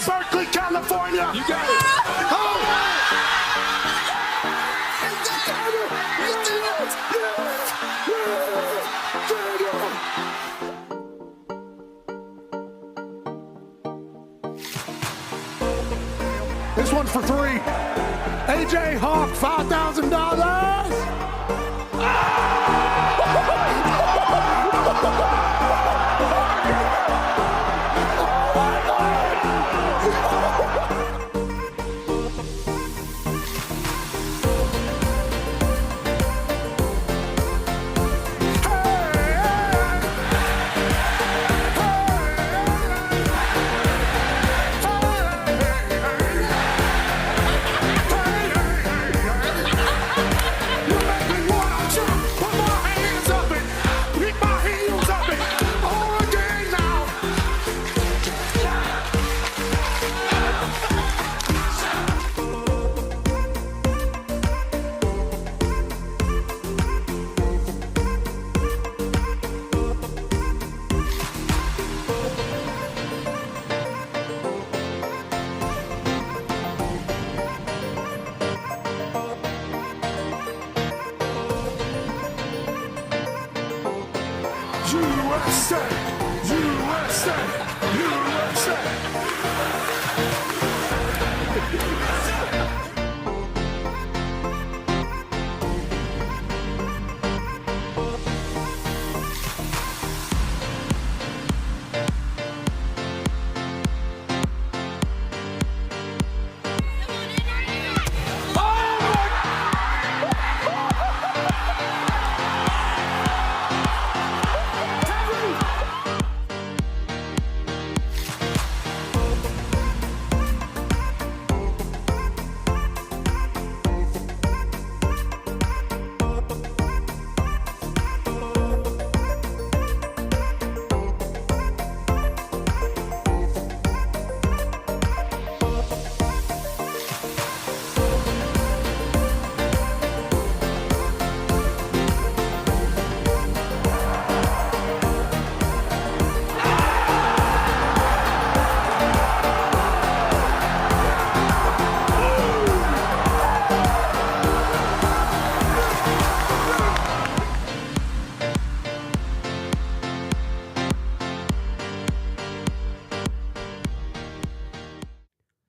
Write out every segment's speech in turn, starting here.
Berkeley, California. You got it. This one's for 3. AJ Hawk, $5,000. USA, USA, USA.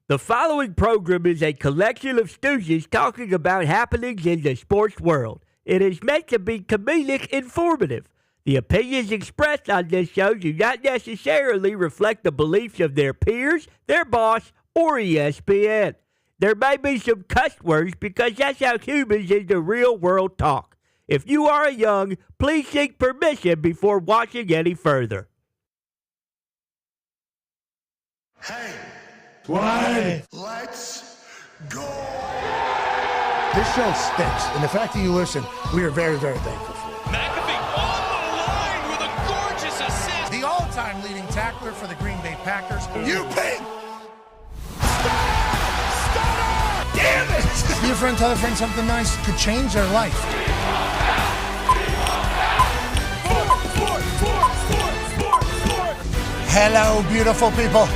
The following program is a collection of stooges talking about happenings in the sports world. It is meant to be comedic informative. The opinions expressed on this show do not necessarily reflect the beliefs of their peers, their boss, or ESPN. There may be some cuss words because that's how humans in the real world talk. If you are young, please seek permission before watching any further. Hey. Why? Let's go. This show stinks, and the fact that you listen, we are very, very thankful for. McAfee on the line with a gorgeous assist. The all-time leading tackler for the Green Bay Packers. You pig! Damn it! Be a friend, tell a friend something nice could change their life. Hello, beautiful people.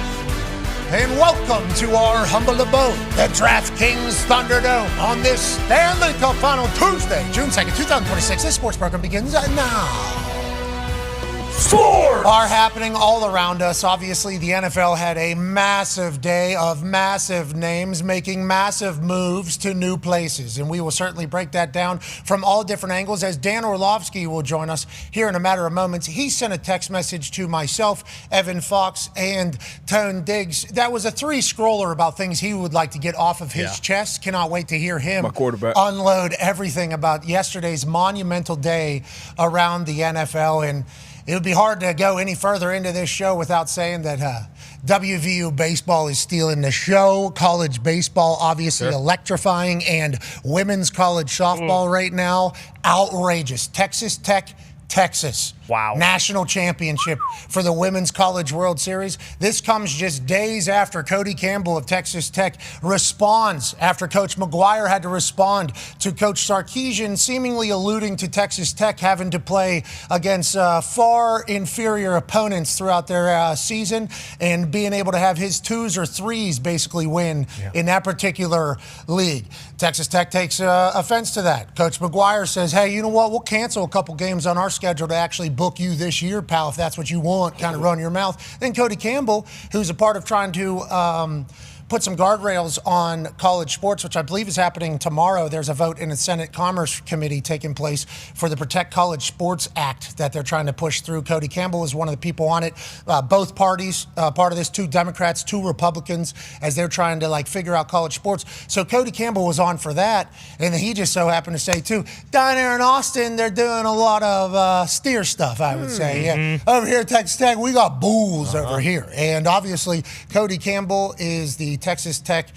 And welcome to our humble abode, the DraftKings Thunderdome, on this Stanley Cup Final Tuesday, June 2nd, 2026. This sports program begins now. Sports are happening all around us. Obviously, the NFL had a massive day of massive names making massive moves to new places. And we will certainly break that down from all different angles as Dan Orlovsky will join us here in a matter of moments. He sent a text message to myself, Evan Fox, and Tone Diggs. That was a 3-scroller about things he would like to get off of his chest. Cannot wait to hear him unload everything about yesterday's monumental day around the NFL. And it would be hard to go any further into this show without saying that WVU baseball is stealing the show. College baseball, obviously electrifying, and women's college softball right now, outrageous. Texas Tech Texas. Wow. National championship for the Women's College World Series. This comes just days after Cody Campbell of Texas Tech responds, after Coach McGuire had to respond to Coach Sarkisian, seemingly alluding to Texas Tech having to play against far inferior opponents throughout their season and being able to have his twos or threes basically win in that particular league. Texas Tech takes offense to that. Coach McGuire says, hey, you know what? We'll cancel a couple games on our schedule to actually book you this year, pal, if that's what you want, kind of run your mouth. Then Cody Campbell, who's a part of trying to put some guardrails on college sports, which I believe is happening tomorrow. There's a vote in the Senate Commerce Committee taking place for the Protect College Sports Act that they're trying to push through. Cody Campbell is one of the people on it. Both parties, part of this, 2 Democrats, 2 Republicans, as they're trying to figure out college sports. So Cody Campbell was on for that. And he just so happened to say, too, down there in Austin, they're doing a lot of steer stuff, I would say. Yeah. Over here at Texas Tech, we got bulls over here. And obviously, Cody Campbell is the Texas Tech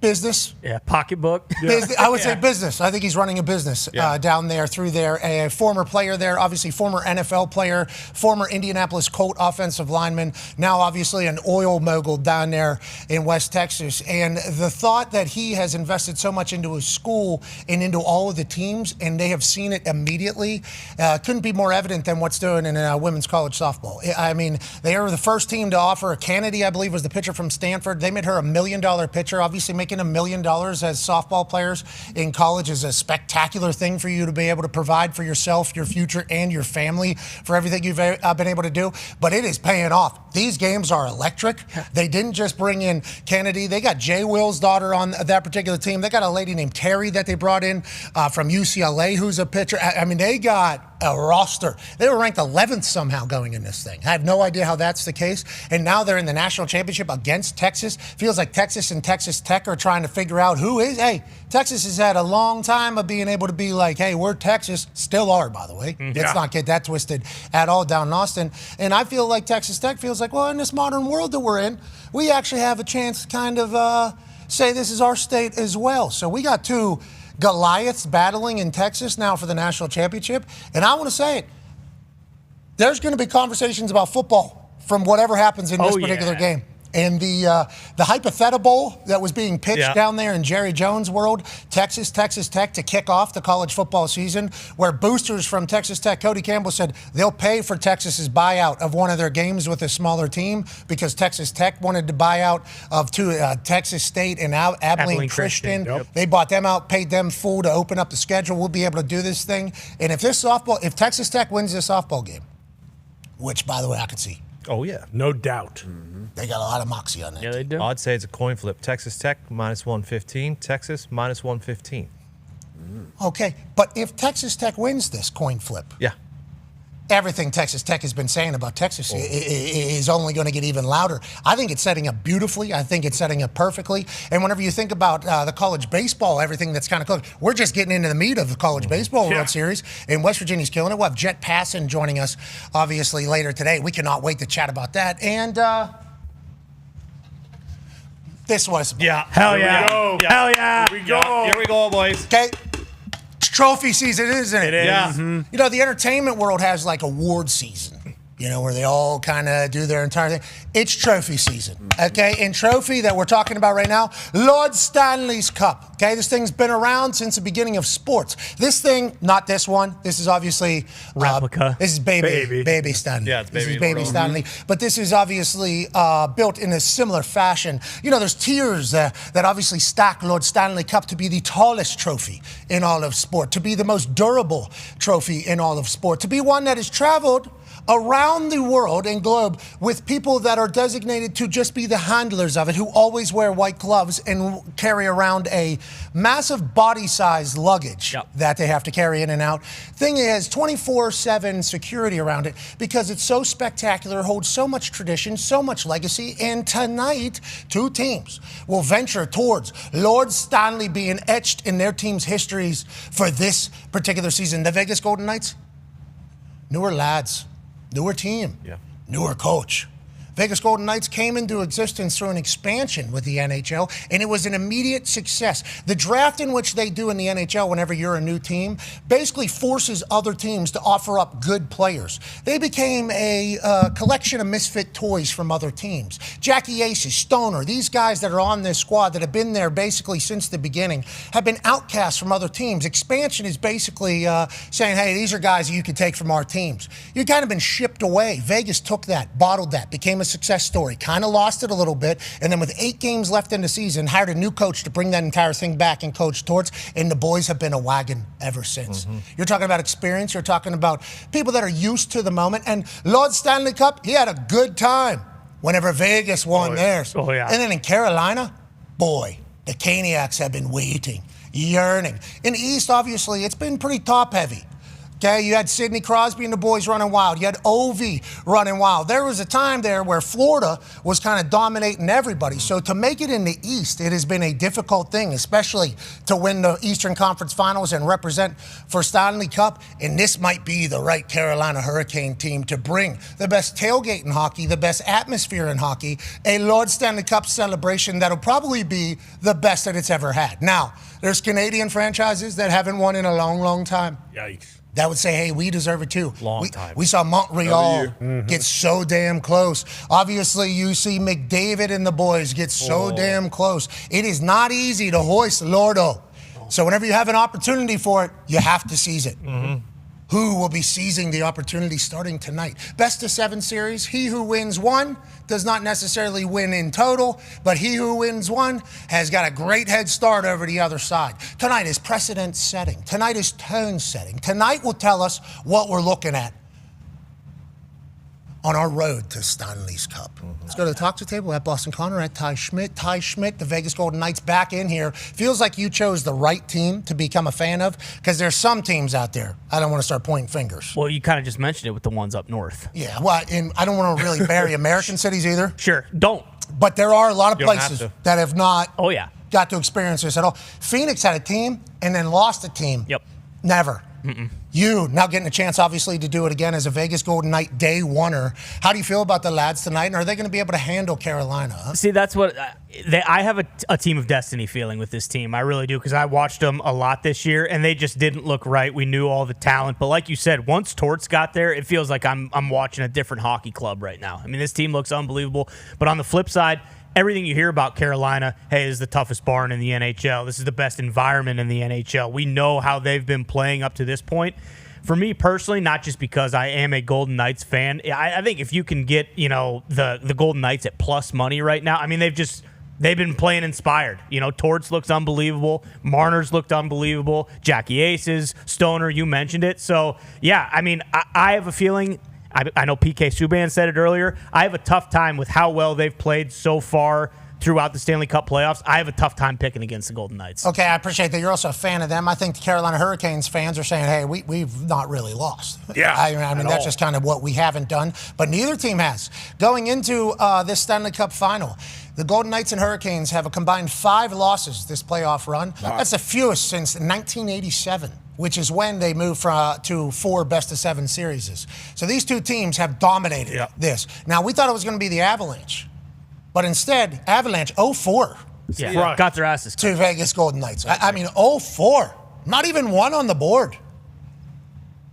business. Yeah, pocketbook. I would say business. I think he's running a business down there through there. A former player there, obviously former NFL player, former Indianapolis Colt offensive lineman, now obviously an oil mogul down there in West Texas. And the thought that he has invested so much into his school and into all of the teams, and they have seen it immediately, couldn't be more evident than what's doing in women's college softball. I mean, they are the first team to offer. Kennedy, I believe, was the pitcher from Stanford. They made her $1 million pitcher, obviously making $1 million as softball players in college is a spectacular thing for you to be able to provide for yourself, your future, and your family for everything you've been able to do. But it is paying off. These games are electric. They didn't just bring in Kennedy. They got Jay Will's daughter on that particular team. They got a lady named Terry that they brought in from UCLA who's a pitcher. I mean, they got a roster. They were ranked 11th somehow going in this thing. I have no idea how that's the case. And now they're in the national championship against Texas. Feels like Texas and Texas Tech are trying to figure out who is. Hey, Texas has had a long time of being able to be like, hey, we're Texas. Still are, by the way. Let's not get that twisted at all down in Austin. And I feel like Texas Tech feels like, well, in this modern world that we're in, we actually have a chance to kind of say this is our state as well. So we got 2 Goliaths battling in Texas now for the national championship. And I want to say it. There's going to be conversations about football from whatever happens in this particular game. And the hypothetical that was being pitched down there in Jerry Jones' world, Texas Tech to kick off the college football season, where boosters from Texas Tech, Cody Campbell said they'll pay for Texas's buyout of one of their games with a smaller team because Texas Tech wanted to buy out of 2 Texas State and Abilene Christian. Yep. They bought them out, paid them full to open up the schedule. We'll be able to do this thing. And if Texas Tech wins this softball game, which, by the way, I could see. Oh, yeah. No doubt. They got a lot of moxie on that. Yeah, they do. I'd say it's a coin flip. Texas Tech -115. Texas -115. Okay, but if Texas Tech wins this coin flip, everything Texas Tech has been saying about Texas is only going to get even louder. I think it's setting up beautifully. I think it's setting up perfectly. And whenever you think about the college baseball, everything that's kind of close, we're just getting into the meat of the college baseball World Series. And West Virginia's killing it. We'll have Jet Passon joining us, obviously, later today. We cannot wait to chat about that. And this was. Hell yeah. Hell yeah. Here we go. Here we go, boys. Okay. Trophy season, isn't it? It is. Yeah. You know, the entertainment world has like award season, you know, where they all kind of do their entire thing. It's trophy season, okay? And trophy that we're talking about right now, Lord Stanley's Cup, okay? This thing's been around since the beginning of sports. This thing, not this one. This is obviously replica. This is baby Stanley. Yeah, it's This baby is baby Stanley. But this is obviously built in a similar fashion. You know, there's tiers that obviously stack Lord Stanley Cup to be the tallest trophy in all of sport, to be the most durable trophy in all of sport, to be one that has traveled around the world and globe with people that are designated to just be the handlers of it, who always wear white gloves and carry around a massive body-sized luggage that they have to carry in and out. Thing is, 24/7 security around it because it's so spectacular, holds so much tradition, so much legacy. And tonight, 2 teams will venture towards Lord Stanley being etched in their team's histories for this particular season. The Vegas Golden Knights, newer lads. Newer team, newer coach. Vegas Golden Knights came into existence through an expansion with the NHL, and it was an immediate success. The draft in which they do in the NHL whenever you're a new team basically forces other teams to offer up good players. They became a collection of misfit toys from other teams. Jackie Aces, Stoner, these guys that are on this squad that have been there basically since the beginning have been outcast from other teams. Expansion is basically saying, hey, these are guys that you could take from our teams. You've kind of been shipped away. Vegas took that, bottled that, became a success story, kind of lost it a little bit, and then with 8 games left in the season, hired a new coach to bring that entire thing back and coach towards, and the boys have been a wagon ever since. You're talking about experience. You're talking about people that are used to the moment, and Lord Stanley Cup, he had a good time whenever Vegas won theirs. Oh, yeah. And then in Carolina, boy, the Caniacs have been waiting, yearning. In the East, obviously, it's been pretty top-heavy. Okay, you had Sidney Crosby and the boys running wild. You had Ovi running wild. There was a time there where Florida was kind of dominating everybody. So to make it in the East, it has been a difficult thing, especially to win the Eastern Conference Finals and represent for Stanley Cup. And this might be the right Carolina Hurricane team to bring the best tailgate in hockey, the best atmosphere in hockey, a Lord Stanley Cup celebration that'll probably be the best that it's ever had. Now, there's Canadian franchises that haven't won in a long, long time. Yikes. That would say, hey, we deserve it too. Long time. We saw Montreal get so damn close. Obviously, you see McDavid and the boys get so damn close. It is not easy to hoist Lordo. So whenever you have an opportunity for it, you have to seize it. Who will be seizing the opportunity starting tonight? Best of 7 series. He who wins one does not necessarily win in total, but he who wins one has got a great head start over the other side. Tonight is precedent setting. Tonight is tone setting. Tonight will tell us what we're looking at on our road to Stanley's Cup. Let's go to the talk to table at Boston Connor, at Ty Schmidt. Ty Schmidt, the Vegas Golden Knights back in here. Feels like you chose the right team to become a fan of, because there's some teams out there. I don't want to start pointing fingers. Well, you kind of just mentioned it with the ones up north. Yeah, well, and I don't want to really bury American cities either. Sure, don't. But there are a lot of You don't places have to. that have not Oh, yeah. got to experience this at all. Phoenix had a team and then lost a team. Yep. Never. You now getting a chance, obviously, to do it again as a Vegas Golden Knight day oneer. How do you feel about the lads tonight, and are they going to be able to handle Carolina? Huh? See, that's what I have a team of destiny feeling with this team. I really do, because I watched them a lot this year, and they just didn't look right. We knew all the talent, but like you said, once Torts got there, it feels like I'm watching a different hockey club right now. I mean, this team looks unbelievable, but on the flip side, everything you hear about Carolina, hey, this is the toughest barn in the NHL. This is the best environment in the NHL. We know how they've been playing up to this point. For me personally, not just because I am a Golden Knights fan, I think if you can get, the Golden Knights at plus money right now, I mean, they've been playing inspired. Torts looks unbelievable. Marner's looked unbelievable. Jackie Aces, Stoner, you mentioned it. So, yeah, I mean, I have a feeling, I know PK Subban said it earlier, I have a tough time with how well they've played so far throughout the Stanley Cup playoffs. I have a tough time picking against the Golden Knights. Okay, I appreciate that. You're also a fan of them. I think the Carolina Hurricanes fans are saying, hey, we've not really lost. Yeah, I mean, that's just kind of what we haven't done. But neither team has. Going into this Stanley Cup final, the Golden Knights and Hurricanes have a combined 5 losses this playoff run. That's the fewest since 1987. Which is when they moved to 4 best-of-7 series. So these two teams have dominated this. Now, we thought it was going to be the Avalanche, but instead, Avalanche 0-4 Yeah, got their asses to Vegas Golden Knights. I mean, 0-4. Not even one on the board.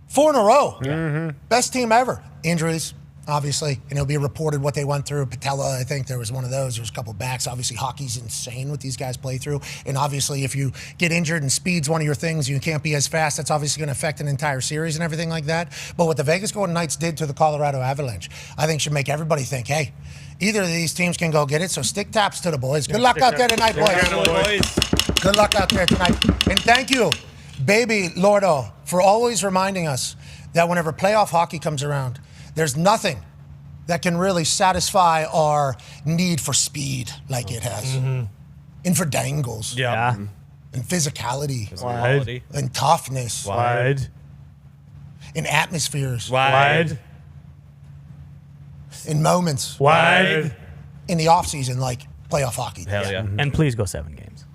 4 in a row. Best team ever. Injuries, obviously, and it'll be reported what they went through. Patella, I think there was one of those. There was a couple backs. Obviously, hockey's insane what these guys play through. And obviously, if you get injured and speed's one of your things, you can't be as fast. That's obviously going to affect an entire series and everything like that. But what the Vegas Golden Knights did to the Colorado Avalanche, I think should make everybody think, hey, either of these teams can go get it. So stick taps to the boys. Good luck out there tonight, boys. Good luck out there tonight. And thank you, baby Lordo, for always reminding us that whenever playoff hockey comes around, there's nothing that can really satisfy our need for speed like it has. And for dangles. Yeah. And physicality. Wide. And toughness. Wide. And atmospheres. Wide. In moments. Wide. In the offseason, like playoff hockey. Hell yeah. And please go 7 games.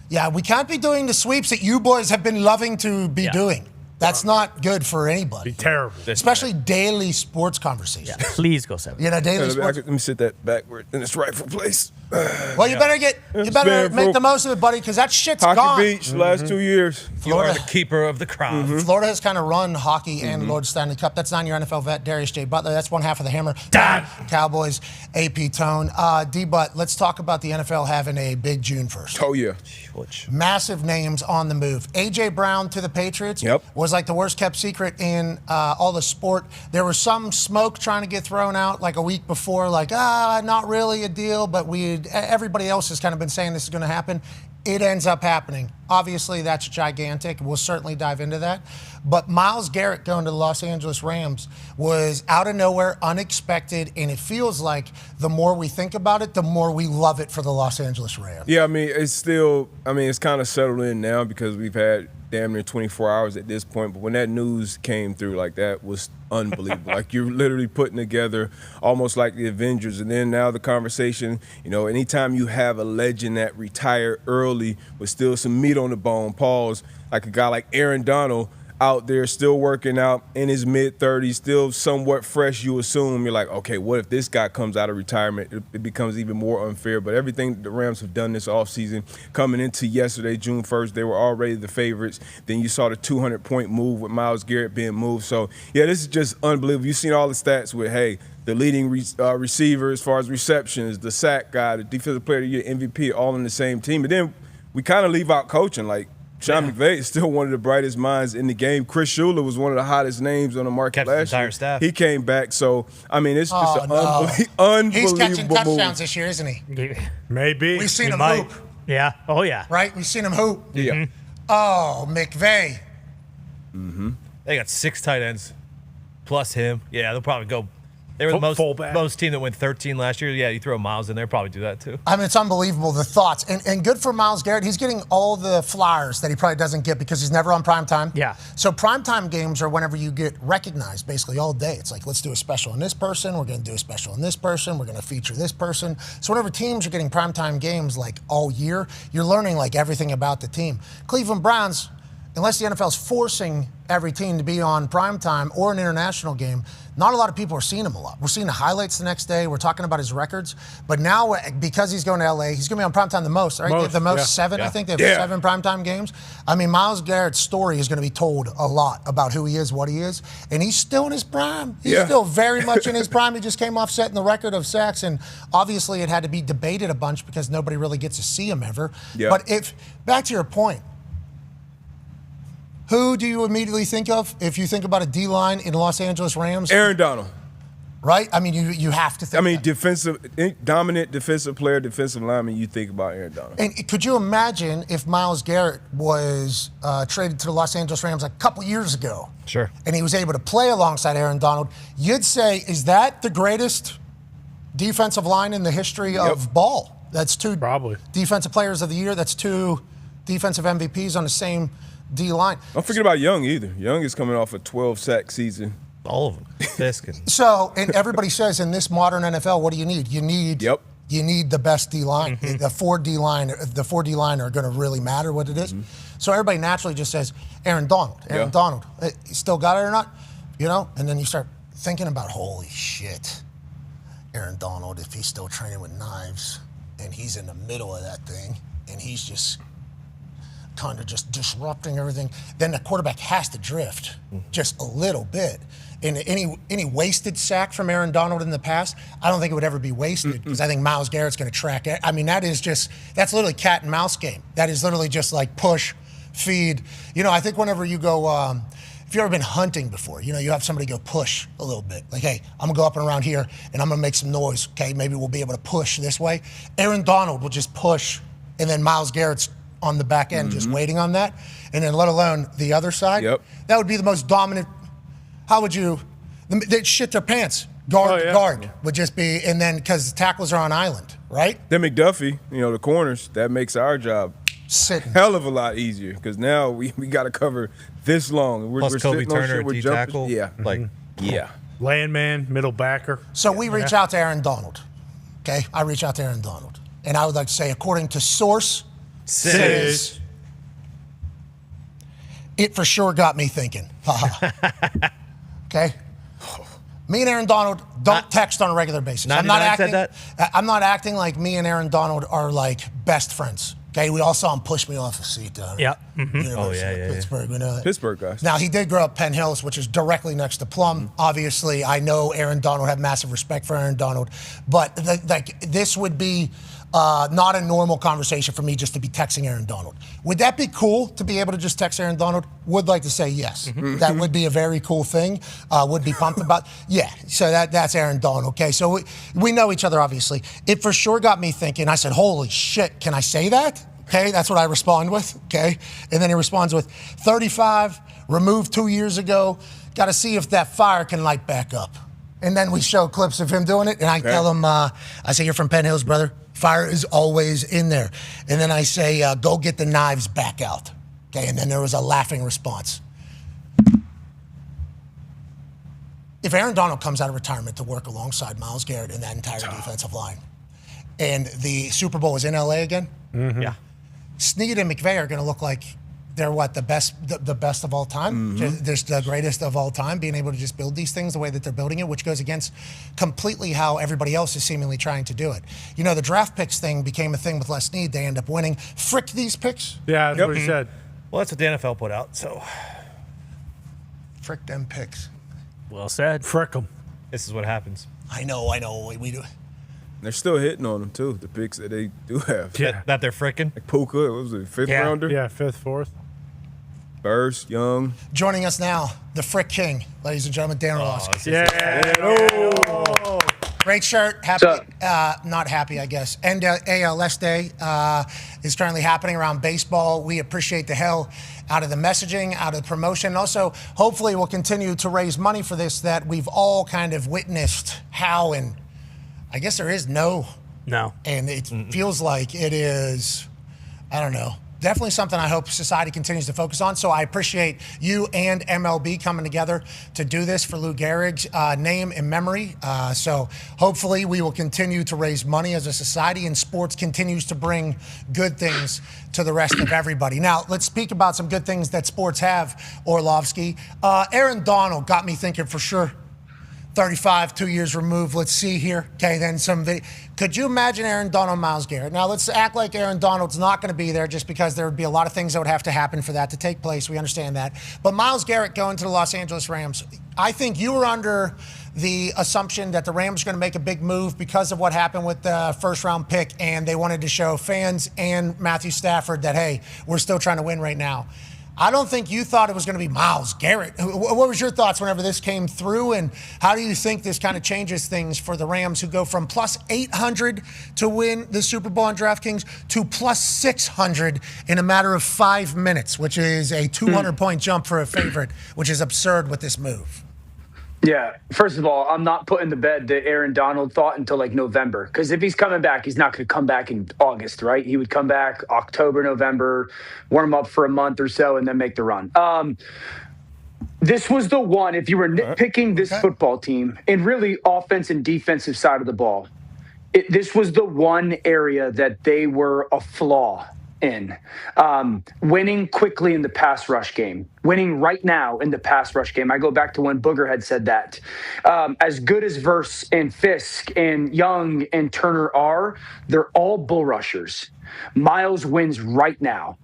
Yeah, we can't be doing the sweeps that you boys have been loving to be doing. That's not good for anybody. Be terrible. Especially daily sports conversations. Yeah, please go 7. You know, daily sports. Let me sit that backward in its rightful place. Well, you better make the most of it, buddy, because that shit's Hockey gone. Beach, last 2 years. You are the keeper of the crown. Florida has kind of run hockey and Lord Stanley Cup. That's not your NFL vet, Darius J. Butler. That's one half of the hammer. Dahn. Cowboys, AP Tone. D-Butt, let's talk about the NFL having a big June 1st. Oh, yeah. Massive names on the move. A.J. Brown to the Patriots was like the worst kept secret in all the sport. There was some smoke trying to get thrown out like a week before, like, not really a deal, but everybody else has kind of been saying this is going to happen. It ends up happening. Obviously, that's gigantic. We'll certainly dive into that. But Myles Garrett going to the Los Angeles Rams was out of nowhere, unexpected, and it feels like the more we think about it, the more we love it for the Los Angeles Rams. Yeah, it's kind of settled in now because we've had damn near 24 hours at this point. But when that news came through, like, that was unbelievable. Like, you're literally putting together almost like the Avengers. And then now the conversation, anytime you have a legend that retired early with still some meat on the bone, pause, like a guy like Aaron Donald out there still working out in his mid-30s, still somewhat fresh, you assume. You're like, okay, what if this guy comes out of retirement? It becomes even more unfair. But everything the Rams have done this offseason, coming into yesterday, June 1st, they were already the favorites. Then you saw the 200-point move with Myles Garrett being moved. So, yeah, this is just unbelievable. You've seen all the stats with, the leading receiver as far as receptions, the sack guy, the defensive player of the year, MVP, all on the same team. And then we kind of leave out coaching, like, Sean McVay is still one of the brightest minds in the game. Chris Shula was one of the hottest names on the market last year. Staff. He came back. So, it's just unbelievable. He's catching move. touchdowns this year, isn't he? Maybe. We've seen him hoop. Yeah. Oh, yeah. Right? We've seen him hoop. Yeah. Oh, McVay. They got 6 tight ends plus him. Yeah, they'll probably go. They were the most team that went 13 last year. Yeah, you throw Myles in there, probably do that too. It's unbelievable, the thoughts. And good for Myles Garrett. He's getting all the flyers that he probably doesn't get because he's never on primetime. Yeah. So primetime games are whenever you get recognized basically all day. It's like, let's do a special on this person. We're going to do a special on this person. We're going to feature this person. So whenever teams are getting primetime games like all year, you're learning like everything about the team. Cleveland Browns, unless the NFL's forcing every team to be on primetime or an international game, not a lot of people are seeing him a lot. We're seeing the highlights the next day. We're talking about his records. But now, because he's going to L.A., he's going to be on primetime the most, right? They have the most, 7, I think. They have 7 primetime games. Myles Garrett's story is going to be told a lot about who he is, what he is. And he's still in his prime. He's still very much in his prime. He just came off setting the record of sacks. And obviously it had to be debated a bunch because nobody really gets to see him ever. Yeah. But back to your point, who do you immediately think of if you think about a D-line in Los Angeles Rams? Aaron Donald. Right? You have to think dominant defensive player, defensive lineman, you think about Aaron Donald. And could you imagine if Myles Garrett was traded to the Los Angeles Rams a couple years ago? Sure. And he was able to play alongside Aaron Donald. You'd say, is that the greatest defensive line in the history of ball? That's 2 probably defensive players of the year. That's 2 defensive MVPs on the same D-line. Don't forget about Young either. Young is coming off a 12-sack season. All of them. Biscuit. So, and everybody says in this modern NFL, what do you need? You need the best D-line. The 4 D-line are going to really matter what it is. So everybody naturally just says Aaron Donald. Aaron Donald. Still got it or not? And then you start thinking about, holy shit, Aaron Donald, if he's still training with knives and he's in the middle of that thing and he's just kind of just disrupting everything, then the quarterback has to drift just a little bit. And any wasted sack from Aaron Donald in the past, I don't think it would ever be wasted because I think Myles Garrett's going to track it. That's literally cat and mouse game. That is literally just like push, feed. I think whenever you go, if you've ever been hunting before, you have somebody go push a little bit. Like, hey, I'm going to go up and around here and I'm going to make some noise. Okay, maybe we'll be able to push this way. Aaron Donald will just push, and then Myles Garrett's on the back end, just waiting on that, and then let alone the other side. That would be the most dominant. How would you? They'd shit their pants. Guard would just be, and then because the tackles are on island, right? Then McDuffie, the corners, that makes our job hell of a lot easier because now we got to cover this long. Plus Kobe Turner at D-tackle. Yeah. Landman, middle backer. So we reach out to Aaron Donald. Okay, I reach out to Aaron Donald, and I would like to say, according to source. Says it for sure got me thinking. Okay? Me and Aaron Donald don't text on a regular basis. I'm not acting like me and Aaron Donald are like best friends. Okay, we all saw him push me off a seat down. Yeah. Mm-hmm. Oh, yeah. Pittsburgh, we know that. Pittsburgh guys. Now, he did grow up Penn Hills, which is directly next to Plum. Obviously, I know Aaron Donald, have massive respect for Aaron Donald. But this would be not a normal conversation for me just to be texting Aaron Donald. Would that be cool to be able to just text Aaron Donald? Would like to say yes. That would be a very cool thing. Would be pumped about. Yeah, so that's Aaron Donald. Okay, so we know each other, obviously. It for sure got me thinking. I said, holy shit, can I say that? Okay, that's what I respond with, okay? And then he responds with 35, removed 2 years ago, got to see if that fire can light back up. And then we show clips of him doing it, and I tell him, I say, you're from Penn Hills, brother. Fire is always in there. And then I say, go get the knives back out. Okay, and then there was a laughing response. If Aaron Donald comes out of retirement to work alongside Myles Garrett in that entire defensive line, and the Super Bowl is in L.A. again, Yeah. Snead and McVay are going to look like they're the best of all time. They're the greatest of all time, being able to just build these things the way that they're building it, which goes against completely how everybody else is seemingly trying to do it. You know, the draft picks thing became a thing with Les Snead. They end up winning. Frick these picks. Yeah, that's what he said. Well, that's what the NFL put out, so. Frick them picks. Well said. Frick them. This is what happens. I know. We do. They're still hitting on them, too, the picks that they do have. Yeah. That they're frickin'. Like Puka, what was it, fifth rounder? Yeah, fifth, fourth. Burst, Young. Joining us now, the Frick King, ladies and gentlemen, Dan Orlovsky. Yeah. Great shirt. Happy, not happy, I guess. And ALS Day is currently happening around baseball. We appreciate the hell out of the messaging, out of the promotion. Also, hopefully we'll continue to raise money for this that we've all kind of witnessed how, and I guess there is no. And it feels like it is, I don't know, definitely something I hope society continues to focus on. So I appreciate you and MLB coming together to do this for Lou Gehrig's name and memory. So hopefully we will continue to raise money as a society, and sports continues to bring good things to the rest of everybody. Now, let's speak about some good things that sports have, Orlovsky. Aaron Donald got me thinking for sure. 35, 2 years removed. Let's see here. Okay, then could you imagine Aaron Donald, Myles Garrett? Now, let's act like Aaron Donald's not going to be there just because there would be a lot of things that would have to happen for that to take place. We understand that. But Myles Garrett going to the Los Angeles Rams, I think you were under the assumption that the Rams are going to make a big move because of what happened with the first-round pick, and they wanted to show fans and Matthew Stafford that, hey, we're still trying to win right now. I don't think you thought it was going to be Myles Garrett. What was your thoughts whenever this came through, and how do you think this kind of changes things for the Rams, who go from plus 800 to win the Super Bowl on DraftKings to plus 600 in a matter of 5 minutes, which is a 200-point jump for a favorite, which is absurd with this move? Yeah. First of all, I'm not putting to bed the Aaron Donald thought until like November. Because if he's coming back, he's not going to come back in August, right? He would come back October, November, warm up for a month or so, and then make the run. This was the one, if you were nitpicking this football team, and really offense and defensive side of the ball, this was the one area that they were a flaw in. Winning quickly in the pass rush game, winning right now in the pass rush game. I go back to when Booger had said that. As good as Verse and Fisk and Young and Turner are, they're all bull rushers. Myles wins right now.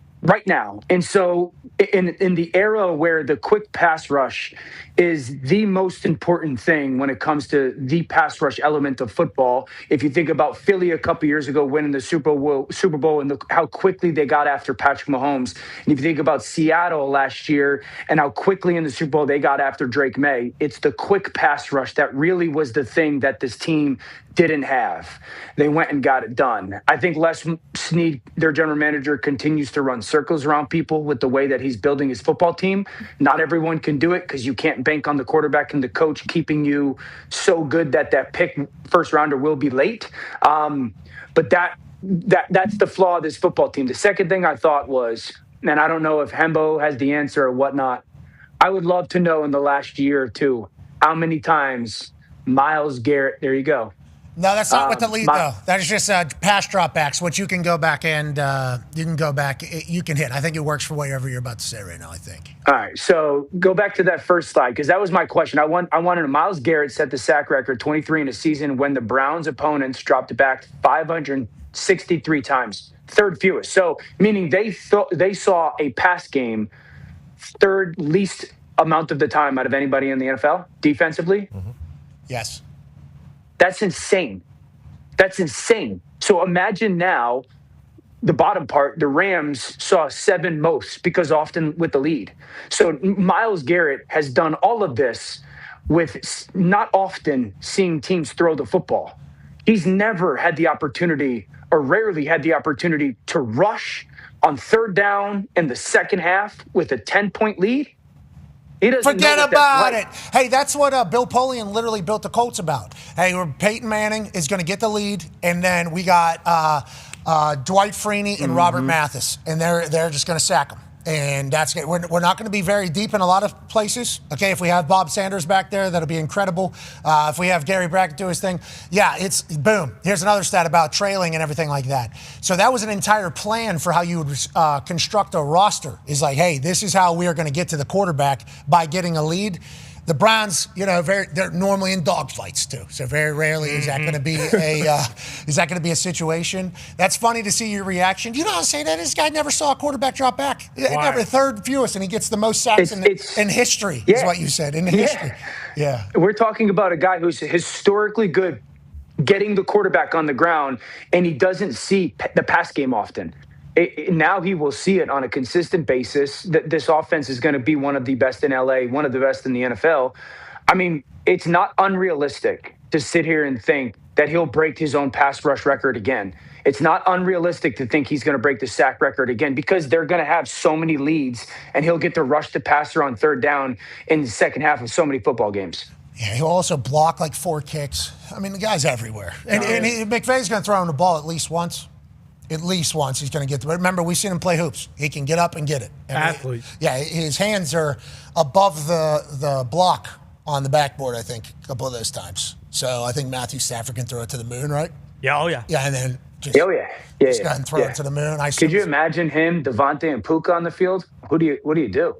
And so in the era where the quick pass rush is the most important thing when it comes to the pass rush element of football, if you think about Philly a couple years ago winning the Super Bowl and how quickly they got after Patrick Mahomes, and if you think about Seattle last year and how quickly in the Super Bowl they got after Drake May, it's the quick pass rush that really was the thing that this team didn't have. They went and got it done. I think Les Snead, their general manager, continues to run circles around people with the way that he's building his football team. Not everyone can do it because you can't bank on the quarterback and the coach keeping you so good that pick first rounder will be late. But that's the flaw of this football team. The second thing I thought was, and I don't know if Hembo has the answer or whatnot, I would love to know in the last year or two how many times Myles Garrett, there you go, No, that's not with the lead, though. That is just pass dropbacks, which you can go back and you can hit. I think it works for whatever you're about to say right now, I think. All right, so go back to that first slide, because that was my question. I wanted Myles Garrett set the sack record, 23 in a season, when the Browns' opponents dropped it back 563 times, third fewest. So, meaning they saw a pass game third least amount of the time out of anybody in the NFL defensively. Mm-hmm. Yes. That's insane. That's insane. So imagine now the bottom part, the Rams saw 7 most because often with the lead. So Myles Garrett has done all of this with not often seeing teams throw the football. He's never had the opportunity, or rarely had the opportunity, to rush on third down in the second half with a 10-point lead. He doesn't Forget know what about that's it. Hey, that's what Bill Polian literally built the Colts about. Hey, Peyton Manning is going to get the lead, and then we got Dwight Freeney and Robert Mathis, and they're just going to sack him. And that's good. We're not going to be very deep in a lot of places. Okay, if we have Bob Sanders back there, that'll be incredible. If we have Gary Brackett do his thing, yeah, it's boom. Here's another stat about trailing and everything like that. So that was an entire plan for how you would construct a roster. Is like, hey, this is how we are going to get to the quarterback by getting a lead. The Browns, they're normally in dogfights too. So very rarely is that going to be a situation. That's funny to see your reaction. You know how to say that? This guy never saw a quarterback drop back. Never, third fewest, and he gets the most sacks in history. Yeah. Is what you said in history. Yeah. We're talking about a guy who's historically good getting the quarterback on the ground, and he doesn't see the pass game often. Now he will see it on a consistent basis. This offense is going to be one of the best in LA, one of the best in the NFL. I mean, it's not unrealistic to sit here and think that he'll break his own pass rush record again. It's not unrealistic to think he's going to break the sack record again, because they're going to have so many leads, and he'll get to rush the passer on third down in the second half of so many football games. Yeah, he'll also block like 4 kicks. I mean, the guy's everywhere. And McVay's going to throw him the ball at least once. At least once he's going to get the. Remember, we've seen him play hoops. He can get up and get it. Athlete. His hands are above the block on the backboard, I think, a couple of those times. So I think Matthew Stafford can throw it to the moon, right? Yeah, oh yeah. Yeah, and then just go ahead and throw it to the moon. Could you imagine him, Devontae, and Puka on the field? What do you do?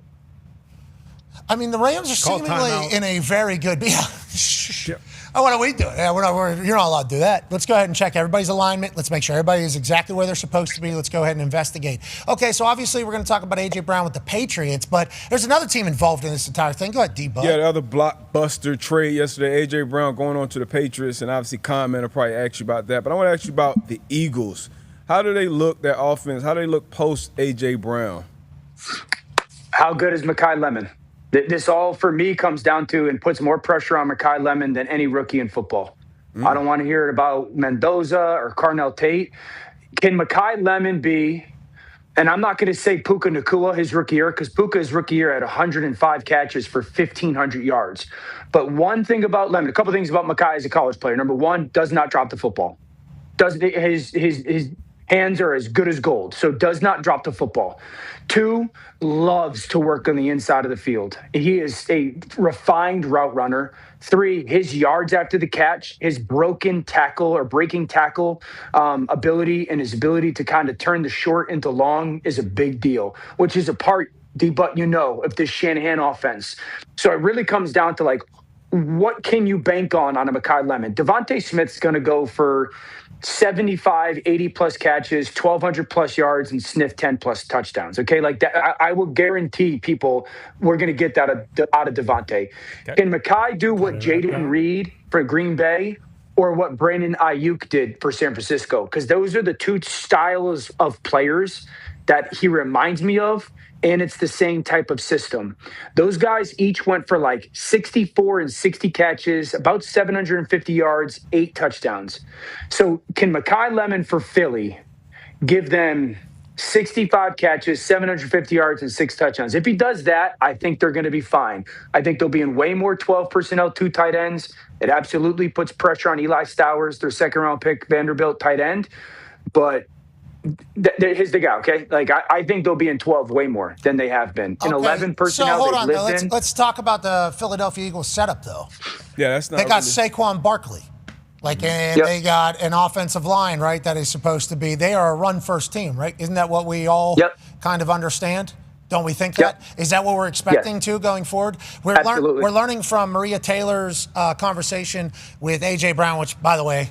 I mean, the Rams are seemingly in a very good. Yeah. Oh, what are we doing? Yeah, you're not allowed to do that. Let's go ahead and check everybody's alignment. Let's make sure everybody is exactly where they're supposed to be. Let's go ahead and investigate. Okay, so obviously we're going to talk about A.J. Brown with the Patriots, but there's another team involved in this entire thing. Go ahead, D-Bud. Yeah, the other blockbuster trade yesterday, A.J. Brown going on to the Patriots, and obviously Conman will probably ask you about that. But I want to ask you about the Eagles. How do they look, their offense? How do they look post A.J. Brown? How good is Mekhi Lemon? This all, for me, comes down to and puts more pressure on Mekhi Lemon than any rookie in football. I don't want to hear about Mendoza or Carnell Tate. Can Mekhi Lemon be, and I'm not going to say Puka Nacua his rookie year, because Puka his rookie year had 105 catches for 1,500 yards. But one thing about Lemon, a couple things about Mekhi as a college player. Number one, does not drop the football. His hands are as good as gold, so does not drop the football. 2, loves to work on the inside of the field. He is a refined route runner. 3, his yards after the catch, his breaking tackle ability, and his ability to kind of turn the short into long is a big deal, which is a part, D-Butt, of this Shanahan offense. So it really comes down to, like, what can you bank on a Mekhi Lemon? Devontae Smith's going to go for 75, 80-plus catches, 1,200-plus yards, and sniff 10-plus touchdowns, okay? Like that, I will guarantee people we're going to get that out of Devontae. Okay. Can Mekhi do what Jaden Reed for Green Bay or what Brandon Ayuk did for San Francisco? Because those are the two styles of players that he reminds me of, and it's the same type of system. Those guys each went for like 64 and 60 catches, about 750 yards, 8 touchdowns. So can Mekhi Lemon for Philly give them 65 catches, 750 yards, and 6 touchdowns? If he does that, I think they're going to be fine. I think they'll be in way more 12 personnel, 2 tight ends. It absolutely puts pressure on Eli Stowers, their second-round pick, Vanderbilt tight end. But here's the guy, okay? Like, I think they'll be in 12 way more than they have been. In 11 personnel, so hold on, let's talk about the Philadelphia Eagles setup, though. Yeah, that's not. They got Saquon Barkley. Like, and they got an offensive line, right, that is supposed to be, they are a run-first team, right? Isn't that what we all kind of understand? Don't we think that? Is that what we're expecting to going forward? We're learning from Maria Taylor's conversation with A.J. Brown, which, by the way,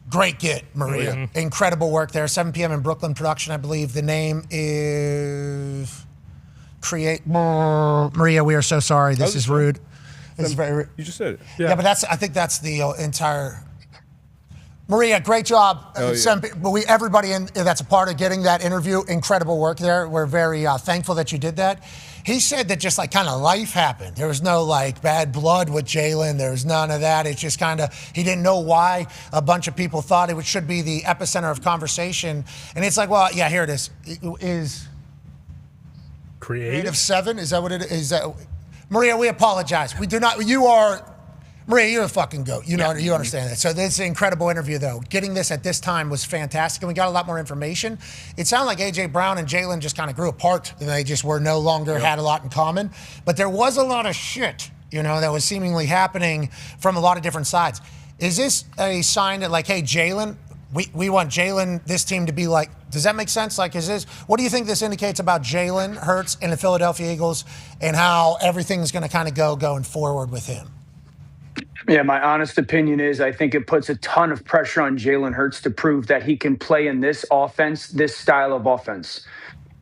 great get, Maria. Incredible work there. 7 p.m. in Brooklyn production, I believe. The name is Maria, we are so sorry. This is rude. This is very rude. You just said it. Yeah, but I think that's the entire. Maria, great job. But everybody that's a part of getting that interview, incredible work there. We're very thankful that you did that. He said that just like kind of life happened. There was no like bad blood with Jalen. There was none of that. It's just kind of, he didn't know why a bunch of people thought it should be the epicenter of conversation. And it's like, well, yeah, here it is. It is Creative 7? Is that what it is? Maria, we apologize. We do not, Maria, you're a fucking goat. You know, you understand that. So this is an incredible interview, though. Getting this at this time was fantastic, and we got a lot more information. It sounded like A.J. Brown and Jalen just kind of grew apart, and they just were no longer had a lot in common. But there was a lot of shit, that was seemingly happening from a lot of different sides. Is this a sign that, like, hey, Jalen, we want Jalen, this team to be like, does that make sense? Like, what do you think this indicates about Jalen Hurts and the Philadelphia Eagles and how everything's going to kind of go going forward with him? Yeah, my honest opinion is I think it puts a ton of pressure on Jalen Hurts to prove that he can play in this offense, this style of offense.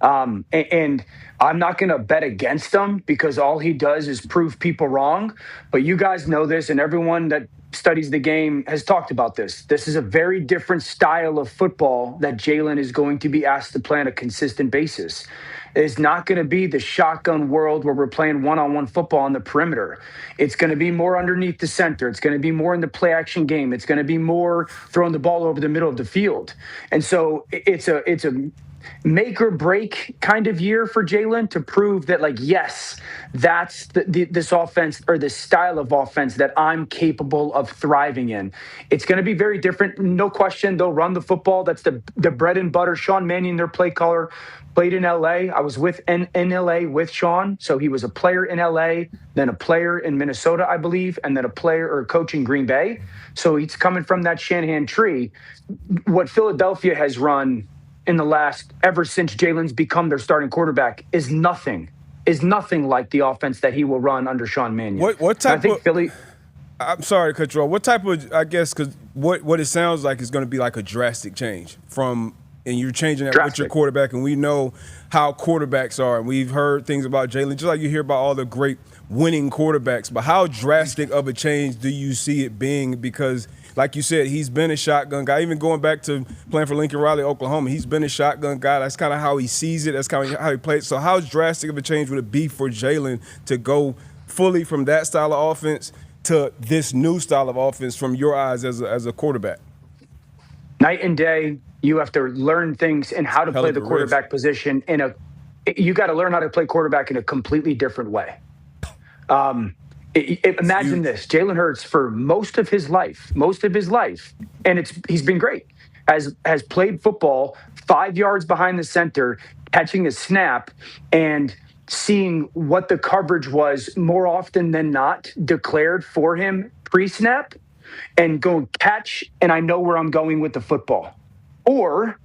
And I'm not going to bet against him because all he does is prove people wrong. But you guys know this, and everyone that studies the game has talked about this. This is a very different style of football that Jalen is going to be asked to play on a consistent basis. It's not going to be the shotgun world where we're playing one-on-one football on the perimeter. It's going to be more underneath the center. It's going to be more in the play-action game. It's going to be more throwing the ball over the middle of the field. And so it's a make or break kind of year for Jalen to prove that, like, yes, that's this offense or this style of offense that I'm capable of thriving in. It's going to be very different. No question. They'll run the football. That's the bread and butter. Sean Mannion, their play caller, played in L.A. I was in L.A. with Sean. So he was a player in L.A., then a player in Minnesota, I believe, and then a player or a coach in Green Bay. So he's coming from that Shanahan tree. What Philadelphia has run in the last, ever since Jalen's become their starting quarterback, is nothing like the offense that he will run under Sean Mannion. What type I think of Philly? I'm sorry to cut you off. What type of, I guess, because what it sounds like is going to be like a drastic change from, and you're changing that with your quarterback, and we know how quarterbacks are, and we've heard things about Jalen, just like you hear about all the great winning quarterbacks, but how drastic of a change do you see it being? Because like you said, he's been a shotgun guy. Even going back to playing for Lincoln Riley, Oklahoma, he's been a shotgun guy. That's kind of how he sees it. That's kind of how he plays. So how drastic of a change would it be for Jalen to go fully from that style of offense to this new style of offense from your eyes as a quarterback? Night and day. You have to learn things and how to play the quarterback position you got to learn how to play quarterback in a completely different way. Imagine this: Jalen Hurts, for most of his life, and he's been great, has played football 5 yards behind the center, catching a snap and seeing what the coverage was more often than not declared for him pre-snap, and go catch, and I know where I'm going with the football. Or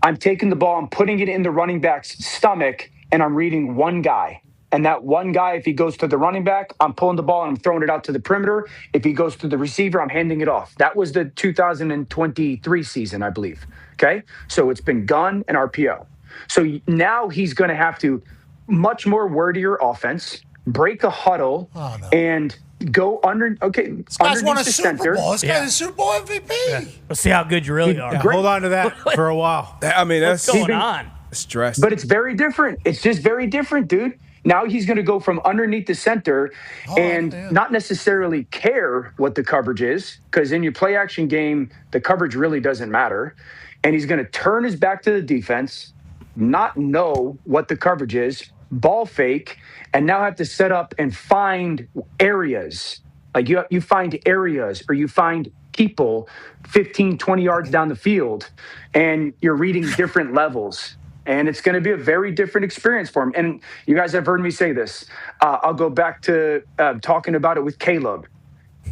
I'm taking the ball, I'm putting it in the running back's stomach, and I'm reading one guy. And that one guy, if he goes to the running back, I'm pulling the ball and I'm throwing it out to the perimeter. If he goes to the receiver, I'm handing it off. That was the 2023 season, I believe. Okay? So it's been gun and RPO. So now he's going to have to much more wordier offense, break a huddle, and go under. Okay, this guy's won a Super Bowl. This guy's a Super Bowl MVP. Yeah. Let's see how good you really are. Yeah, hold on to that for a while. I mean, what's going on? Stress. But it's very different. It's just very different, dude. Now he's going to go from underneath the center and not necessarily care what the coverage is, because in your play action game, the coverage really doesn't matter. And he's going to turn his back to the defense, not know what the coverage is, ball fake, and now have to set up and find areas. Like you find areas, or you find people 15, 20 yards down the field, and you're reading different levels. And it's going to be a very different experience for him. And you guys have heard me say this. I'll go back to talking about it with Caleb.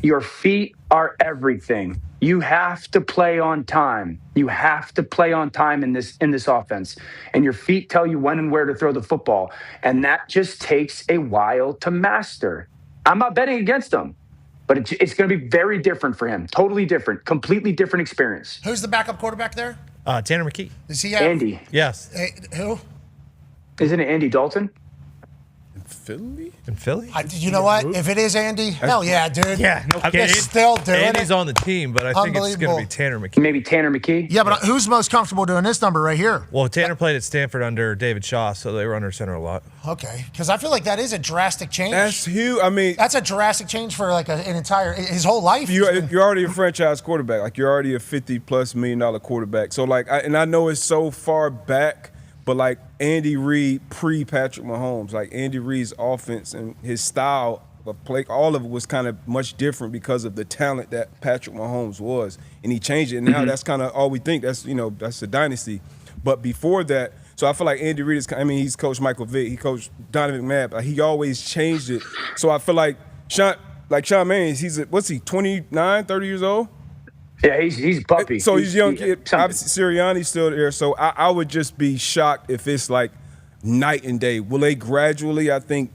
Your feet are everything. You have to play on time. You have to play on time in this offense. And your feet tell you when and where to throw the football. And that just takes a while to master. I'm not betting against him, but it's going to be very different for him. Totally different. Completely different experience. Who's the backup quarterback there? Tanner McKee. Does he have Andy. Yes. Who? Isn't it Andy Dalton? Philly? In Philly? You know what? If it is Andy, hell yeah, dude. Yeah, no They're kidding. still doing Andy's it. on the team, but I think it's going to be Tanner McKee. Maybe Tanner McKee? Yeah, but who's most comfortable doing this number right here? Well, Tanner played at Stanford under David Shaw, so they were under center a lot. Okay, because I feel like that is a drastic change. That's huge. I mean, that's a drastic change for like an entire his whole life. You're already a franchise quarterback. Like you're already a $50+ million quarterback. So like, I know it's so far back. But like Andy Reid pre-Patrick Mahomes, like Andy Reid's offense and his style of play, all of it was kind of much different because of the talent that Patrick Mahomes was. And he changed it. And now that's kind of all we think. That's a dynasty. But before that, so I feel like Andy Reid he's coached Michael Vick, he coached Donovan McNabb. Like he always changed it. So I feel like Sean Mannion, what's he, 29, 30 years old? Yeah, he's bumpy. So he's a young kid. Obviously, Sirianni's still there. So I would just be shocked if it's like night and day. Will they gradually, I think,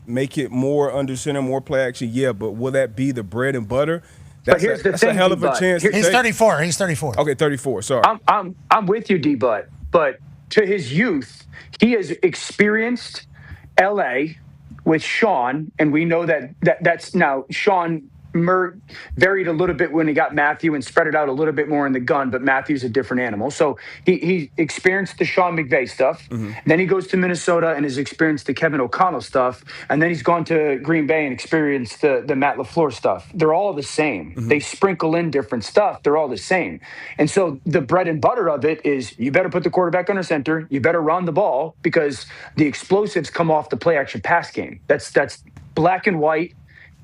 make it more under center, more play action? Yeah, but will that be the bread and butter? That's a hell of a chance. He's 34. He's 34. Okay, 34. Sorry. I'm with you, D-Butt. But to his youth, he has experienced L.A. with Sean, and we know that's now Sean varied a little bit when he got Matthew and spread it out a little bit more in the gun, but Matthew's a different animal. So he experienced the Sean McVay stuff. Mm-hmm. Then he goes to Minnesota and has experienced the Kevin O'Connell stuff. And then he's gone to Green Bay and experienced the Matt LaFleur stuff. They're all the same. Mm-hmm. They sprinkle in different stuff. They're all the same. And so the bread and butter of it is you better put the quarterback under center. You better run the ball because the explosives come off the play action pass game. That's black and white.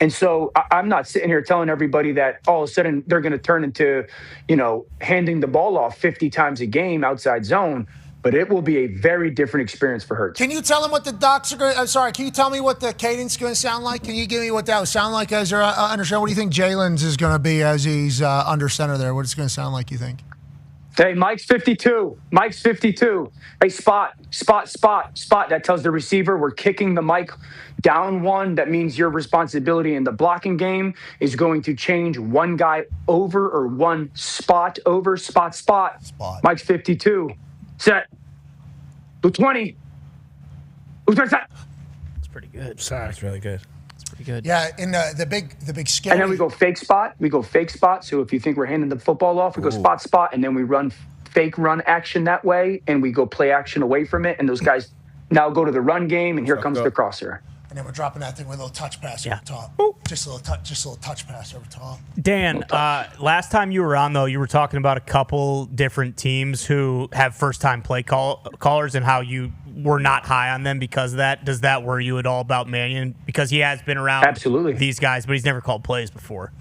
And so I'm not sitting here telling everybody that all of a sudden they're going to turn into, handing the ball off 50 times a game outside zone, but it will be a very different experience for Hurts. Can you tell him what the docs are going to, can you tell me what the cadence is going to sound like? Can you give me what that will sound like as you're understand? What do you think Jalen's is going to be as he's under center there? What it's going to sound like, you think? Hey, Mike's 52. Hey, spot. That tells the receiver we're kicking the Mike down one. That means your responsibility in the blocking game is going to change one guy over or one spot over. Spot. Mike's 52. Set. Blue 20. Who's going to set? It's pretty good. That's really good. Good. Yeah, in the big scary. And then we go fake spot. So if you think we're handing the football off, we go spot, and then we run fake run action that way, and we go play action away from it, and those guys now go to the run game, and here comes the crosser. And then we're dropping that thing with a little touch pass over top. Just a little touch pass over top. Dan, last time you were on, though, you were talking about a couple different teams who have first-time play callers and how you were not high on them because of that. Does that worry you at all about Mannion? Because he has been around these guys, but he's never called plays before.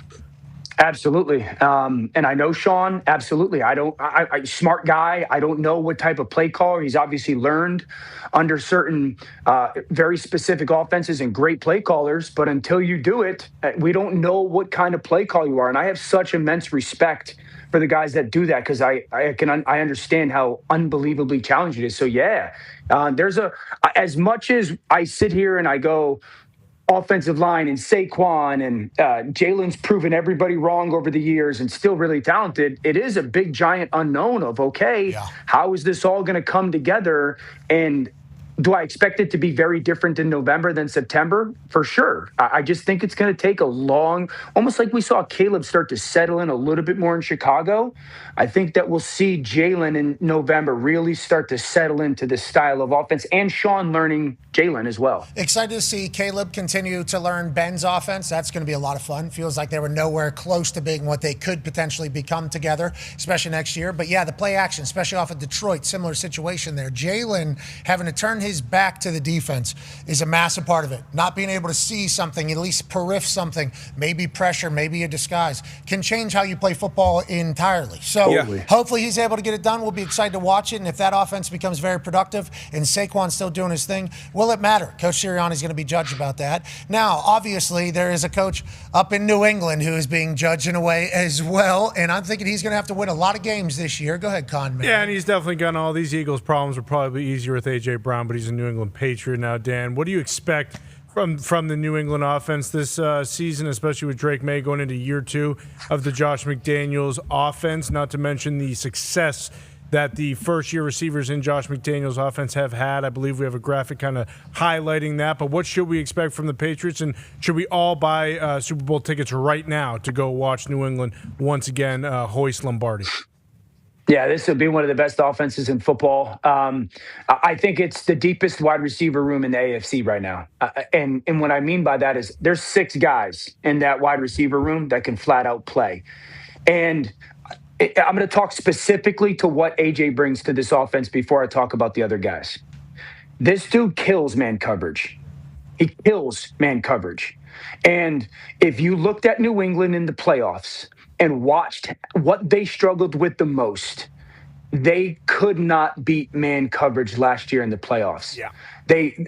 Absolutely. And I know Sean, absolutely. I smart guy. I don't know what type of play caller. He's obviously learned under certain very specific offenses and great play callers. But until you do it, we don't know what kind of play call you are. And I have such immense respect for the guys that do that because I understand how unbelievably challenging it is. So, as much as I sit here and I go, offensive line and Saquon and Jalen's proven everybody wrong over the years and still really talented. It is a big, giant unknown of, how is this all going to come together? And do I expect it to be very different in November than September? For sure. I just think it's going to take a long, almost like we saw Caleb start to settle in a little bit more in Chicago. I think that we'll see Jalen in November really start to settle into this style of offense and Sean learning Jalen as well. Excited to see Caleb continue to learn Ben's offense. That's going to be a lot of fun. Feels like they were nowhere close to being what they could potentially become together, especially next year. But yeah, the play action, especially off of Detroit, similar situation there. Jalen having to turn his his back to the defense is a massive part of it. Not being able to see something, at least periph something, maybe pressure, maybe a disguise, can change how you play football entirely. So hopefully he's able to get it done. We'll be excited to watch it. And if that offense becomes very productive and Saquon's still doing his thing, will it matter? Coach Sirianni's going to be judged about that. Now, obviously, there is a coach up in New England who is being judged in a way as well. And I'm thinking he's going to have to win a lot of games this year. Go ahead, Con, man. Yeah, and he's definitely got all these Eagles problems will probably be easier with A.J. Brown, but he's a New England Patriot now. Dan, what do you expect from the New England offense this season, especially with Drake May going into year 2 of the Josh McDaniels offense, not to mention the success that the first-year receivers in Josh McDaniels offense have had? I believe we have a graphic kind of highlighting that. But what should we expect from the Patriots, and should we all buy Super Bowl tickets right now to go watch New England once again hoist Lombardi? Yeah, this will be one of the best offenses in football. I think it's the deepest wide receiver room in the AFC right now. And what I mean by that is there's 6 guys in that wide receiver room that can flat out play. And I'm going to talk specifically to what AJ brings to this offense before I talk about the other guys. This dude kills man coverage. He kills man coverage. And if you looked at New England in the playoffs and watched what they struggled with the most, they could not beat man coverage last year in the playoffs. Yeah.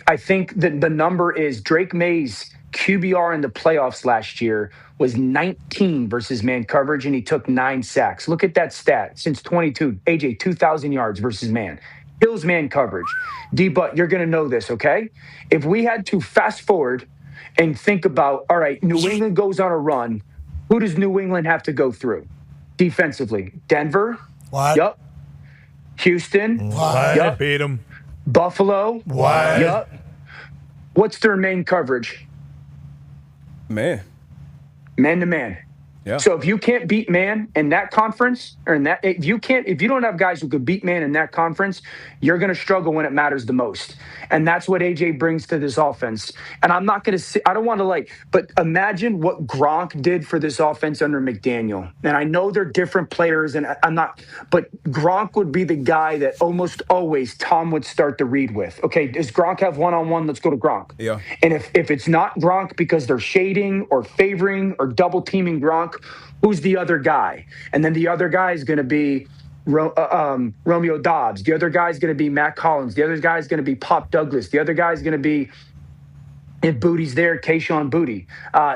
I think that the number is Drake May's QBR in the playoffs last year was 19 versus man coverage, and he took 9 sacks. Look at that stat. Since 22, AJ, 2,000 yards versus man. Kills man coverage. D-Butt, you're going to know this, okay? If we had to fast forward and think about, all right, New England goes on a run, who does New England have to go through defensively? Denver? What? Yup. Houston? What? Yup. Beat him. Buffalo? What? Yup. What's their main coverage? Man. Man-to-man. Yeah. So if you can't beat man in that conference, or in that, if you don't have guys who could beat man in that conference, you're going to struggle when it matters the most. And that's what AJ brings to this offense. And I'm not going to I don't want to but imagine what Gronk did for this offense under McDaniel. And I know they're different players, and but Gronk would be the guy that almost always Tom would start the read with. Okay, does Gronk have one-on-one? Let's go to Gronk. Yeah. And if it's not Gronk because they're shading or favoring or double teaming Gronk, who's the other guy? And then the other guy is going to be Romeo Dobbs. The other guy is going to be Matt Collins. The other guy is going to be Pop Douglas. The other guy is going to be, if Booty's there, Kayshawn Booty.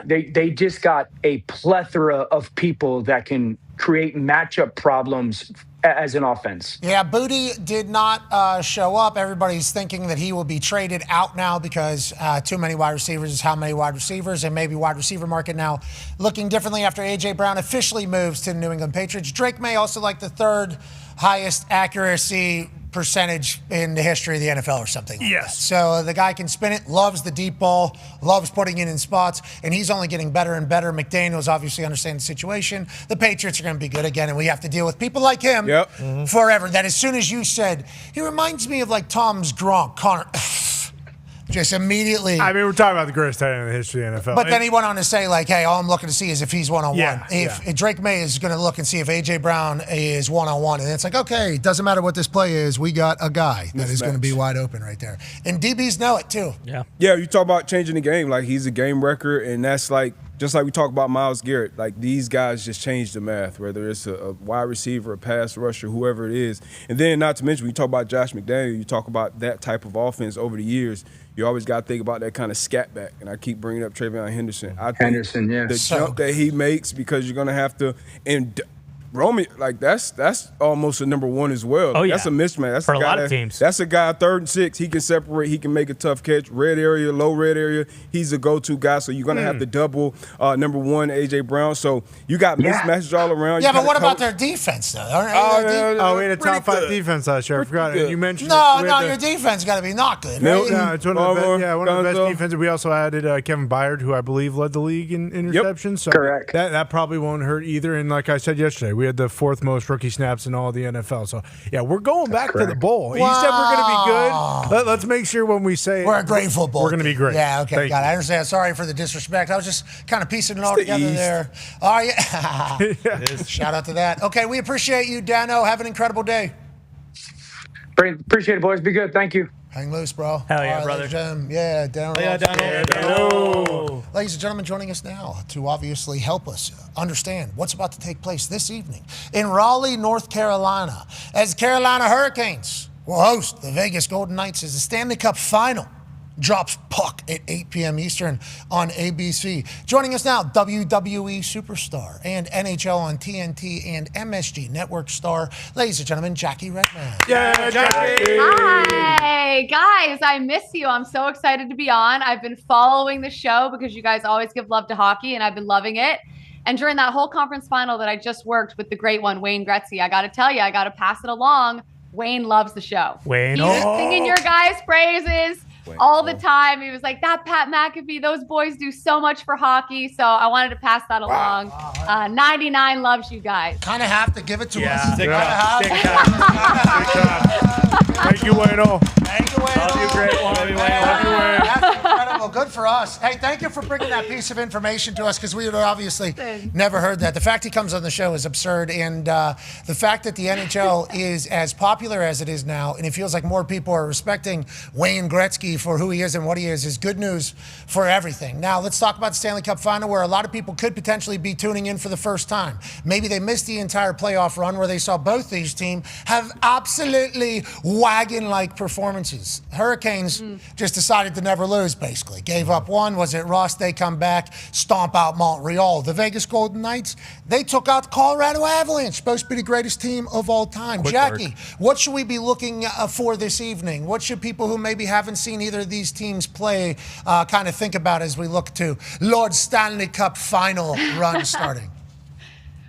They just got a plethora of people that can create matchup problems as an offense. Yeah, Booty did not show up. Everybody's thinking that he will be traded out now because too many wide receivers is how many wide receivers, and maybe wide receiver market now looking differently after A.J. Brown officially moves to the New England Patriots. Drake May also like the 3rd highest accuracy percentage in the history of the NFL or something like that. So the guy can spin it, loves the deep ball, loves putting it in spots, and he's only getting better and better. McDaniels obviously understands the situation. The Patriots are going to be good again, and we have to deal with people like him forever. That as soon as you said, he reminds me of like Tom's Gronk, Connor. Just immediately. I mean, we're talking about the greatest tight end in the history of the NFL. But then he went on to say, like, hey, all I'm looking to see is if he's one-on-one. Yeah, If Drake May is going to look and see if A.J. Brown is one-on-one. And it's like, okay, doesn't matter what this play is. We got a guy that is going to be wide open right there. And DBs know it, too. Yeah, you talk about changing the game. Like, he's a game wrecker, and that's like, just like we talk about Myles Garrett, like these guys just change the math, whether it's a wide receiver, a pass rusher, whoever it is. And then not to mention, when you talk about Josh McDaniel, you talk about that type of offense over the years, you always got to think about that kind of scat back. And I keep bringing up Travion Henderson. I think the jump that he makes, because you're going to have to – and Romeo, like that's almost a number 1 as well. Oh, yeah. That's a mismatch. That's for a lot that, of teams. That's a guy 3rd and 6. He can separate. He can make a tough catch. Red area, low red area. He's a go-to guy. So you're gonna have to double number 1 AJ Brown. So you got mismatches all around. Yeah, but what about their defense though? We had a top 5 defense last year. I forgot. You mentioned your defense got to be not good. Right? No, it's one of the best defenses. We also added Kevin Byard, who I believe led the league in interceptions. So correct. That probably won't hurt either. And like I said yesterday, we had the 4th most rookie snaps in all of the NFL. So, yeah, we're going back to the bowl. Wow. You said we're going to be good. Let's make sure when we say we're a great football we're going to be great. Yeah, okay, Thank got it. you. I understand. Sorry for the disrespect. I was just kind of piecing it all together there. Oh, yeah. Shout out to that. Okay, we appreciate you, Dano. Have an incredible day. Appreciate it, boys. Be good. Thank you. Hang loose, bro. Hell yeah, All right, brother. ladies and gentlemen. Yeah, Darren. Yeah, Robson. Donald. Ladies and gentlemen, joining us now to obviously help us understand what's about to take place this evening in Raleigh, North Carolina, as Carolina Hurricanes will host the Vegas Golden Knights as the Stanley Cup Final drops puck at 8 p.m. Eastern on ABC. Joining us now, WWE superstar and NHL on TNT and MSG Network star, ladies and gentlemen, Jackie Redman. Yeah, Jackie. Hi, guys. I miss you. I'm so excited to be on. I've been following the show because you guys always give love to hockey, and I've been loving it. And during that whole conference final that I just worked with the great one, Wayne Gretzky, I got to tell you, I got to pass it along. Wayne loves the show. Wayne, He's singing your guys' praises all the time. He was like, that Pat McAfee, those boys do so much for hockey. So I wanted to pass that along. 99 loves you guys. Kind of have to give it to us. Sick Thank you, Wayno. Thank you, Wayne. Love you, great one. Love you, Wayne. That's incredible. Good for us. Hey, thank you for bringing that piece of information to us because we had obviously never heard that. The fact he comes on the show is absurd. And the fact that the NHL is as popular as it is now, and it feels like more people are respecting Wayne Gretzky for who he is and what he is good news for everything. Now, let's talk about the Stanley Cup Final, where a lot of people could potentially be tuning in for the first time. Maybe they missed the entire playoff run where they saw both these teams have absolutely wagon-like performances. Hurricanes just decided to never lose, basically. Gave up one. Was it Ross? They come back, stomp out Montreal. The Vegas Golden Knights, they took out the Colorado Avalanche, supposed to be the greatest team of all time. Jackie, what should we be looking for this evening? What should people who maybe haven't seen either of these teams play kind of think about as we look to Lord Stanley Cup Final run starting?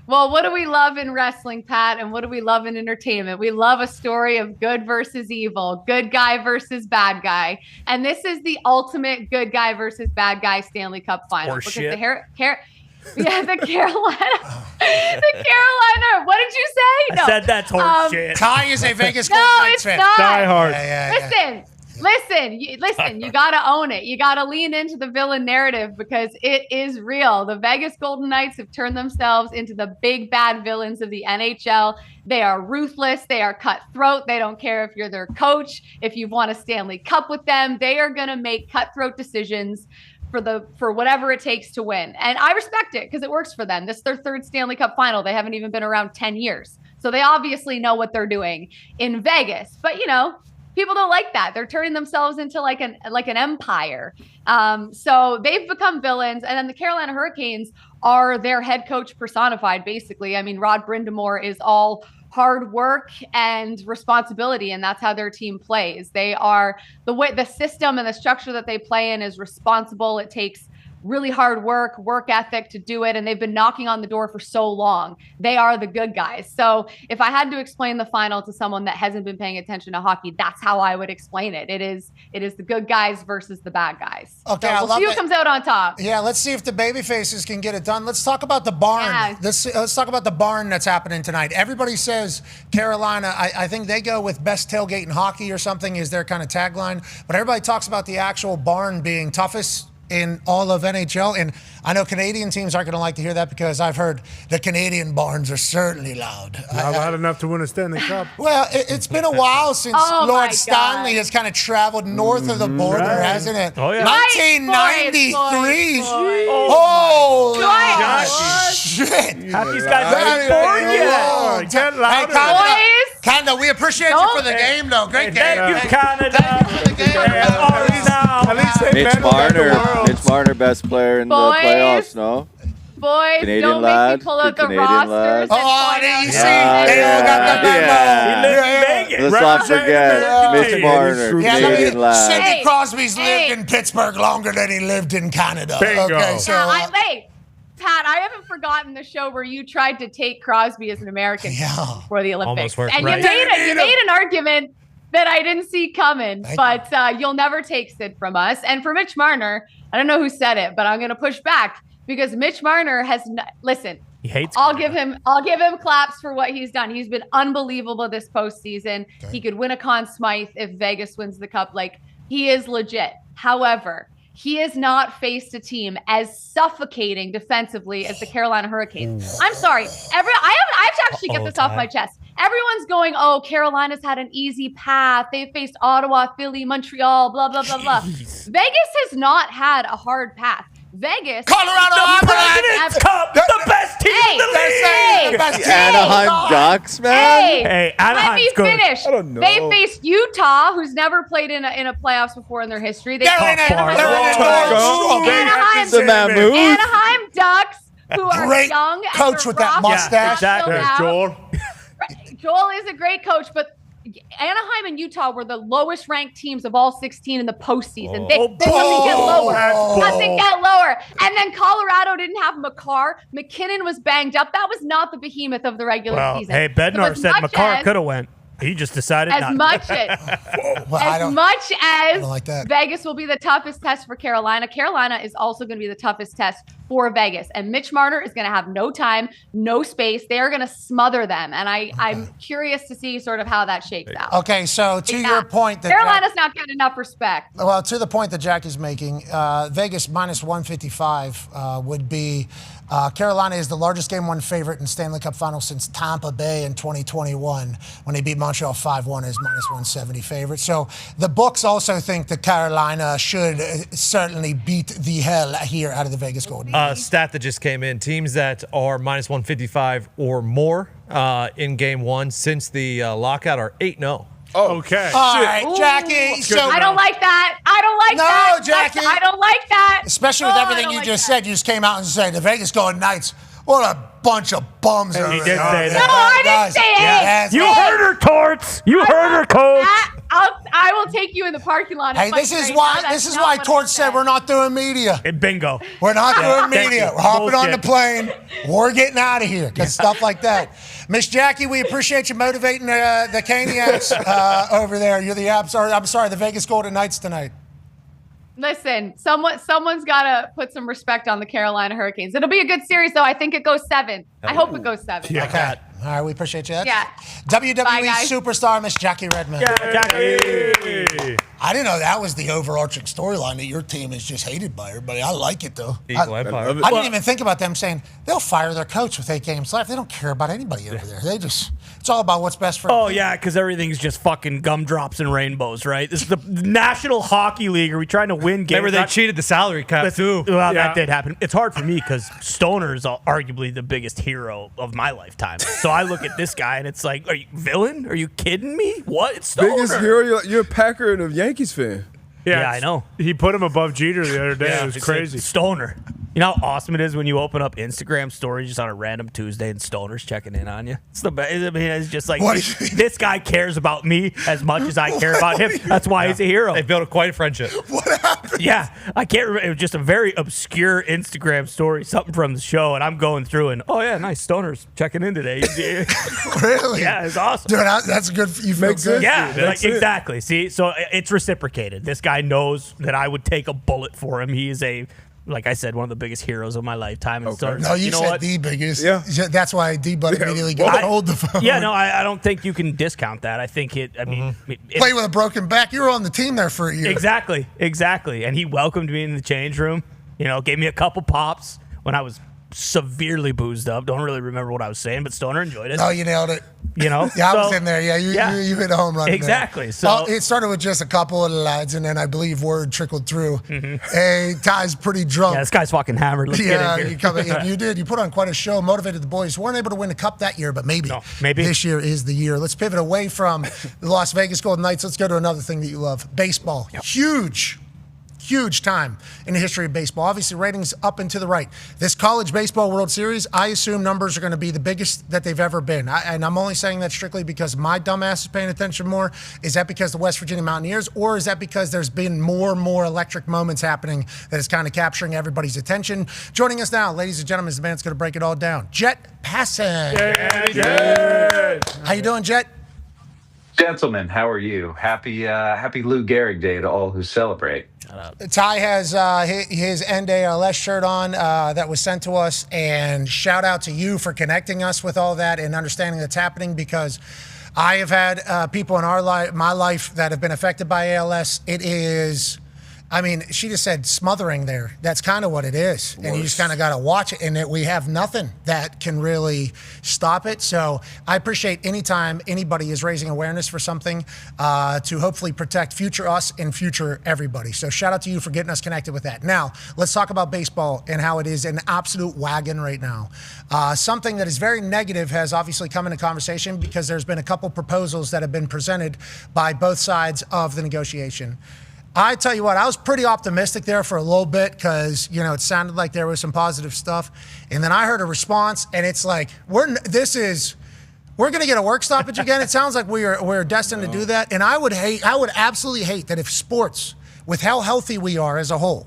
Well, what do we love in wrestling, Pat? And what do we love in entertainment? We love a story of good versus evil, good guy versus bad guy. And this is the ultimate good guy versus bad guy Stanley Cup Final. Because the Carolina, what did you say? No. I said that's horse shit. Ty is a Vegas Golden Knights fan. Not. Die hard. Listen, you got to own it. You got to lean into the villain narrative because it is real. The Vegas Golden Knights have turned themselves into the big bad villains of the NHL. They are ruthless. They are cutthroat. They don't care if you're their coach, if you've won a Stanley Cup with them. They are going to make cutthroat decisions for whatever it takes to win. And I respect it because it works for them. This is their third Stanley Cup final. They haven't even been around 10 years. So they obviously know what they're doing in Vegas. But, people don't like that. They're turning themselves into like an empire. So they've become villains. And then the Carolina Hurricanes are their head coach personified, basically. I mean, Rod Brind'Amour is all hard work and responsibility, and that's how their team plays. They are the system and the structure that they play in is responsible. It takes really hard work ethic to do it. And they've been knocking on the door for so long. They are the good guys. So if I had to explain the final to someone that hasn't been paying attention to hockey, that's how I would explain it. It is the good guys versus the bad guys. Okay, so we'll see who comes out on top. Yeah, let's see if the baby faces can get it done. Let's talk about the barn. Yeah. Let's talk about the barn that's happening tonight. Everybody says Carolina, I think they go with best tailgate in hockey or something is their kind of tagline. But everybody talks about the actual barn being toughest in all of NHL. And I know Canadian teams aren't going to like to hear that because I've heard the Canadian barns are certainly loud. Not loud enough to win a Stanley Cup. Well, it's been a while since Lord Stanley has kind of traveled north of the border, hasn't it? Oh, yeah. 1993. Boys. Shit. Half these guys aren't born yet. Get louder. Boys. Canada, we appreciate you for the game, though. Great game. Thank you, Canada. Thank you for the game. At least they Mitch Marner, best player in the playoffs, no? Boys, Canadian don't lad, make me pull out the Canadian rosters. lad. Oh, did you see? Yeah, They all got the memo. He lives in Vegas. Let's not forget Mitch Marner, Canadian lad. Sidney Crosby's lived in Pittsburgh longer than he lived in Canada. Bingo. Okay, so Pat, I haven't forgotten the show where you tried to take Crosby as an American for the Olympics. Almost worked, And right. you made an argument that I didn't see coming, but you'll never take Sid from us. And for Mitch Marner, I don't know who said it, but I'm going to push back because Mitch Marner has listen. He hates. I'll give him claps for what he's done. He's been unbelievable this postseason. Okay. He could win a Conn Smythe if Vegas wins the cup. Like, he is legit. However, he has not faced a team as suffocating defensively as the Carolina Hurricanes. I'm sorry. I have to actually get this off my chest. everyone's going, oh, Carolina's had an easy path. They faced Ottawa, Philly, Montreal, blah, blah, blah, blah. Vegas has not had a hard path. Vegas, Colorado, the President's Cup, the best team in the league. The best team. Anaheim Ducks, man. Hey, let Anaheim's me good. finish. I don't know. They faced Utah, who's never played in a playoffs before in their history. They They're in it. far. They're in it. Oh, Anaheim, The Mammoth. Anaheim Ducks, who are Great young. and coach their with that roster mustache. is still There's out. Joel. Joel is a great coach, but Anaheim and Utah were the lowest ranked teams of all 16 in the postseason. They doesn't get lower. Doesn't get lower. And then Colorado didn't have McCarr. McKinnon was banged up. That was not the behemoth of the regular Well, season. hey, Bednar So as said much McCarr as- could have went. He just decided As not. much as, Well, I as don't- much as don't like that. Vegas will be the toughest test for Carolina, Carolina is also going to be the toughest test for Vegas. And Mitch Marner is going to have no time, no space. They are going to smother them. And I'm curious to see sort of how that shakes out. Okay, so to your point that Carolina's not getting enough respect. well, to the point that Jackie's making, Vegas minus 155 would be Carolina is the largest game one favorite in Stanley Cup Finals since Tampa Bay in 2021 when they beat Montreal 5-1 as minus 170 favorite. So the books also think that Carolina should certainly beat the hell here out of the Vegas Golden Knights. Stat that just came in: teams that are minus 155 or more in game one since the lockout are 8-0. Oh, Okay. All right, Jackie. So I don't like that. I don't like that. No, Jackie. I don't like that. especially with Oh, I everything don't you like just that. said, you just came out and said the Vegas Golden Knights. What a bunch of bums. over did there. say that. No, I didn't say it. Yes, You yes. heard her, Torts. You heard her, coach. I will take you in the parking lot. and Hey, fight this is right why now. That's this is not why what I Torch said we're not doing media. Bingo. We're not doing thank media. you. We're hopping on the Bullshit. plane. We're getting out of here because stuff like that. Miss Jackie, we appreciate you motivating the Caniacs over there. You're the I'm sorry, the Vegas Golden Knights tonight. Listen, someone's got to put some respect on the Carolina Hurricanes. It'll be a good series, though. I think it goes 7. I hope it goes 7. Okay. All right, we appreciate you. Yeah. WWE Bye, guys. superstar Miss Jackie Redmond. Hey. I didn't know that was the overarching storyline that your team is just hated by everybody. I like it though. Equal Empire. I didn't even think about them saying they'll fire their coach with 8 games left. They don't care about anybody over there. It's all about what's best for. Oh, yeah, because everything's just fucking gumdrops and rainbows, right? This is the National Hockey League. Are we trying to win games? Remember, they cheated the salary cap, too. Well, Yeah. that did happen. It's hard for me because Stoner's arguably the biggest hero of my lifetime. So I look at this guy and it's like, are you villain? Are you kidding me? What? It's Stoner. Biggest hero, you're a Packer and a Yankees fan. Yeah, I know. He put him above Jeter the other day. Yeah, it was it's crazy. Stoner. You know how awesome it is when you open up Instagram stories just on a random Tuesday and Stoner's checking in on you? It's the best. I mean, it's just like, this guy cares about me as much as I care about him. That's why he's a hero. They built quite a friendship. What happened? Yeah, I can't remember. It was just a very obscure Instagram story, something from the show, and I'm going through and, oh, yeah, nice. Stoner's checking in today. Really? Yeah, it's awesome. Dude, that's good. You feel Makes good. sense. Yeah, That's like, it. exactly. See, so it's reciprocated. This guy knows that I would take a bullet for him. He is like I said, one of the biggest heroes of my lifetime. And so, No, you know said what? the biggest. Yeah. That's why D-Bud immediately got hold the phone. Yeah, no, I don't think you can discount that. I think it. I mean, Play with a broken back. You were on the team there for a year. exactly. And he welcomed me in the change room. You know, gave me a couple pops when I was severely boozed up. Don't really remember what I was saying, but Stoner enjoyed it. Oh, you nailed it. You know, Yeah, I was So- in there. Yeah, you hit a home run. Exactly. There. So- Well, it started with just a couple of the lads, and then I believe word trickled through. Hey, Ty's pretty drunk. Yeah, this guy's fucking hammered. Let's Yeah, get in you, here. you did. You put on quite a show, motivated the boys. Weren't able to win a cup that year, but maybe this year is the year. Let's pivot away from the Las Vegas Golden Knights. Let's go to another thing that you love, baseball. Huge time in the history of baseball. Obviously, ratings up and to the right. This College Baseball World Series, I assume numbers are going to be the biggest that they've ever been. And I'm only saying that strictly because my dumbass is paying attention more. Is that because the West Virginia Mountaineers, or is that because there's been more electric moments happening that is kind of capturing everybody's attention? Joining us now, ladies and gentlemen, is the man that's going to break it all down. Jet Passan. How you doing, Jet? Gentlemen, how are you? Happy Lou Gehrig Day to all who celebrate. Ty has his NALS shirt on that was sent to us, and shout out to you for connecting us with all that and understanding that's happening, because I have had people in my life that have been affected by ALS. It is I mean, she just said smothering there. That's kind of what it is. And you just kind of got to watch it. And we have nothing that can really stop it. So I appreciate anytime anybody is raising awareness for something to hopefully protect future us and future everybody. So shout out to you for getting us connected with that. Now, let's talk about baseball and how it is an absolute wagon right now. Something that is very negative has obviously come into conversation because there's been a couple proposals that have been presented by both sides of the negotiation. I tell you what, I was pretty optimistic there for a little bit because, it sounded like there was some positive stuff. And then I heard a response, and it's like, we're going to get a work stoppage again. It sounds like we're destined to do that. And I would absolutely hate that if sports, with how healthy we are as a whole,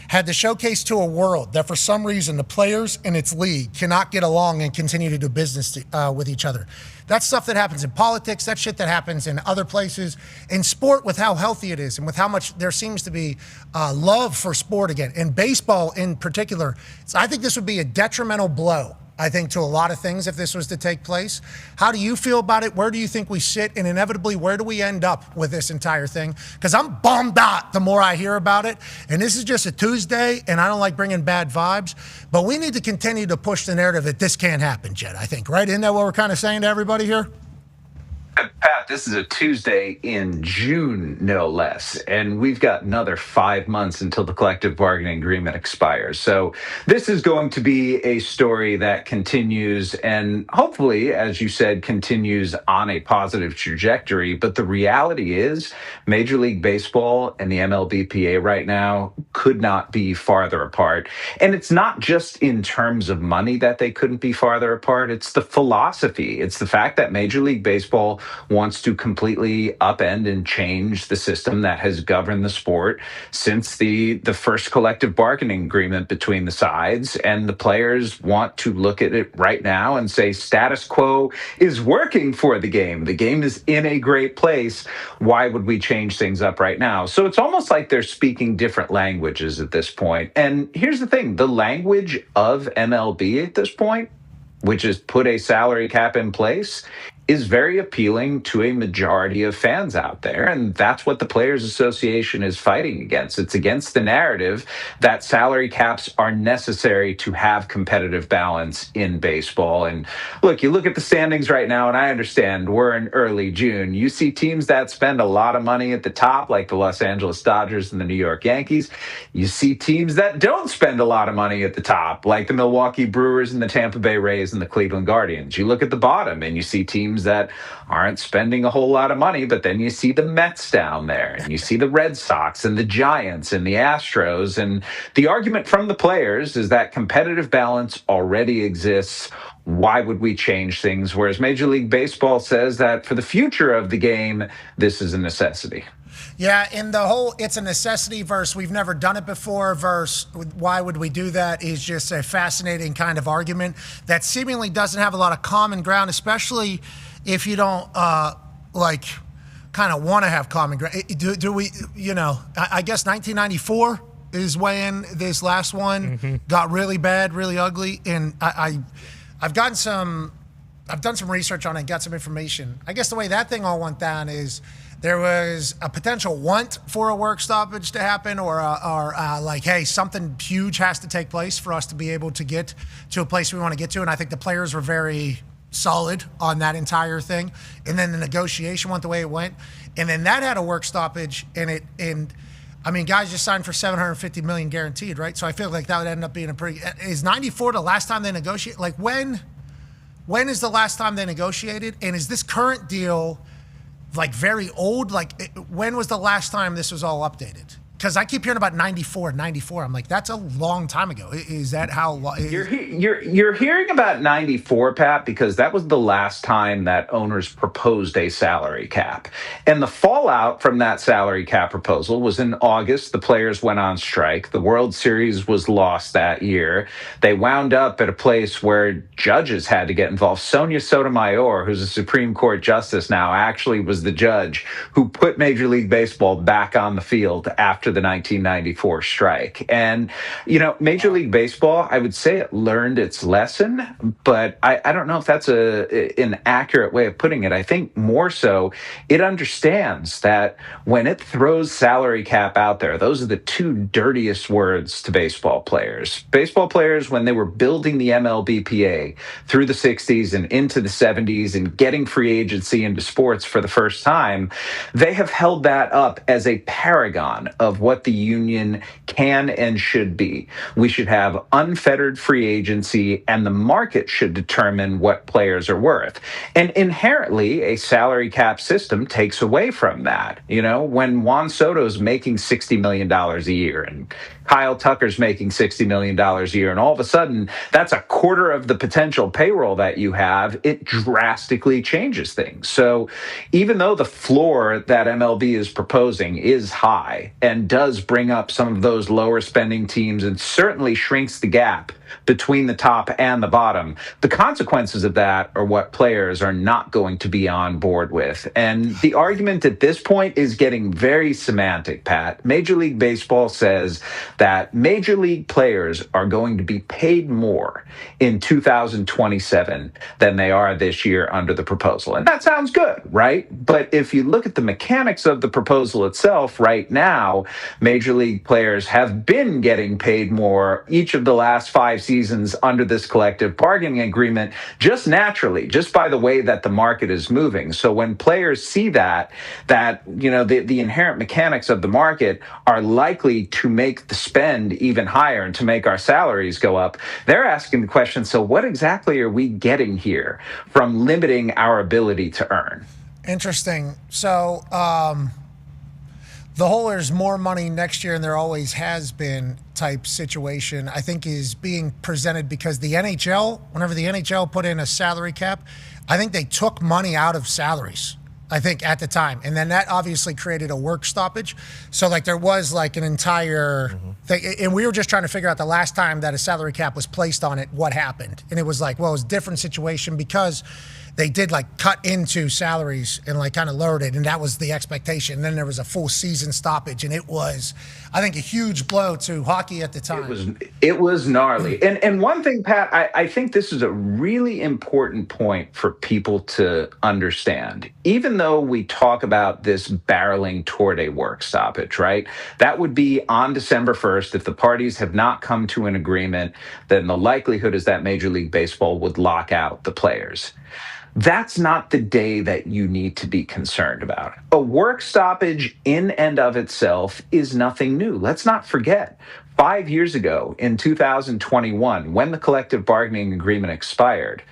had to showcase to a world that for some reason the players in its league cannot get along and continue to do business with each other. That's stuff that happens in politics. That's shit that happens in other places. In sport, with how healthy it is and with how much there seems to be love for sport again. In baseball in particular, I think this would be a detrimental blow, I think, to a lot of things if this was to take place. How do you feel about it? Where do you think we sit? And inevitably, where do we end up with this entire thing? Because I'm bummed out the more I hear about it. And this is just a Tuesday, and I don't like bringing bad vibes. But we need to continue to push the narrative that this can't happen, Jed, I think. Right? Isn't that what we're kind of saying to everybody here? Pat, this is a Tuesday in June, no less, and we've got another 5 months until the collective bargaining agreement expires. So this is going to be a story that continues and hopefully, as you said, continues on a positive trajectory. But the reality is Major League Baseball and the MLBPA right now could not be farther apart. And it's not just in terms of money that they couldn't be farther apart. It's the philosophy. It's the fact that Major League Baseball wants to completely upend and change the system that has governed the sport since the first collective bargaining agreement between the sides. And the players want to look at it right now and say status quo is working for the game. The game is in a great place. Why would we change things up right now? So it's almost like they're speaking different languages at this point. And here's the thing, the language of MLB at this point, which is put a salary cap in place, is very appealing to a majority of fans out there. And that's what the Players Association is fighting against. It's against the narrative that salary caps are necessary to have competitive balance in baseball. And look, you look at the standings right now, and I understand we're in early June. You see teams that spend a lot of money at the top, like the Los Angeles Dodgers and the New York Yankees. You see teams that don't spend a lot of money at the top, like the Milwaukee Brewers and the Tampa Bay Rays and the Cleveland Guardians. You look at the bottom, and you see teams that aren't spending a whole lot of money, but then you see the Mets down there, and you see the Red Sox and the Giants and the Astros. And the argument from the players is that competitive balance already exists. Why would we change things? Whereas Major League Baseball says that for the future of the game, this is a necessity. Yeah, and the whole it's a necessity versus we've never done it before versus why would we do that is just a fascinating kind of argument that seemingly doesn't have a lot of common ground, especially if you don't kind of want to have common ground. Do we, I guess 1994 is when this last one got really bad, really ugly, and I've done some research on it, got some information. I guess the way that thing all went down is there was a potential want for a work stoppage to happen or hey, something huge has to take place for us to be able to get to a place we want to get to. And I think the players were very solid on that entire thing. And then the negotiation went the way it went. And then that had a work stoppage and guys just signed for $750 million guaranteed, right? So I feel like that would end up being is 94 the last time they negotiate? Like when is the last time they negotiated? And is this current deal very old? When was the last time this was all updated? Because I keep hearing about 94. I'm like, that's a long time ago. Is that how long? You're hearing about 94, Pat, because that was the last time that owners proposed a salary cap. And the fallout from that salary cap proposal was in August. The players went on strike. The World Series was lost that year. They wound up at a place where judges had to get involved. Sonia Sotomayor, who's a Supreme Court justice now, actually was the judge who put Major League Baseball back on the field after after the 1994 strike. And, you know, Major League Baseball, I would say it learned its lesson, but I don't know if that's an accurate way of putting it. I think more so it understands that when it throws salary cap out there, those are the two dirtiest words to baseball players. Baseball players, when they were building the MLBPA through the 60s and into the 70s and getting free agency into sports for the first time, they have held that up as a paragon of what the union can and should be. We should have unfettered free agency, and the market should determine what players are worth. And inherently, a salary cap system takes away from that. You know, when Juan Soto's making $60 million a year and Kyle Tucker's making $60 million a year, and all of a sudden that's a quarter of the potential payroll that you have, it drastically changes things. So even though the floor that MLB is proposing is high and does bring up some of those lower spending teams and certainly shrinks the gap between the top and the bottom, the consequences of that are what players are not going to be on board with. And the argument at this point is getting very semantic, Pat. Major League Baseball says that major league players are going to be paid more in 2027 than they are this year under the proposal. And that sounds good, right? But if you look at the mechanics of the proposal itself right now, major league players have been getting paid more each of the last 5 seasons under this collective bargaining agreement, just naturally, just by the way that the market is moving. So when players see that you know, the inherent mechanics of the market are likely to make the spend even higher and to make our salaries go up, they're asking the question, so what exactly are we getting here from limiting our ability to earn? Interesting. So the whole there's more money next year and there always has been type situation, I think, is being presented because the NHL, whenever the NHL put in a salary cap, I think they took money out of salaries, I think, at the time. And then that obviously created a work stoppage. So, like, there was, like, an entire thing. And we were just trying to figure out the last time that a salary cap was placed on it, what happened. And it was like, well, it was a different situation because they did, like, cut into salaries and, like, kind of lowered it. And that was the expectation. And then there was a full season stoppage. And it was, I think, a huge blow to hockey at the time. It was gnarly. And one thing, Pat, I think this is a really important point for people to understand. Even though we talk about this barreling toward a work stoppage, right? That would be on December 1st. If the parties have not come to an agreement, then the likelihood is that Major League Baseball would lock out the players. That's not the day that you need to be concerned about. A work stoppage in and of itself is nothing new. Let's not forget, 5 years ago in 2021, when the collective bargaining agreement expired,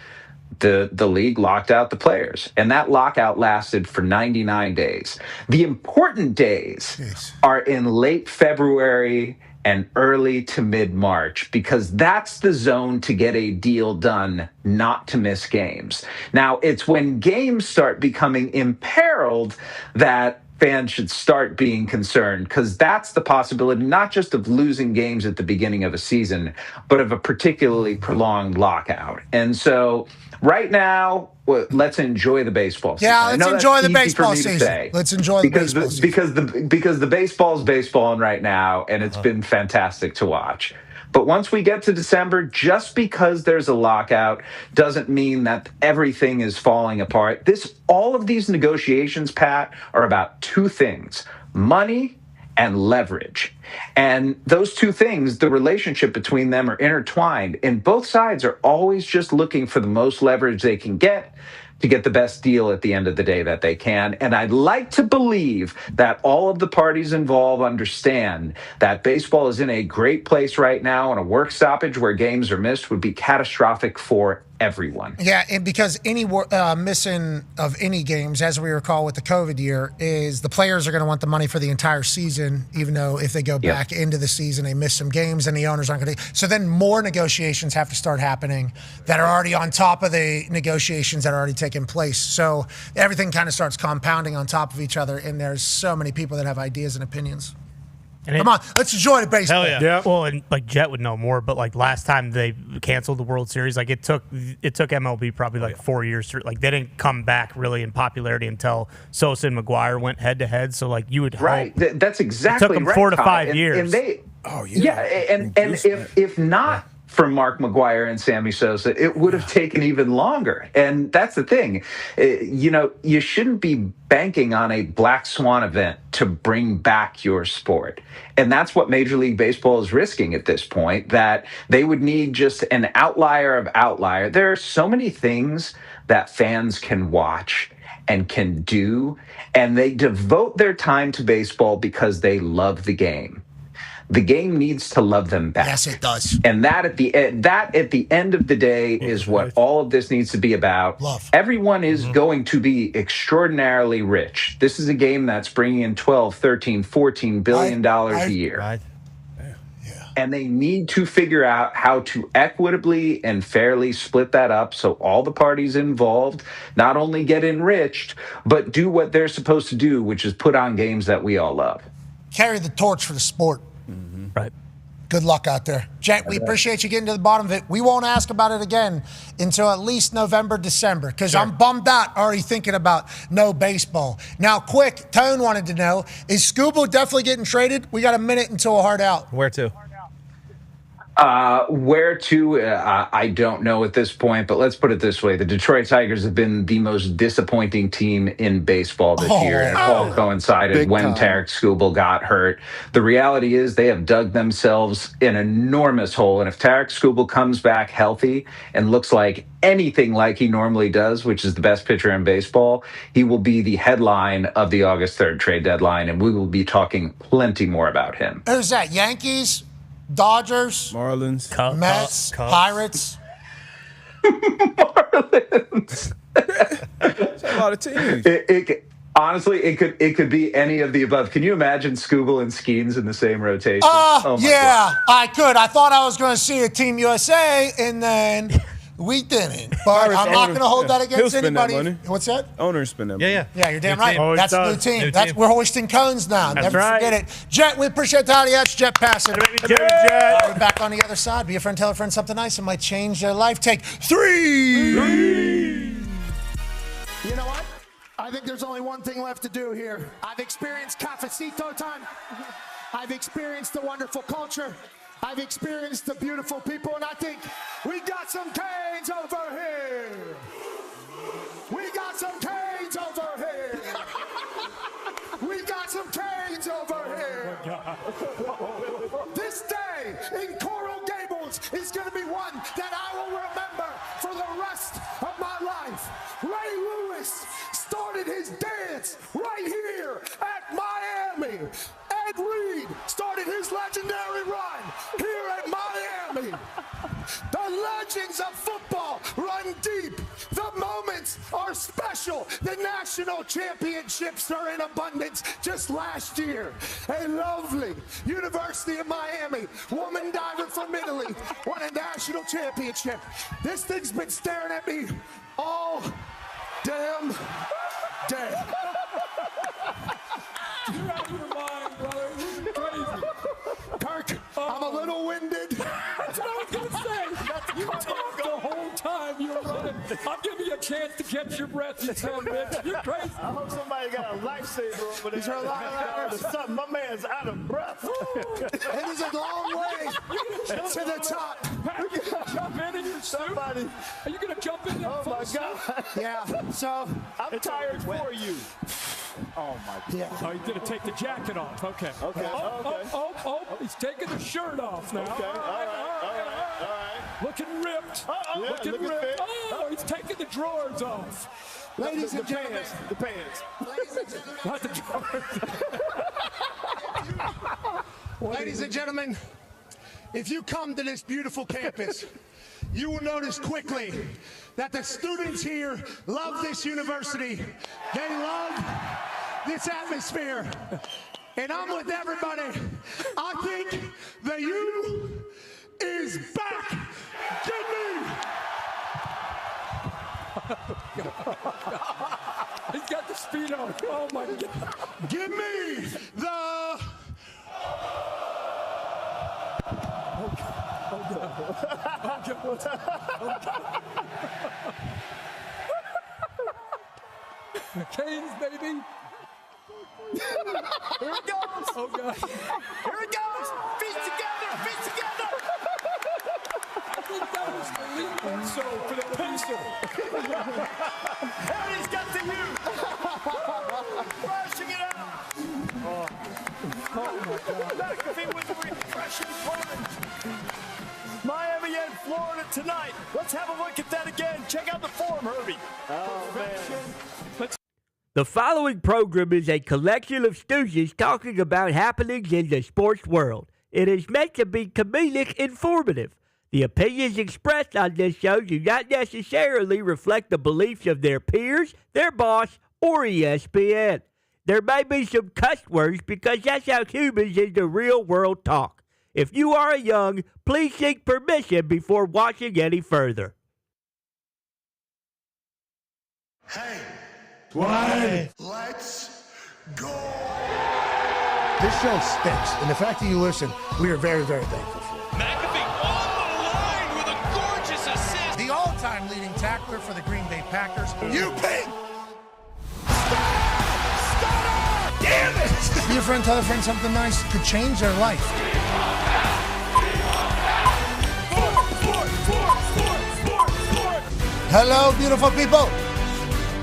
the league locked out the players, and that lockout lasted for 99 days. The important days are in late February and early to mid-March, because that's the zone to get a deal done, not to miss games. Now, it's when games start becoming imperiled that fans should start being concerned, because that's the possibility not just of losing games at the beginning of a season, but of a particularly prolonged lockout. And so right now, let's enjoy the baseball season. Yeah, let's enjoy the baseball season. Let's enjoy the baseball season. Because the baseball's baseballing right now, and it's been fantastic to watch. But once we get to December, just because there's a lockout doesn't mean that everything is falling apart. All of these negotiations, Pat, are about two things: money and leverage. And those two things, the relationship between them are intertwined, and both sides are always just looking for the most leverage they can get to get the best deal at the end of the day that they can. And I'd like to believe that all of the parties involved understand that baseball is in a great place right now, and a work stoppage where games are missed would be catastrophic for everyone. Yeah, and because any missing of any games, as we recall with the COVID year, is the players are going to want the money for the entire season, even though if they go back into the season, they miss some games, and the owners aren't going to. So then more negotiations have to start happening that are already on top of the negotiations that are already taking place. So everything kind of starts compounding on top of each other, and there's so many people that have ideas and opinions. Come on, let's enjoy the baseball. Hell yeah. Well, and like Jet would know more, but like last time they canceled the World Series, like it took MLB probably like 4 years to, like they didn't come back really in popularity until Sosa and McGuire went head to head. So like you would right. hope That's exactly it took them right, 4 to 5 and years. they, and if not for Mark McGuire and Sammy Sosa, it would have taken even longer. And that's the thing. You shouldn't be banking on a black swan event to bring back your sport. And that's what Major League Baseball is risking at this point, that they would need just an outlier of outlier. There are so many things that fans can watch and can do, and they devote their time to baseball because they love the game. The game needs to love them back. Yes, it does. And that at the end of the day is what all of this needs to be about. Love. Everyone is going to be extraordinarily rich. This is a game that's bringing in $12, $13, $14 billion a year. Right. And they need to figure out how to equitably and fairly split that up so all the parties involved not only get enriched, but do what they're supposed to do, which is put on games that we all love. Carry the torch for the sport. Right. Good luck out there. Jet, we appreciate you getting to the bottom of it. We won't ask about it again until at least November, December, because I'm bummed out already thinking about no baseball. Now, quick, Tone wanted to know, is Scooble definitely getting traded? We got a minute until a hard out. Where to? Where to, I don't know at this point, but let's put it this way. The Detroit Tigers have been the most disappointing team in baseball this year, and it all coincided when Tarek Skubal got hurt. The reality is they have dug themselves an enormous hole, and if Tarek Skubal comes back healthy and looks like anything like he normally does, which is the best pitcher in baseball, he will be the headline of the August 3rd trade deadline, and we will be talking plenty more about him. Who's that, Yankees? Dodgers, Marlins, Mets, Pirates. Marlins. That's a lot of teams. Honestly, it could be any of the above. Can you imagine Scooble and Skeens in the same rotation? Oh my God. I could. I thought I was going to see a Team USA, and then we didn't. But I'm not going to hold that against anybody. That money. What's that? Owners spend that money. Yeah, you're damn right. Always That's a new does. team. New team. We're hoisting cones now. That's Never right. forget it. Jet, we appreciate that. That's Jet passing. Jet. We're back on the other side. Be a friend, tell a friend something nice. It might change their life. Take three. You know what? I think there's only one thing left to do here. I've experienced cafecito time. I've experienced the wonderful culture. I've experienced the beautiful people, and I think we got some canes over here. We got some canes over here. We got some canes over here. This day in Coral Gables is going to be one that I will remember for the rest of my life. Ray Lewis started his dance right here at Miami. Ed Reed started his legendary run here at Miami. The legends of football run deep. The moments are special. The national championships are in abundance. Just last year, a lovely University of Miami woman diver from Italy won a national championship. This thing's been staring at me all damn day. You're out of your mind, brother. This is crazy. Kirk, I'm a little winded. That's what I was going to say. You talked the whole time you were running. I'll give you a chance to catch your breath, you son of a bitch. You're crazy. I hope somebody got a lifesaver over there. Is there a lot of something? My man's out of breath. It is a long way to the top. Are you going to jump in your suit? Are you going to jump in Oh, my God. Yeah, so I'm tired for you. Oh, my God. Oh, he's going to take the jacket off. Okay. Okay. Oh, he's taking the shirt off now. Okay. All right. Looking ripped. Yeah, looking ripped. fit. Oh, he's taking the drawers off. ladies and gentlemen, The pants. Not the drawers. ladies and gentlemen, if you come to this beautiful campus, you will notice quickly that the students here love this university. They love this atmosphere. And I'm with everybody. I think the U is back. Give me. He's got the speed on. Oh, my God. Give me the Canes, baby. Here it goes. Oh, God. Here it goes. Feet together. Feet together. I think that was the lead peso for the peso. And he's got the U. Rushing it out. Oh, my God. McAfee with the refreshing plunge. Miami and Florida tonight. Let's have a look at that again. Check out the form, Herbie. Oh, man. The following program is a collection of stooges talking about happenings in the sports world. It is meant to be comedic informative. The opinions expressed on this show do not necessarily reflect the beliefs of their peers, their boss, or ESPN. There may be some cuss words because that's how humans in the real world talk. If you are young, please seek permission before watching any further. Hey. Why? Let's go. This show stinks, and the fact that you listen, we are very, very thankful for. McAfee on the line with a gorgeous assist. The all-time leading tackler for the Green Bay Packers. You pig! Stutter! Damn it! Your friend tell a friend something nice could change their life. Hello, beautiful people.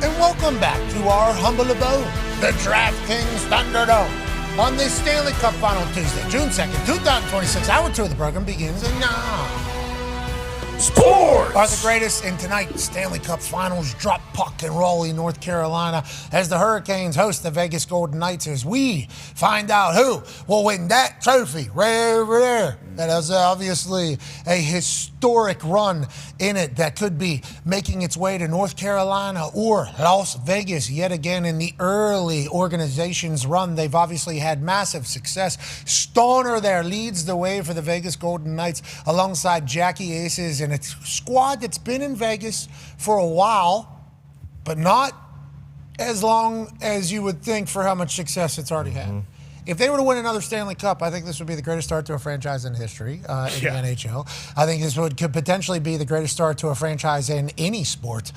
And welcome back to our humble abode, the DraftKings Thunderdome. On this Stanley Cup Final Tuesday, June 2nd, 2026, hour 2 of the program begins now. Sports are the greatest in tonight's Stanley Cup Finals drop puck in Raleigh, North Carolina, as the Hurricanes host the Vegas Golden Knights as we find out who will win that trophy right over there. That is obviously a historic run in it that could be making its way to North Carolina or Las Vegas yet again in the early organization's run. They've obviously had massive success. Stoner there leads the way for the Vegas Golden Knights alongside Jackie Aces and a squad that's been in Vegas for a while, but not as long as you would think for how much success it's already had. If they were to win another Stanley Cup, I think this would be the greatest start to a franchise in history in the NHL. I think this could potentially be the greatest start to a franchise in any sport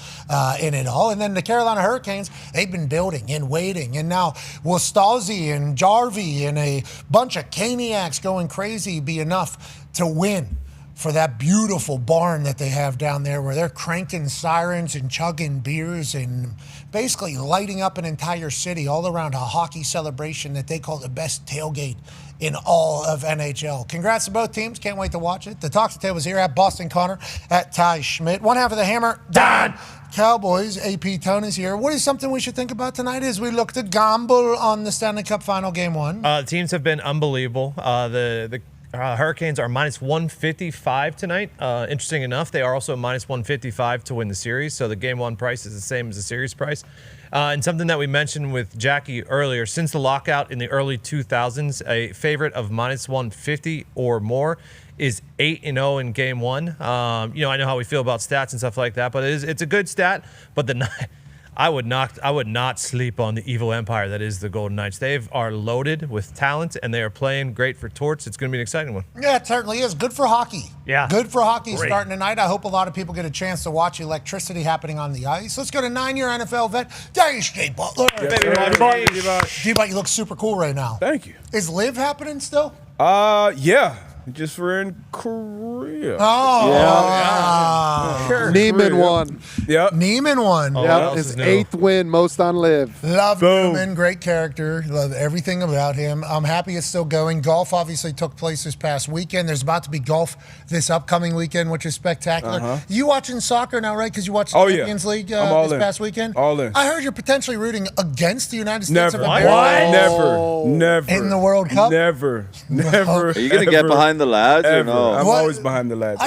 in it all. And then the Carolina Hurricanes, they've been building and waiting. And now will Stalzy and Jarvie and a bunch of Caniacs going crazy be enough to win for that beautiful barn that they have down there where they're cranking sirens and chugging beers and basically lighting up an entire city all around a hockey celebration that they call the best tailgate in all of NHL. Congrats to both teams. Can't wait to watch it. The Talk to Tables here at Boston Connor, at Ty Schmidt. One half of the Hammer, Dahn. Cowboys, AP Tony's here. What is something we should think about tonight as we look to gamble on the Stanley Cup Final Game 1? Teams have been unbelievable. The Hurricanes are minus 155 tonight. Interesting enough, they are also minus 155 to win the series. So the game 1 price is the same as the series price. And something that we mentioned with Jackie earlier, since the lockout in the early 2000s, a favorite of minus 150 or more is 8-0 in game 1. I know how we feel about stats and stuff like that, but it's a good stat. But I would not sleep on the evil empire that is the Golden Knights. They are loaded with talent, and they are playing great for Torts. It's going to be an exciting one. Yeah, it certainly is. Good for hockey. Yeah. Good for hockey Great. starting tonight. I hope a lot of people get a chance to watch electricity happening on the ice. Let's go to 9-year NFL vet, Darius J. Butler. D-Bot, you look super cool right now. Thank you. Is Live happening still? Yeah. Just we're in Korea. Neiman won. Yep. Neiman won. His 8th win, most on Live. Love Newman, great character. Love everything about him. I'm happy it's still going. Golf obviously took place this past weekend. There's about to be golf this upcoming weekend, which is spectacular. You watching soccer now, right? Because you watched the Champions League this past weekend? All in. I heard you're potentially rooting against the United States of America. Never. In the World Cup? Never. Are you going to get behind the lads or no? I'm always behind the lads.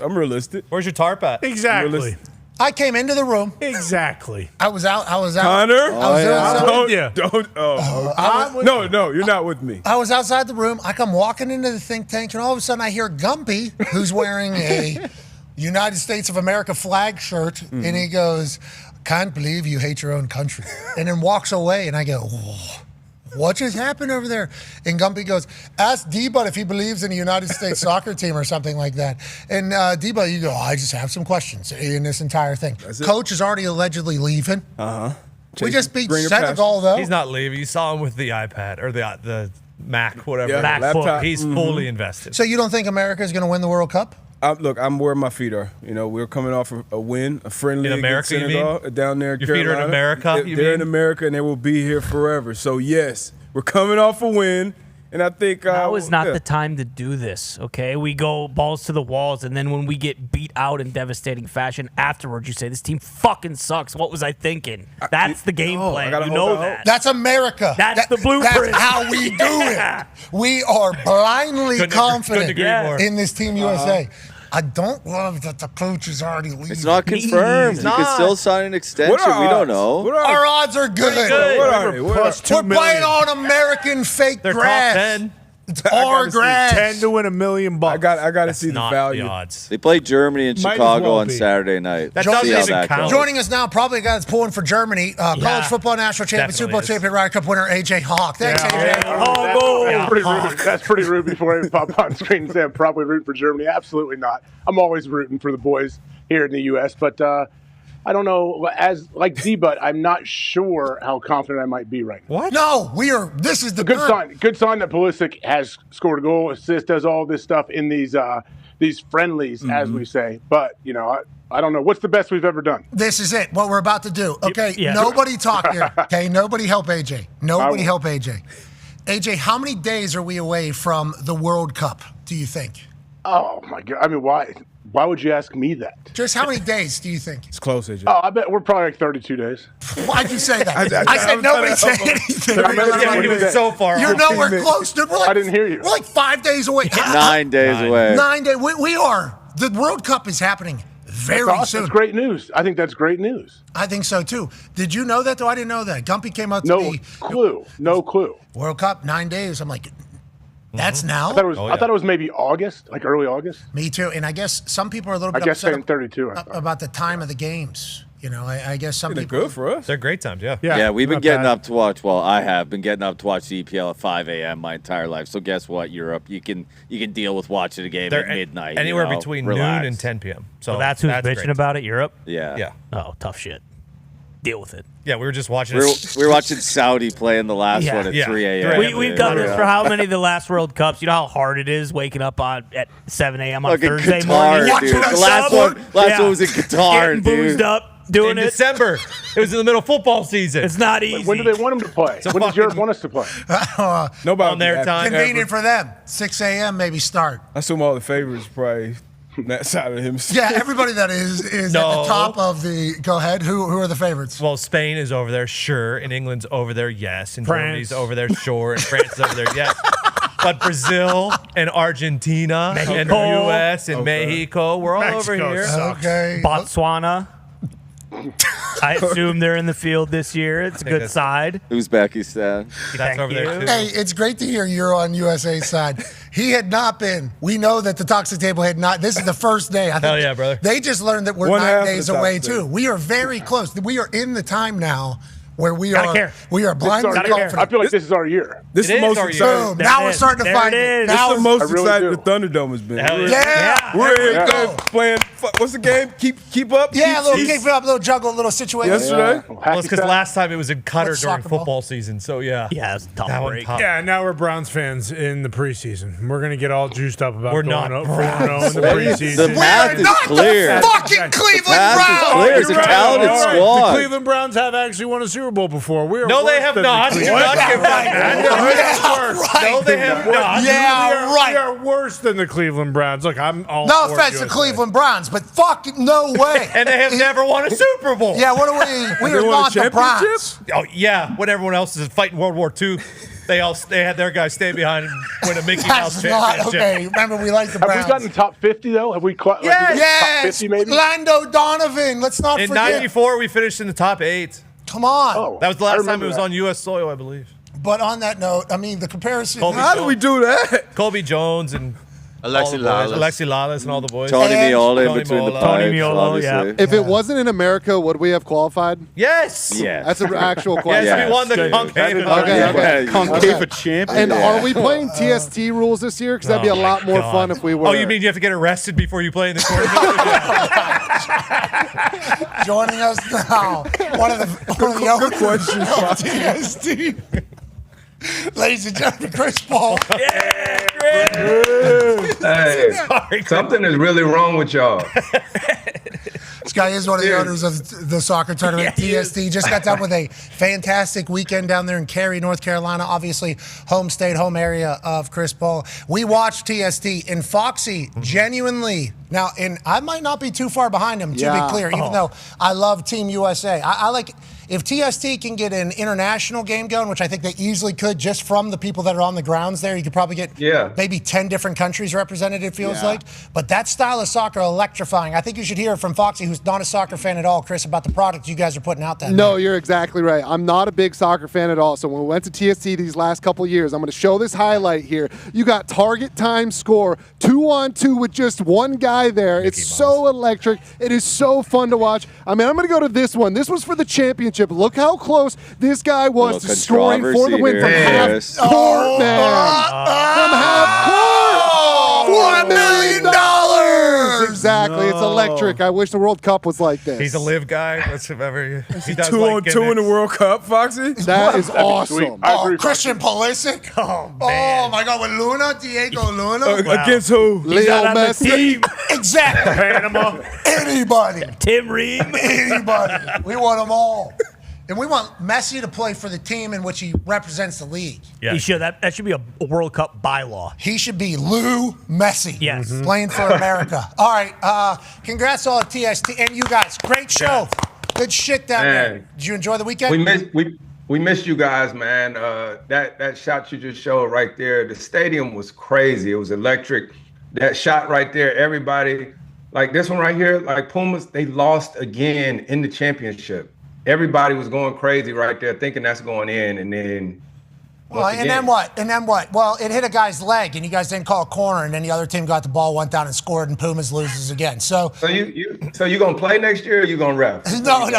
I'm realistic. Where's your tarp at? Exactly. I came into the room. Exactly. I was out. Connor? Don't. No, you're not with me. I was outside the room. I come walking into the think tank, and all of a sudden I hear Gumpy, who's wearing a United States of America flag shirt, and he goes, "Can't believe you hate your own country," and then walks away, and I go, "Whoa." what just happened over there? And Gumpy goes, ask D-Bud if he believes in a United States soccer team or something like that. And D-Bud, you go, I just have some questions in this entire thing. Coach is already allegedly leaving. We just beat Senegal, though. He's not leaving. You saw him with the iPad or the Mac, whatever. Yeah, MacBook. He's fully invested. So you don't think America is going to win the World Cup? Look, I'm where my feet are. You know, we're coming off a win, a friendly In America, against Senegal down there in Your feet are in Carolina. America, They're in America, and they will be here forever. So, yes, we're coming off a win, and I think now is not the time to do this, okay? We go balls to the walls, and then when we get beat out in devastating fashion, afterwards you say, this team fucking sucks. What was I thinking? That's the game plan. You know that. That's America. That's the blueprint. That's how we do it. We are blindly confident in this Team USA. I don't love that the coach is already leaving. It's not confirmed. You could still sign an extension. We don't know. Our odds are good. What are they? We're playing on American fake grass. Top 10. It's our grass. 10 to win $1 million. I got to see the value. The odds. They play Germany and Might as Chicago well on be. Saturday night. That See doesn't how even that count. goes. Joining us now, probably a guy that's pulling for Germany, college football national champion, Super Bowl champion, Ryder Cup winner, AJ Hawk. Thanks, AJ. That's pretty rude before I even pop on screen and say I'm probably rooting for Germany. Absolutely not. I'm always rooting for the boys here in the U.S., but I don't know. As like D-Bud, I'm not sure how confident I might be right now. What? No, we are. This is the Good sign. Good sign that Pulisic has scored a goal, assist, does all this stuff in these friendlies, as we say. But you know, I don't know. What's the best we've ever done? This is it. What we're about to do. Okay, nobody talk here. Okay, nobody help AJ. Nobody help AJ. AJ, how many days are we away from the World Cup? Do you think? Oh my God! I mean, why? Why would you ask me that? Just how many days do you think? It's close, AJ. Oh, I bet we're probably like 32 days. Why'd you say that? I said nobody say anything. You're so far. You're nowhere close, dude. We're like, I didn't hear you. We're like 5 days away. 9 days away. 9 days. We are. The World Cup is happening very soon. That's great news. I think that's great news. I think so too. Did you know that though? I didn't know that. Gumpy came up to me. No clue. World Cup, 9 days. I'm like, that's now. I thought it was maybe August, like early August. Me too. And I guess some people are a little bit upset saying 32 about the time of the games. You know, I guess some people. They're good for us. They're great times, yeah. Yeah, we've been getting up to watch. Well, I have been getting up to watch the EPL at 5 a.m. my entire life. So guess what, Europe? You can deal with watching a game at midnight. Anywhere between noon and 10 p.m. So that's who's bitching great. about it, Europe? Yeah. Oh, tough shit. Deal with it. Yeah, we were just watching. We were watching Saudi playing the last one at 3 a.m. We've done this for how many of the last World Cups? You know how hard it is waking up at 7 a.m. on Thursday morning? Dude. The last one was in Qatar, Getting boozed up. Doing in it. December. It was in the middle of football season. It's not easy. When do they want them to play? When does Europe want us to play? Nobody on their time. Convenient for them. 6 a.m. maybe start. I assume all the favorites probably on that side of him. Yeah, everybody that is at the top of the. Go ahead. Who are the favorites? Well, Spain is over there, sure. And England's over there, yes. And France. Germany's over there, sure. And France is over there, yes. But Brazil and Argentina and the U.S. and Mexico, we're all over here. Okay. Botswana. I assume they're in the field this year. It's a good side. Uzbekistan. That's over there, too. Hey, it's great to hear you're on USA's side. He had not been. We know that the toxic table had not. This is the first day. I think Hell yeah, brother. They just learned that we're One 9 half of days the away, toxic too. table. We are very close. We are in the time now where we Gotta are care. we are blindly confident. I feel like this is our year. This is It the most is our exciting. Boom. There Now it we're is. starting to There find it it. is. This Now is the most I really exciting do. the Thunderdome has been. Hell yeah. We're in There we go. playing. What's the game? Keep up. Yeah, a little Keep- keep it up, a little juggle, a little situation. Yesterday. Well, it's because last time it was in Qatar What's during soccer ball? football season. So, yeah. Yeah, it's a tough That one break. tough. Yeah, now we're Browns fans in the preseason. We're going to get all juiced up about We're going not 4-0 in the The preseason. path We're is not clear. the fucking Cleveland path is Browns. clear. It's a You're right. talented All right. squad. The Cleveland Browns have actually won a Super Bowl before. We are No, they worse have than the not. Cleveland- Do not give that. Yeah, No, they have not. Yeah, We right. are worse than the Cleveland Browns. Look, I'm all No for offense to USA. Cleveland Browns, but fuck no way. And they have never won a Super Bowl. Yeah, what are we? We They are won a not the Browns. championship? Oh, yeah. When everyone else is fighting World War II, they had their guys stay behind and win a Mickey Mouse That's not championship. okay. Remember, we like the Have Browns. we gotten top 50 though? Have we top Yes, 50 maybe? Lando Donovan. Let's not In forget. '94, we finished in the top 8. Come on. Oh, That was the I last time remember it was that. on U.S. soil, I believe. But on that note, I mean, the comparison. Colby How do we do that? Colby Jones and Alexi Lalas and all the boys. Tony Miola in Tony between the Miola. pipes, obviously. If it wasn't in America, would we have qualified? Yes. Yes. That's an actual question. Yes, we won the CONCAFA. Okay. CONCAFA champion. And are we playing TST rules this year? Because that'd be a lot more fun if we were. Oh, you mean you have to get arrested before you play in the tournament? Joining us now, one of the owners of TST. Ladies and gentlemen, Chris Paul. Hey, something is really wrong with y'all. This guy is one of the owners of the soccer tournament, TST. Just got done with a fantastic weekend down there in Cary, North Carolina. Obviously, home state, home area of Chris Paul. We watched TST, and Foxy genuinely, now, and I might not be too far behind him, to be clear, even though I love Team USA. I like, if TST can get an international game going, which I think they easily could just from the people that are on the grounds there, you could probably get maybe 10 different countries represented, it feels like. But that style of soccer, electrifying. I think you should hear from Foxy, who's not a soccer fan at all, Chris, about the product you guys are putting out there. No, you're exactly right. I'm not a big soccer fan at all. So when we went to TST these last couple of years, I'm going to show this highlight here. You got target time score, 2-on-2 with just one guy there. It's so electric. It is so fun to watch. I mean, I'm going to go to this one. This was for the championship. Look how close this guy was to scoring for the win from half court, man. From half court. $1 million. Exactly. It's electric. I wish the World Cup was like this. He's a live guy. That's whoever he does 2-on-2 in the World Cup, Foxy? That is awesome. Christian Pulisic. Oh, my God. With Luna, Diego Luna. Against who? Leo Messi. Exactly. Panama. Anybody. Tim Ream. Anybody. We want them all. And we want Messi to play for the team in which he represents the league. Yeah. He should. That should be a World Cup bylaw. He should be Lou Messi. Yes. Playing for America. All right. Congrats all at TST. And you guys, great show. Good shit down there. Did you enjoy the weekend? We missed you guys, man. That shot you just showed right there, the stadium was crazy. It was electric. That shot right there, everybody, like this one right here, like Pumas, they lost again in the championship. Everybody was going crazy right there, thinking that's going in, and then. Well, and then what? And then what? Well, it hit a guy's leg, and you guys didn't call a corner, and then the other team got the ball, went down and scored, and Pumas loses again. So you gonna play next year, or you gonna ref? No.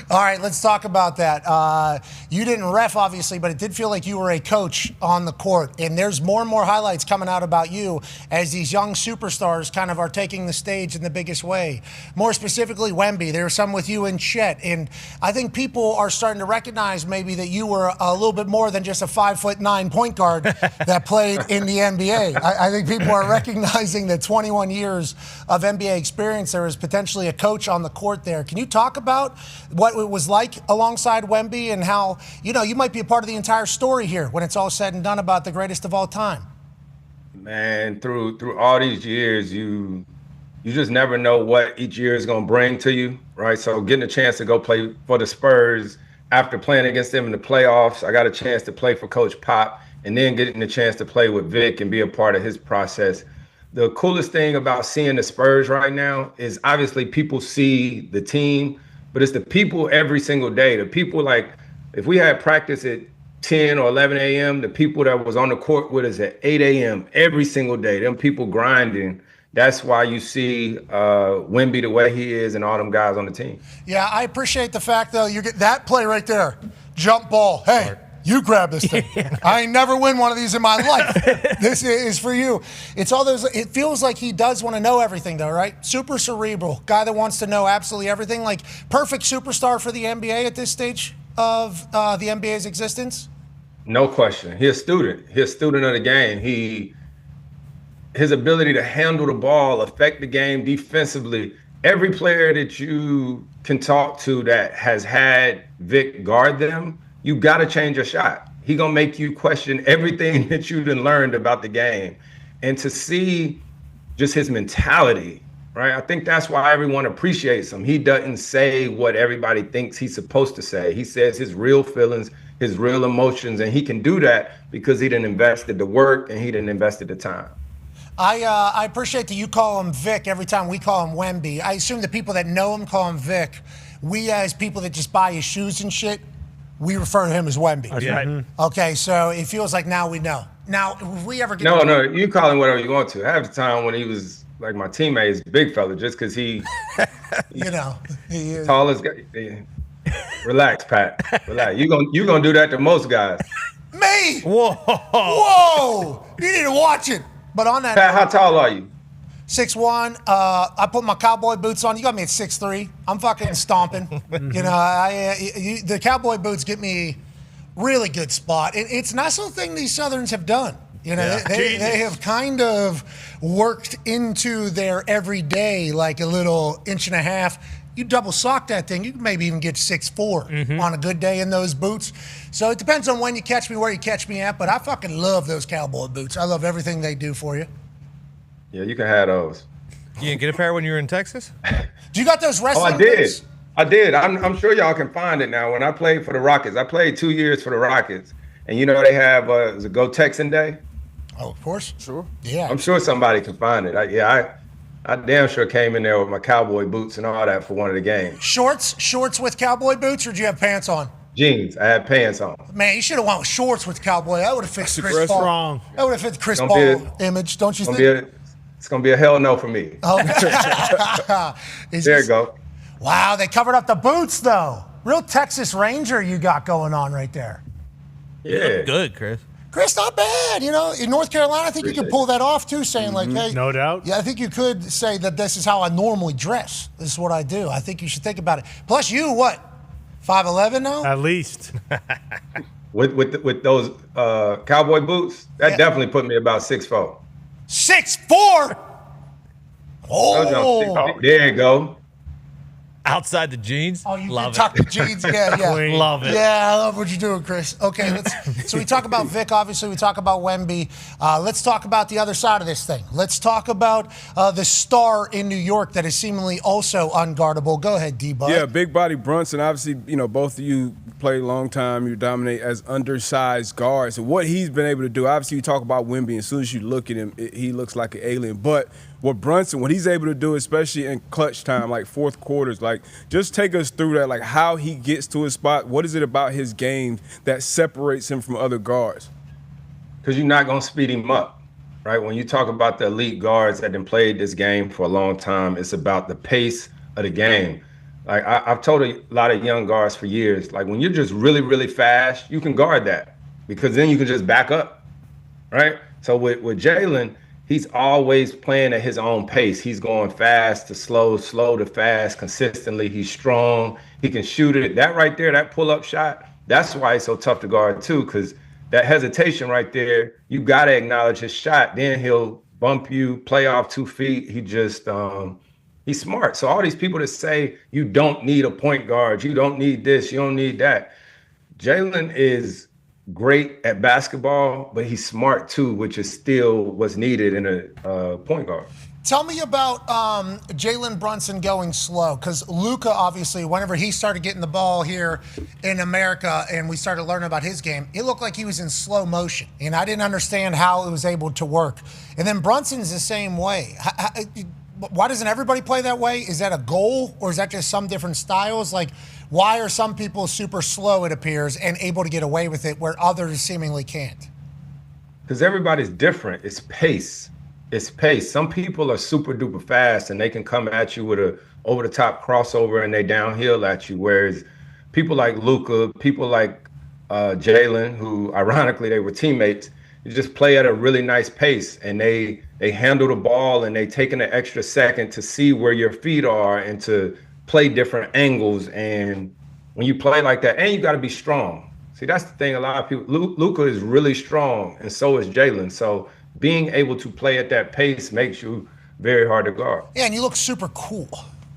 All right, let's talk about that. You didn't ref, obviously, but it did feel like you were a coach on the court, and there's more and more highlights coming out about you as these young superstars kind of are taking the stage in the biggest way. More specifically, Wemby. There were some with you and Chet, and I think people are starting to recognize maybe that you were a little bit more than just a 5'9" point guard that played in the NBA. I think people are recognizing that 21 years of NBA experience, there is potentially a coach on the court there. Can you talk about what it was like alongside Wemby and how, you might be a part of the entire story here when it's all said and done about the greatest of all time? Man, through all these years, you just never know what each year is going to bring to you, right? So getting a chance to go play for the Spurs after playing against them in the playoffs, I got a chance to play for Coach Pop, and then getting a chance to play with Vic and be a part of his process. The coolest thing about seeing the Spurs right now is obviously people see the team, but it's the people every single day. The people, like, if we had practice at 10 or 11 a.m., the people that was on the court with us at 8 a.m. every single day, them people grinding. That's why you see Wemby the way he is and all them guys on the team. Yeah, I appreciate the fact, though, you get that play right there. Jump ball. Hey, you grab this thing. I ain't never win one of these in my life. This is for you. It's all those. It feels like he does want to know everything, though, right? Super cerebral. Guy that wants to know absolutely everything. Like, perfect superstar for the NBA at this stage of the NBA's existence? No question. He's a student. He's a student of the game. His ability to handle the ball, affect the game defensively. Every player that you can talk to that has had Vic guard them, you got to change your shot. He going to make you question everything that you've learned about the game. And to see just his mentality, right? I think that's why everyone appreciates him. He doesn't say what everybody thinks he's supposed to say. He says his real feelings, his real emotions, and he can do that because he didn't invested the work and he didn't invested the time. I appreciate that you call him Vic every time we call him Wemby. I assume the people that know him call him Vic. We, as people that just buy his shoes and shit, we refer to him as Wemby. That's right. Okay, so it feels like now we know. Now, if we ever get No, you call him whatever you want to. Half the time when he was like my teammate, he's a big fella, just because he, he is tallest guy. Relax, Pat. Relax. You gonna do that to most guys. Me? Whoa! You need to watch it. But on that, Pat, how tall are you? 6'1". I put my cowboy boots on. You got me at 6'3". I'm fucking stomping. The cowboy boots get me really good spot. It's not something these Southerns have done. They have kind of worked into their everyday like a little inch and a half. You double sock that thing, you can maybe even get 6'4" on a good day in those boots. So it depends on when you catch me, where you catch me at. But I fucking love those cowboy boots. I love everything they do for you. Yeah, you can have those. You didn't get a pair when you were in Texas? Do you got those wrestling boots? I did. I'm sure y'all can find it now. When I played for the Rockets, I played 2 years for the Rockets. And they have is it Go Texan Day? Oh, of course. Sure. Yeah. I'm sure somebody can find it. I damn sure came in there with my cowboy boots and all that for one of the games. Shorts with cowboy boots, or do you have pants on? Jeans. I had pants on. Man, you should have went with shorts with cowboy. That would have fit Chris Paul. Wrong. That would have fit the Chris Paul image, don't you think? It's gonna be a hell no for me. Oh. There you go. Wow, they covered up the boots though. Real Texas Ranger you got going on right there. You look good, Chris. Chris, not bad. In North Carolina, I think you could pull that off too, saying like, hey. No doubt. Yeah, I think you could say that this is how I normally dress. This is what I do. I think you should think about it. Plus, you, what, 5'11" now? At least. with those cowboy boots, that definitely put me about 6'4". 6'4"? Oh. There you go. Outside the jeans? Oh, you love tuck the jeans? Yeah. Love it. Yeah, I love what you're doing, Chris. Okay, so we talk about Vic, obviously. We talk about Wemby. Let's talk about the other side of this thing. Let's talk about the star in New York that is seemingly also unguardable. Go ahead, D-Bud. Yeah, big body Brunson. Obviously, both of you play a long time. You dominate as undersized guards. And what he's been able to do, obviously you talk about Wemby, as soon as you look at him, he looks like an alien. But what he's able to do, especially in clutch time, like fourth quarters, like just take us through that, like how he gets to his spot. What is it about his game that separates him from other guards? Because you're not going to speed him up, right? When you talk about the elite guards that have played this game for a long time, it's about the pace of the game. Like I've told a lot of young guards for years, like when you're just really, really fast, you can guard that because then you can just back up, right? So with Jalen, he's always playing at his own pace. He's going fast to slow, slow to fast consistently. He's strong. He can shoot it. That right there, that pull-up shot, that's why it's so tough to guard too, because that hesitation right there, you got to acknowledge his shot. Then he'll bump you, play off 2 feet. He just he's smart. So all these people that say you don't need a point guard, you don't need this, you don't need that. Jalen is great at basketball, but he's smart too, which is still what's needed in a point guard. Tell me about Jalen Brunson going slow, because Luka, obviously, whenever he started getting the ball here in America and we started learning about his game, it looked like he was in slow motion, and I didn't understand how it was able to work. And then Brunson's the same way. Why doesn't everybody play that way? Is that a goal, or is that just some different styles? Like, why are some people super slow, it appears, and able to get away with it where others seemingly can't? Because everybody's different. It's pace. It's pace. Some people are super duper fast and they can come at you with a over the top crossover and they downhill at you. Whereas people like Luka, people like Jalen, who ironically they were teammates, you just play at a really nice pace and they handle the ball and they take an extra second to see where your feet are and to play different angles. And when you play like that, and you got to be strong. See, that's the thing. A lot of people, Luka is really strong and so is Jalen. So being able to play at that pace makes you very hard to guard. Yeah, and you look super cool.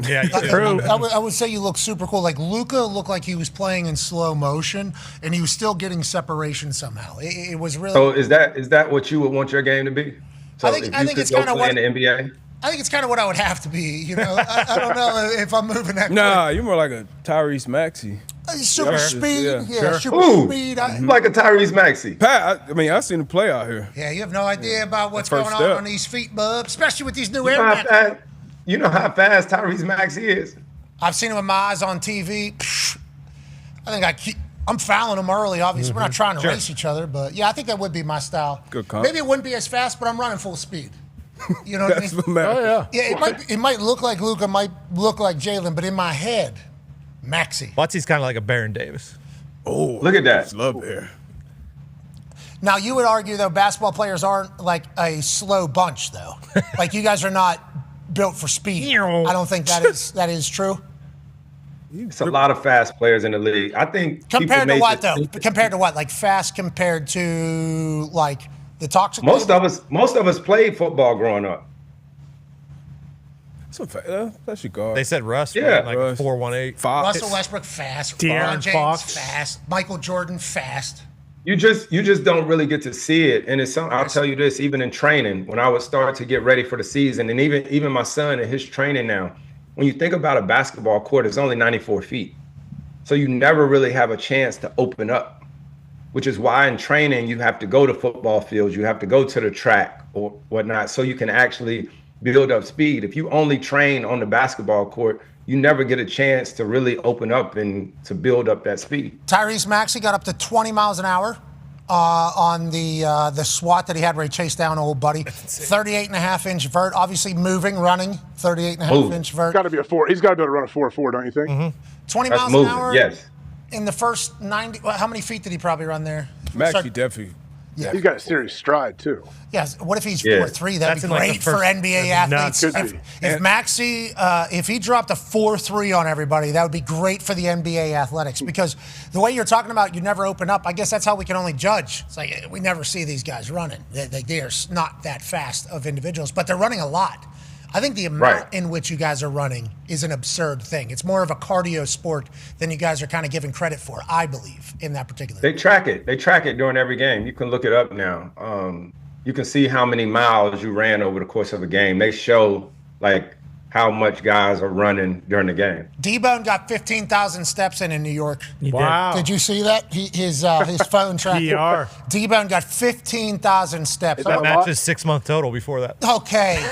Yeah, true. I would say you look super cool. Like Luka looked like he was playing in slow motion, and he was still getting separation somehow. It was really. So is that what you would want your game to be? So I think it's kind of what in the NBA. I think it's kind of what I would have to be. I don't know if I'm moving that. Nah, you're more like a Tyrese Maxey. Super speed, Sure. super speed. Like a Tyrese Maxey. Pat, I've seen him play out here. Yeah, you have no idea about what's First going step. on these feet, bub, especially with these new You know air how fast, you know how fast Tyrese Maxey is? I've seen him with my eyes on TV. I think I'm fouling them early, obviously. We're not trying to race each other, but yeah, I think that would be my style. Good call. Maybe it wouldn't be as fast, but I'm running full speed. You know what I mean? That's what matters. Yeah, it might look like Luka, might look like Jalen, but in my head, Maxey. Watsy's kind of like a Baron Davis. Oh, look at that. Love there. Now, you would argue, though, basketball players aren't like a slow bunch, though. Like, you guys are not built for speed. I don't think that is true. It's a lot of fast players in the league. I think compared to what, though? Compared to what? Like fast compared to like the toxic. Most of us played football growing up. That's your guard. They said Russ. Yeah, like 4'18". Russell Westbrook fast. LeBron James fast. Michael Jordan fast. You just don't really get to see it, and it's something. I'll tell you this: even in training, when I would start to get ready for the season, and even my son in his training now. When you think about a basketball court, it's only 94 feet. So you never really have a chance to open up, which is why in training, you have to go to football fields, you have to go to the track or whatnot, so you can actually build up speed. If you only train on the basketball court, you never get a chance to really open up and to build up that speed. Tyrese Maxey got up to 20 miles an hour on the swat that he had where he chased down old buddy. 38.5-inch vert, obviously moving, running, 38.5-inch vert. Got to be a 4. He's got to be able to run a 4.4, don't you think? 20 That's miles moving, an hour. yes. In the first 90, how many feet did he probably run there? Maxey definitely. Yeah. He's got a serious stride, too. Yes. What if he's Yeah. 4'3"? That'd be That's in, like, great the first- for NBA athletes. Could be. If Maxey, if he dropped a 4'3" on everybody, that would be great for the NBA athletics. Because the way you're talking about, you never open up. I guess that's how we can only judge. It's like we never see these guys running. They're not that fast of individuals, but they're running a lot. I think the amount in which you guys are running is an absurd thing. It's more of a cardio sport than you guys are kind of given credit for, I believe, in that particular. They track it. They track it during every game. You can look it up now. You can see how many miles you ran over the course of a game. They show like how much guys are running during the game. D-Bone got 15,000 steps in New York. Wow. Did you see that? His phone tracked. D-Bone got 15,000 steps. That matches 6-month total before that. Okay.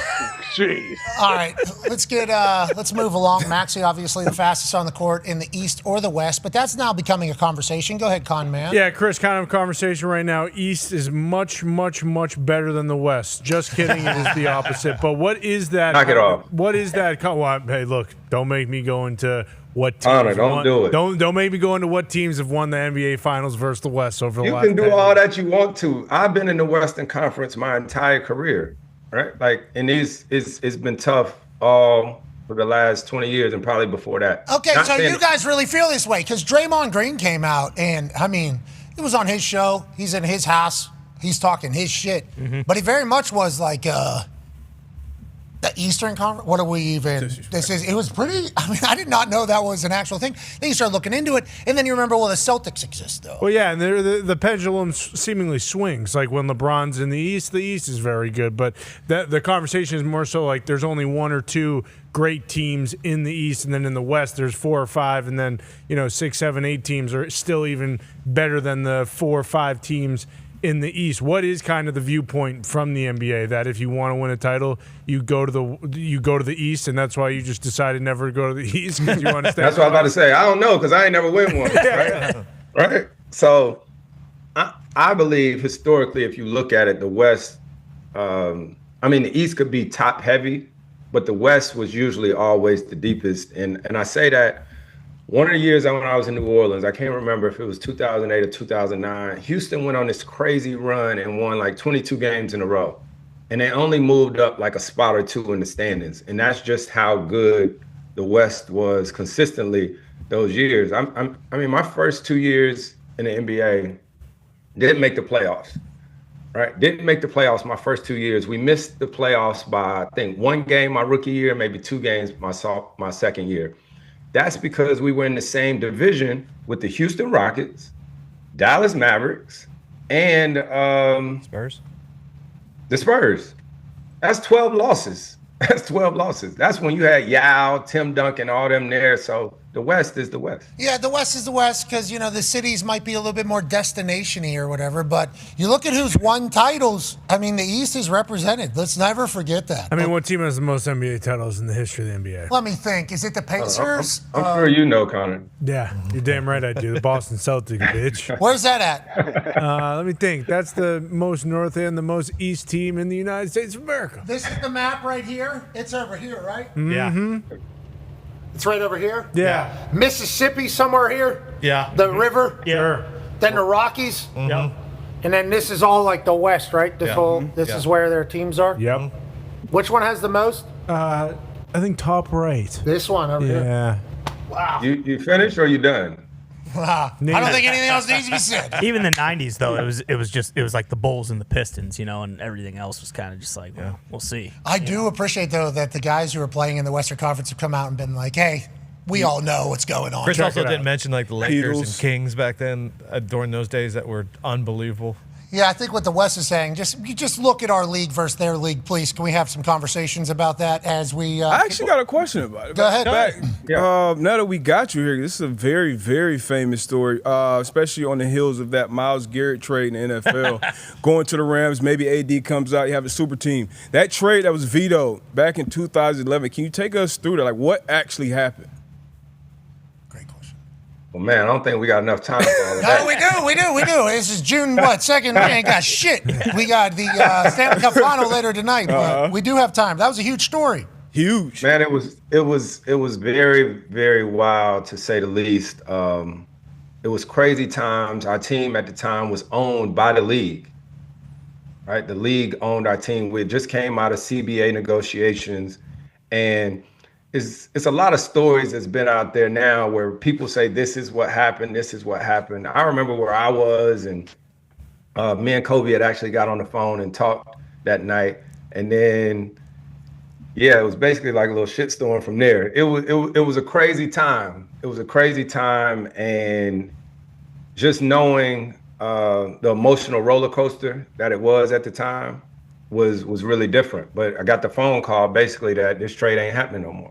Jeez. All right, let's move along. Maxey, obviously the fastest on the court in the East or the West, but that's now becoming a conversation. Go ahead, Con Man. Yeah, Chris, kind of a conversation right now. East is much, much, much better than the West. Just kidding, it is the opposite. But what is that? Knock it off. What is that? Well, hey, look, don't make me go into what teams Honor, don't do it. Don't make me go into what teams have won the NBA Finals versus the West over the last. You can do all that you want to. I've been in the Western Conference my entire career, right? Like, and it's been tough all for the last 20 years and probably before that. Okay, so you guys really feel this way because Draymond Green came out and, I mean, it was on his show. He's in his house. He's talking his shit. But he very much was like, the Eastern Conference? What are we even? It was pretty. I mean, I did not know that was an actual thing. Then you start looking into it, and then you remember, well, the Celtics exist, though. Well, yeah, and the pendulum seemingly swings. Like when LeBron's in the East is very good. But the conversation is more so like there's only one or two great teams in the East, and then in the West there's 4 or 5, and then 6, 7, 8 teams are still even better than the 4 or 5 teams in the East. What is kind of the viewpoint from the NBA that if you want to win a title, you go to the East, and that's why you just decided never to go to the East because you want to stay? That's what I'm about to say. I don't know because I ain't never win one. Right? So I believe historically, if you look at it, the West, the East could be top heavy, but the West was usually always the deepest. And I say that one of the years when I was in New Orleans, I can't remember if it was 2008 or 2009, Houston went on this crazy run and won like 22 games in a row. And they only moved up like a spot or two in the standings. And that's just how good the West was consistently those years. My first 2 years in the NBA didn't make the playoffs, right? Didn't make the playoffs my first 2 years. We missed the playoffs by, I think, 1 game my rookie year, maybe 2 games my second year. That's because we were in the same division with the Houston Rockets, Dallas Mavericks, and Spurs. The Spurs. That's 12 losses. That's 12 losses. That's when you had Yao, Tim Duncan, all them there. So the West is the West. Yeah, the West is the West because, the cities might be a little bit more destination-y or whatever. But you look at who's won titles. I mean, the East is represented. Let's never forget that. I mean, what team has the most NBA titles in the history of the NBA? Let me think. Is it the Pacers? I'm sure you know, Connor. Yeah, you're damn right I do. The Boston Celtics, bitch. Where's that at? Let me think. That's the most north and the most east team in the United States of America. This is the map right here. It's over here, right? Mm-hmm. It's right over here? Yeah. Mississippi somewhere here? Yeah. The river? Yeah. Then the Rockies? Yep. And then this is all like the West, right? This is where their teams are? Yep. Which one has the most? I think top right. This one over here. Yeah. Wow. You finished or you done? Wow. I don't think anything else needs to be said. Even the '90s, though, it was like the Bulls and the Pistons, and everything else was kind of just like, well, we'll see. I do appreciate, though, that the guys who are playing in the Western Conference have come out and been like, hey, we all know what's going on. Chris also didn't mention the Lakers and Heatles. Kings back then during those days that were unbelievable. Yeah, I think what the West is saying, you just look at our league versus their league, please. Can we have some conversations about that as we... I actually got a question about it. Go ahead. Now that we got you here, this is a very, very famous story, especially on the heels of that Myles Garrett trade in the NFL. Going to the Rams, maybe AD comes out, you have a super team. That trade that was vetoed back in 2011, can you take us through that? Like, what actually happened? Well, man, I don't think we got enough time for all of that. No, we do. This is June 2nd. We ain't got shit. We got the Stanley Cup final later tonight, but we do have time. That was a huge story. Huge. Man, it was very, very wild to say the least. It was crazy times. Our team at the time was owned by the league. Right? The league owned our team. We just came out of CBA negotiations, and it's a lot of stories that's been out there now where people say this is what happened, this is what happened. I remember where I was, and me and Kobe had actually got on the phone and talked that night, and then it was basically like a little shitstorm from there. It was a crazy time. It was a crazy time, and just knowing the emotional roller coaster that it was at the time was really different. But I got the phone call basically that this trade ain't happening no more.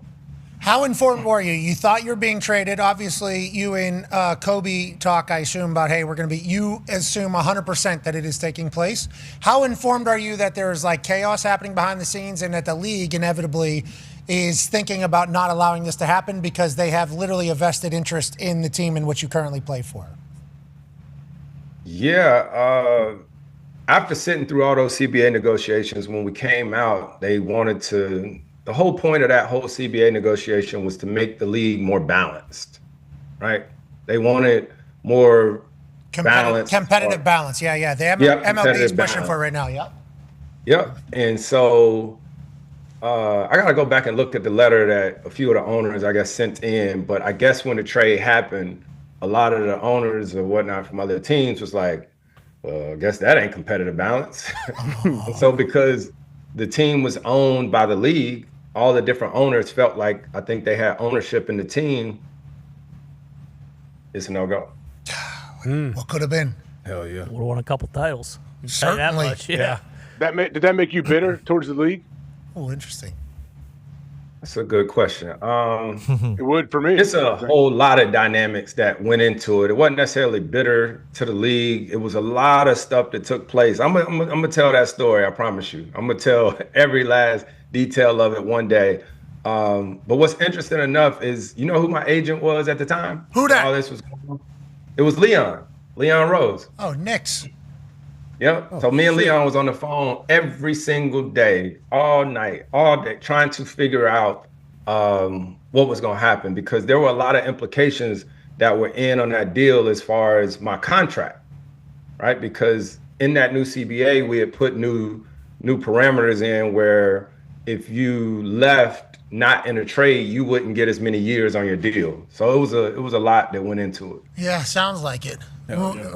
How informed were you? You thought you were being traded. Obviously, you and Kobe talk, I assume, about, hey, we're going to be, you assume 100% that it is taking place. How informed are you that there's like chaos happening behind the scenes and that the league inevitably is thinking about not allowing this to happen because they have literally a vested interest in the team in which you currently play for? Yeah. After sitting through all those CBA negotiations, when we came out, they wanted to... The whole point of that whole CBA negotiation was to make the league more balanced, right? They wanted more competitive balance. Yeah. The MLB is pushing for it right now. Yep. And so I got to go back and look at the letter that a few of the owners, I guess, sent in. But I guess when the trade happened, a lot of the owners or whatnot from other teams was like, well, I guess that ain't competitive balance. So because the team was owned by the league, all the different owners felt like I think they had ownership in the team. It's a no-go. What could have been? Hell yeah. Would have won a couple titles. Certainly. That much, yeah. Did that make you bitter towards the league? Oh, interesting. That's a good question. It would for me. It's a whole lot of dynamics that went into it. It wasn't necessarily bitter to the league. It was a lot of stuff that took place. I'm gonna tell that story. I promise you. I'm gonna tell every last detail of it one day. But what's interesting enough is, you know who my agent was at the time? Who that? All this was going on? It was Leon Rose. Oh, Knicks. Yep. So me and Leon was on the phone every single day, all night, all day, trying to figure out what was going to happen, because there were a lot of implications that were in on that deal as far as my contract, right? Because in that new CBA, we had put new parameters in where if you left not in a trade, you wouldn't get as many years on your deal. So it was a lot that went into it. Yeah, sounds like it.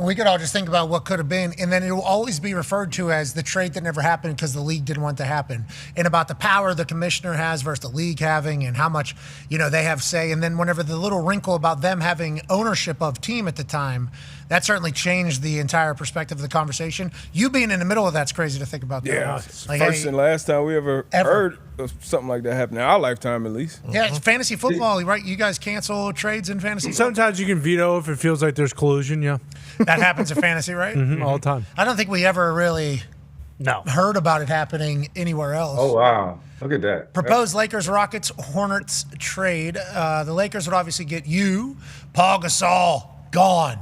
We could all just think about what could have been, and then it will always be referred to as the trade that never happened because the league didn't want it to happen, and about the power the commissioner has versus the league having, and how much they have say. And then whenever the little wrinkle about them having ownership of team at the time, that certainly changed the entire perspective of the conversation. You being in the middle of that's crazy to think about. Yeah, first and last time we ever heard of something like that happen in our lifetime, at least. Yeah, it's fantasy football, right? You guys cancel trades in fantasy football? Sometimes you can veto if it feels like there's collusion, yeah. That happens in fantasy, right? All the time. I don't think we ever really heard about it happening anywhere else. Oh, wow. Look at that. Proposed Lakers, Rockets, Hornets trade. The Lakers would obviously get you, Paul Gasol, gone.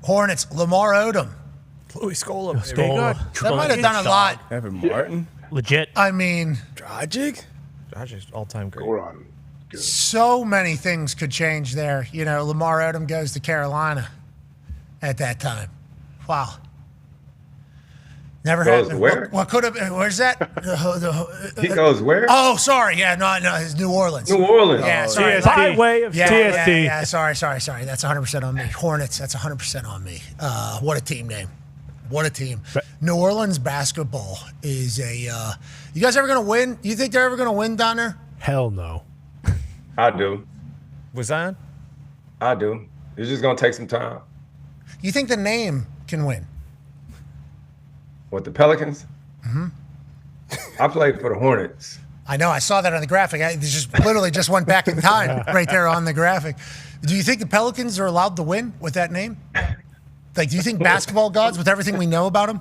Hornets, Lamar Odom. Louis Scola. That might have done a lot. Evan Martin. Legit. I mean, Dragic's all-time great. So many things could change there. Lamar Odom goes to Carolina at that time. Wow. Never Goes happened. where? What could have been? Where's that? He goes where? Oh, sorry. Yeah, no, it's New Orleans. New Orleans. Yeah, sorry. By way of TST. Yeah, sorry. That's 100% on me. Hornets, that's 100% on me. What a team name. What a team. New Orleans basketball is a you guys ever going to win? You think they're ever going to win down there? Hell no. I do. Was Zion? I do. It's just going to take some time. You think the name can win? What, the Pelicans? Mm-hmm. I played for the Hornets. I know. I saw that on the graphic. I literally just went back in time right there on the graphic. Do you think the Pelicans are allowed to win with that name? Do you think basketball gods, with everything we know about them,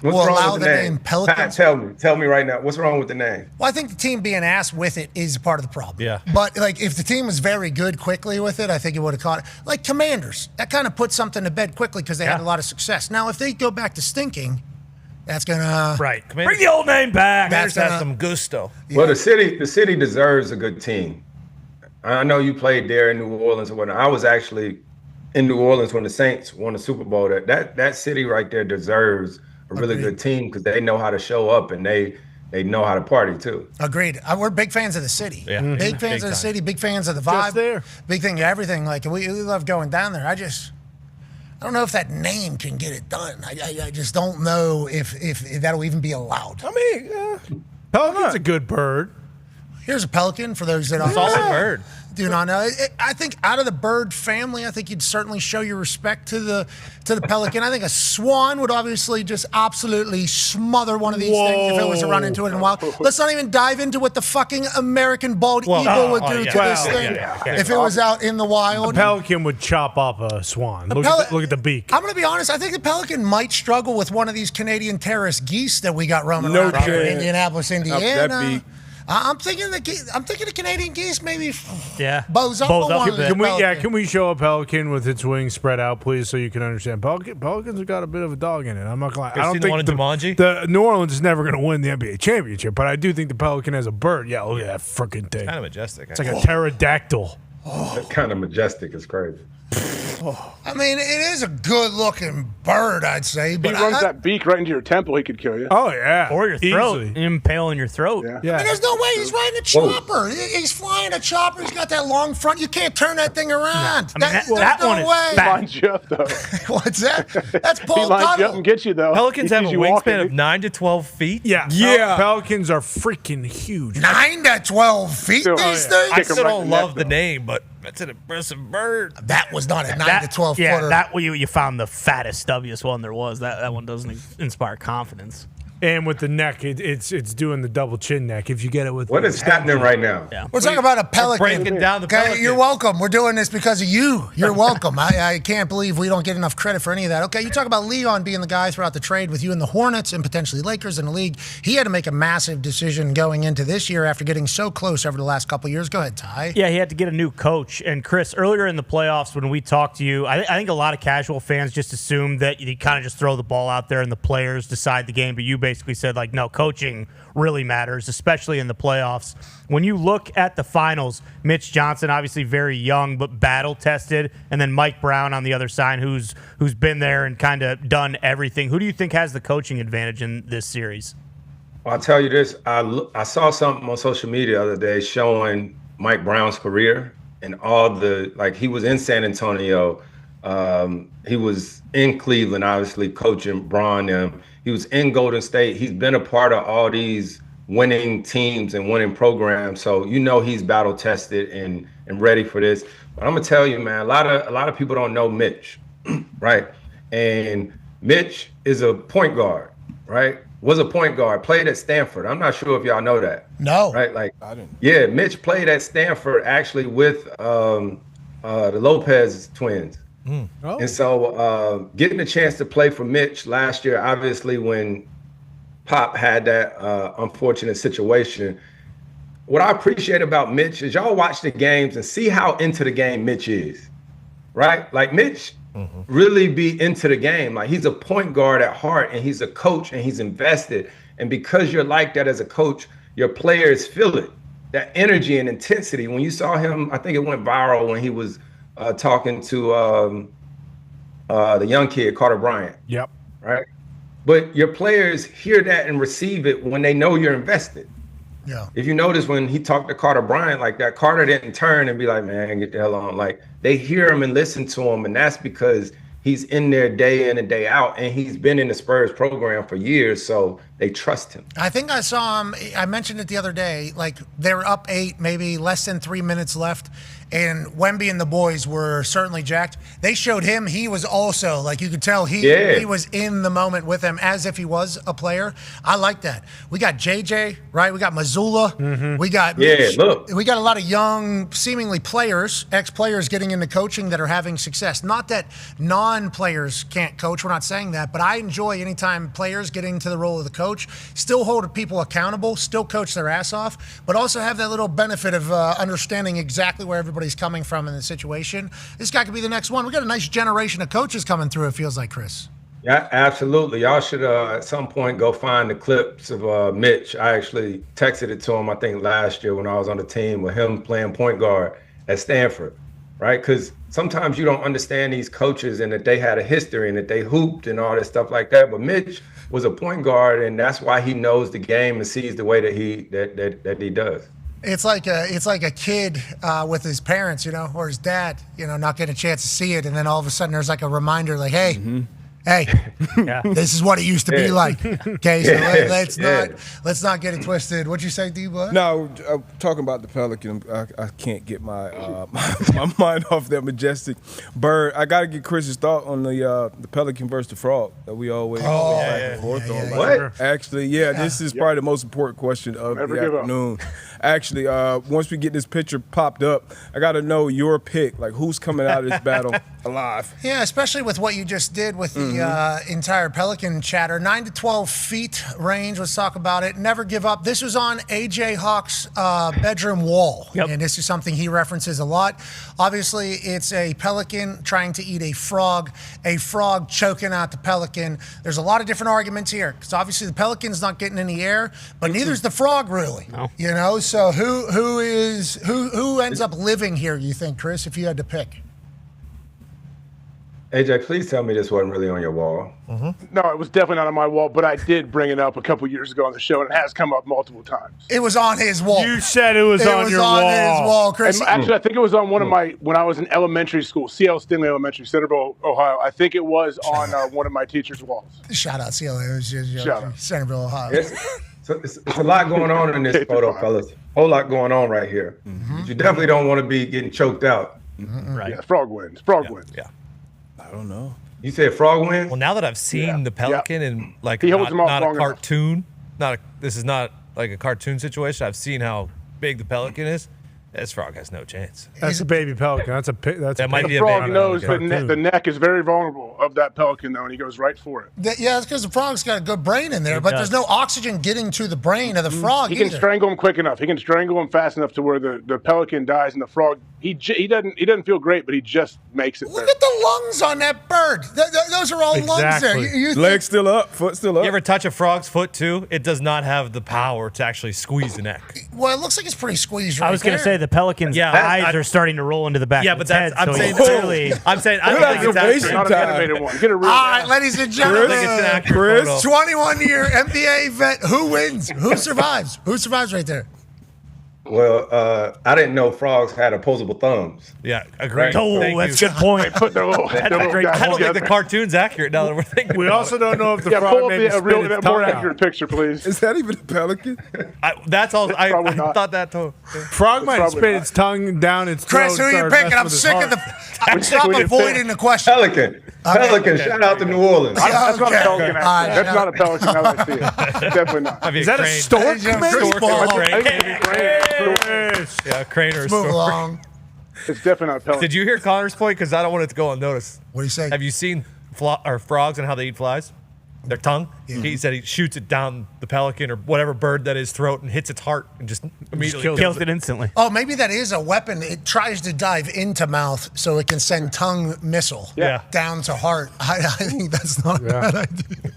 will allow the name Pelicans? Pat, tell me right now. What's wrong with the name? Well, I think the team being asked with it is part of the problem. Yeah. But if the team was very good quickly with it, I think it would have caught it. Like Commanders, that kind of put something to bed quickly because they had a lot of success. Now, if they go back to stinking, that's gonna bring the old name back. Commanders have some gusto. Yeah. Well, the city deserves a good team. I know you played there in New Orleans or whatnot. I was actually in New Orleans when the Saints won the Super Bowl. That city right there deserves a really good team because they know how to show up and they know how to party too. Agreed. We're big fans of the city. Yeah. Big fans of the city. Big fans of the vibe. Big thing, everything. We love going down there. I don't know if that name can get it done. I just don't know if that'll even be allowed. I mean, Pelican's a good bird. Here's a pelican for those that Solid bird. do not know. I think out of the bird family, I think you'd certainly show your respect to the pelican. I think a swan would obviously just absolutely smother one of these things if it was to run into it in the wild. Let's not even dive into what the fucking American bald eagle would do to this thing if it was out in the wild. A pelican would chop up a swan. Look at the beak. I'm going to be honest. I think the pelican might struggle with one of these Canadian terrorist geese that we got roaming around here in Indianapolis, Indiana. That beak. I'm thinking the Canadian geese maybe. Yeah. Bows up on one of the Can we show a pelican with its wings spread out, please, so you can understand? Pelicans have got a bit of a dog in it. I'm not gonna lie. I don't think the New Orleans is never going to win the NBA championship, but I do think the pelican as a bird. Yeah, look at that freaking thing. Kind of majestic. It's like a pterodactyl. That's kind of majestic. It's crazy. I mean, it is a good-looking bird, I'd say. But he runs that beak right into your temple, he could kill you. Oh, yeah. Or your throat. Easily. Impale in your throat. I mean, there's no way he's riding a chopper. He's flying a chopper. He's got that long front. You can't turn that thing around. No. I mean, that no one is way. He lines you up, though. What's that? That's Paul He lines you up Tuttle. and gets you, though. Pelicans He have a sees you wingspan walking. of 9 to 12 feet. Yeah. Pelicans are freaking huge. 9 to 12 feet, these things? I still don't love the name, but that's an impressive bird. That was not a 9 to 12 footer. That you found the fattest, stubbiest one there was. That one doesn't inspire confidence. And with the neck, it's doing the double chin neck. If you get it with what is happening right now? Yeah. We're talking about a pelican. Breaking down the pelican. You're welcome. We're doing this because of you. You're welcome. I can't believe we don't get enough credit for any of that. Okay, you talk about Leon being the guy throughout the trade with you and the Hornets and potentially Lakers in the league. He had to make a massive decision going into this year after getting so close over the last couple of years. Go ahead, Ty. Yeah, he had to get a new coach. And Chris, earlier in the playoffs when we talked to you, I think a lot of casual fans just assumed that you kind of just throw the ball out there and the players decide the game. But you basically said, like, no, coaching really matters, especially in the playoffs. When you look at the finals, Mitch Johnson, obviously very young but battle-tested, and then Mike Brown on the other side, who's been there and kind of done everything. Who do you think has the coaching advantage in this series? Well, I'll tell you this. I saw something on social media the other day showing Mike Brown's career and all the, like, he was in San Antonio He was in Cleveland, obviously coaching Braun. He was in Golden State. He's been a part of all these winning teams and winning programs. So he's battle tested and ready for this. But I'm gonna tell you, man, a lot of people don't know Mitch, right? And Mitch is a point guard, right? Was a point guard, played at Stanford. I'm not sure if y'all know that. No. Right? Like, I didn't. Yeah, Mitch played at Stanford actually with the Lopez twins. Oh. And so getting a chance to play for Mitch last year, obviously when Pop had that unfortunate situation, what I appreciate about Mitch is y'all watch the games and see how into the game Mitch is, right? Like Mitch really be into the game. Like he's a point guard at heart and he's a coach and he's invested. And because you're like that as a coach, your players feel it, that energy and intensity. When you saw him, I think it went viral when he was talking to the young kid, Carter Bryant. Yep. Right. But your players hear that and receive it when they know you're invested. Yeah. If you notice when he talked to Carter Bryant like that, Carter didn't turn and be like, man, get the hell on. Like they hear him and listen to him. And that's because he's in there day in and day out. And he's been in the Spurs program for years. So they trust him. I think I saw him. I mentioned it the other day. Like they were up 8, maybe less than 3 minutes left. And Wemby and the boys were certainly jacked. They showed him. He was also, like you could tell, he was in the moment with them as if he was a player. I like that. We got JJ, right? We got Mazzulla. We got we got a lot of young, seemingly players, ex-players getting into coaching that are having success. Not that non-players can't coach. We're not saying that. But I enjoy anytime players get into the role of the coach, still hold people accountable, still coach their ass off, but also have that little benefit of understanding exactly where everybody's coming from in the situation. This guy could be the next one. We got a nice generation of coaches coming through, it feels like, Chris. Yeah, absolutely. Y'all should at some point go find the clips of Mitch. I actually texted it to him, I think last year when I was on the team with him playing point guard at Stanford, right? Because sometimes you don't understand these coaches and that they had a history and that they hooped and all this stuff like that. But Mitch was a point guard, and that's why he knows the game and sees the way that he does. It's like a kid with his parents, or his dad, not getting a chance to see it, and then all of a sudden there's like a reminder, like, hey, this is what it used to be like. Okay, so let's not get it twisted. What'd you say, D-Boy? No, talking about the Pelican, I can't get my my mind off that majestic bird. I got to get Chris's thought on the Pelican versus the Frog that we always back and forth on. What? Actually, this is probably the most important question of the afternoon. Actually, once we get this picture popped up, I got to know your pick. Like, who's coming out of this battle alive? Yeah, especially with what you just did with the entire Pelican chatter. 9 to 12 feet range. Let's talk about it. Never give up. This was on A.J. Hawk's bedroom wall. Yep. And this is something he references a lot. Obviously, it's a pelican trying to eat a frog choking out the pelican. There's a lot of different arguments here because obviously the pelican's not getting any air, but neither's the frog really. No. So who ends up living here, you think, Chris, if you had to pick? AJ, please tell me this wasn't really on your wall. No, it was definitely not on my wall, but I did bring it up a couple years ago on the show, and it has come up multiple times. It was on his wall. You said it was on your wall. It was on his wall, Chris. And actually, I think it was on one of when I was in elementary school, C.L. Stingley Elementary, Centerville, Ohio. I think it was on one of my teacher's walls. Shout out, C.L. It was just Shout out. Centerville, Ohio. It's a lot going on in this photo, fellas. Whole lot going on right here. You definitely don't want to be getting choked out. Right. Yeah, frog wins. Frog wins. Yeah. I don't know. You said frog wins? Well, now that I've seen the Pelican and like he holds them off not long a cartoon, this is not like a cartoon situation. I've seen how big the Pelican is. This frog has no chance. That's a baby pelican. That might be a frog baby knows pelican. the neck is very vulnerable of that pelican, though, and he goes right for it. That's because the frog's got a good brain in there, but there's no oxygen getting to the brain of the frog. He can strangle him quick enough. He can strangle him fast enough to where the pelican dies, and the frog he doesn't feel great, but he just makes it. Look at the lungs on that bird. Those are all lungs there. Legs still up, foot still up. You ever touch a frog's foot too? It does not have the power to actually squeeze the neck. Well, it looks like it's pretty squeezed. I was going to say the pelican's eyes are starting to roll into the back. Yeah, of but its head, I'm so saying clearly. I don't think it's actually not an animated one. Get a real. All right, ladies and gentlemen, Chris, 21-year NBA vet. Who wins? Who survives? Who survives right there? Well, I didn't know frogs had opposable thumbs. Yeah, agreed. Oh, that's a good point. Put their little, I don't think the cartoon's accurate now that we're thinking. We about also it. don't know if the Yeah, frog pull up maybe a real, spit its more tongue accurate out. picture, please. Is that even a pelican? That's all. I not. thought that too. Frog might probably spit not. its tongue down its throat. Chris, who are you and start picking? messing I'm with his sick of heart. the. Stop we need to avoiding the question. Pelican. Pelican. Shout out to New Orleans. That's not a Okay. pelican. All right, That's not a pelican. Now that I see it. Definitely not. Might be Is that a crane. stork? Stork. I think maybe crane. Yeah, crane or a Move stork. along. It's definitely not a pelican. Did you hear Connor's point? Because I don't want it to go unnoticed. What do you say? Have you seen frogs and how they eat flies? Their tongue. He said he shoots it down the pelican or whatever bird that is throat and hits its heart and just immediately Kills it instantly. Oh, maybe that is a weapon. It tries to dive into mouth so it can send tongue missile down to heart. I think that's not a bad idea.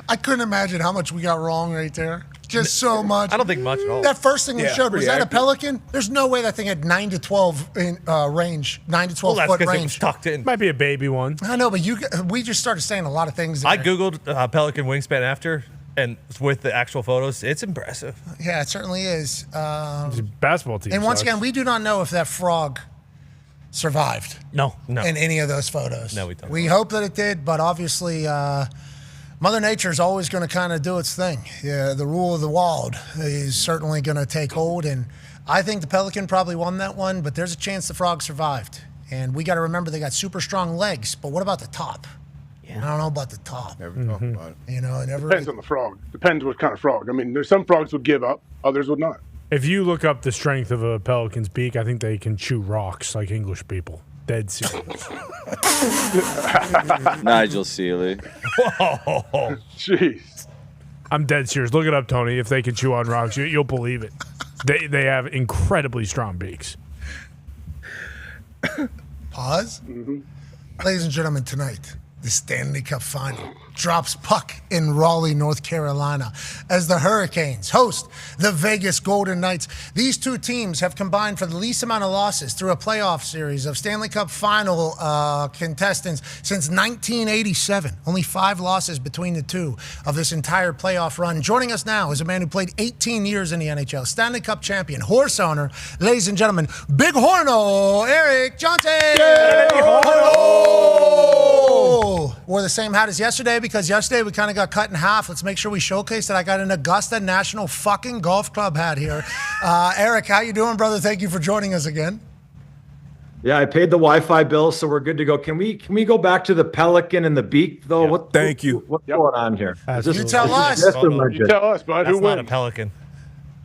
I couldn't imagine how much we got wrong right there. Just so much. I don't think much at all. That first thing we showed, was pretty that a accurate. pelican? There's no way that thing had 9 to 12 in range, 9 to 12 Well, that's foot because it was range. tucked in. Might be a baby one. I know, but we just started saying a lot of things. I there. googled pelican wingspan after, and with the actual photos, it's impressive. Yeah, it certainly is. It's a basketball team. And once sucks. again, we do not know if that frog survived. No. In any of those photos. No, we don't. We hope that it did, but obviously, Mother Nature is always going to kind of do its thing. Yeah, the rule of the wild is certainly going to take hold, and I think the pelican probably won that one, but there's a chance the frog survived. And we got to remember they got super strong legs, but what about the top? I don't know about the top. Never talk about it. You know, it never Depends on the frog. Depends what kind of frog. I mean, there's some frogs would give up, others would not. If you look up the strength of a pelican's beak, I think they can chew rocks like English people. Dead serious. Nigel Seeley. Whoa. Jeez. I'm dead serious. Look it up, Tony. If they can chew on rocks, you'll believe it. They have incredibly strong beaks. Pause. Ladies and gentlemen, tonight, the Stanley Cup Final drops puck in Raleigh, North Carolina, as the Hurricanes host the Vegas Golden Knights. These two teams have combined for the least amount of losses through a playoff series of Stanley Cup Final contestants since 1987. Only 5 losses between the two of this entire playoff run. Joining us now is a man who played 18 years in the NHL, Stanley Cup champion, horse owner, ladies and gentlemen, Big Horno, Eric Johnson. Wore the same hat as yesterday because yesterday we kind of got cut in half. Let's make sure we showcase that I got an Augusta National fucking Golf Club hat here. Eric, how you doing, brother? Thank you for joining us again. Yeah, I paid the Wi-Fi bill, so we're good to go. Can we go back to the pelican and the beak though? Yeah. Thank you. What's going on here? You tell us. You tell us, bud. That's Who not wins? a pelican.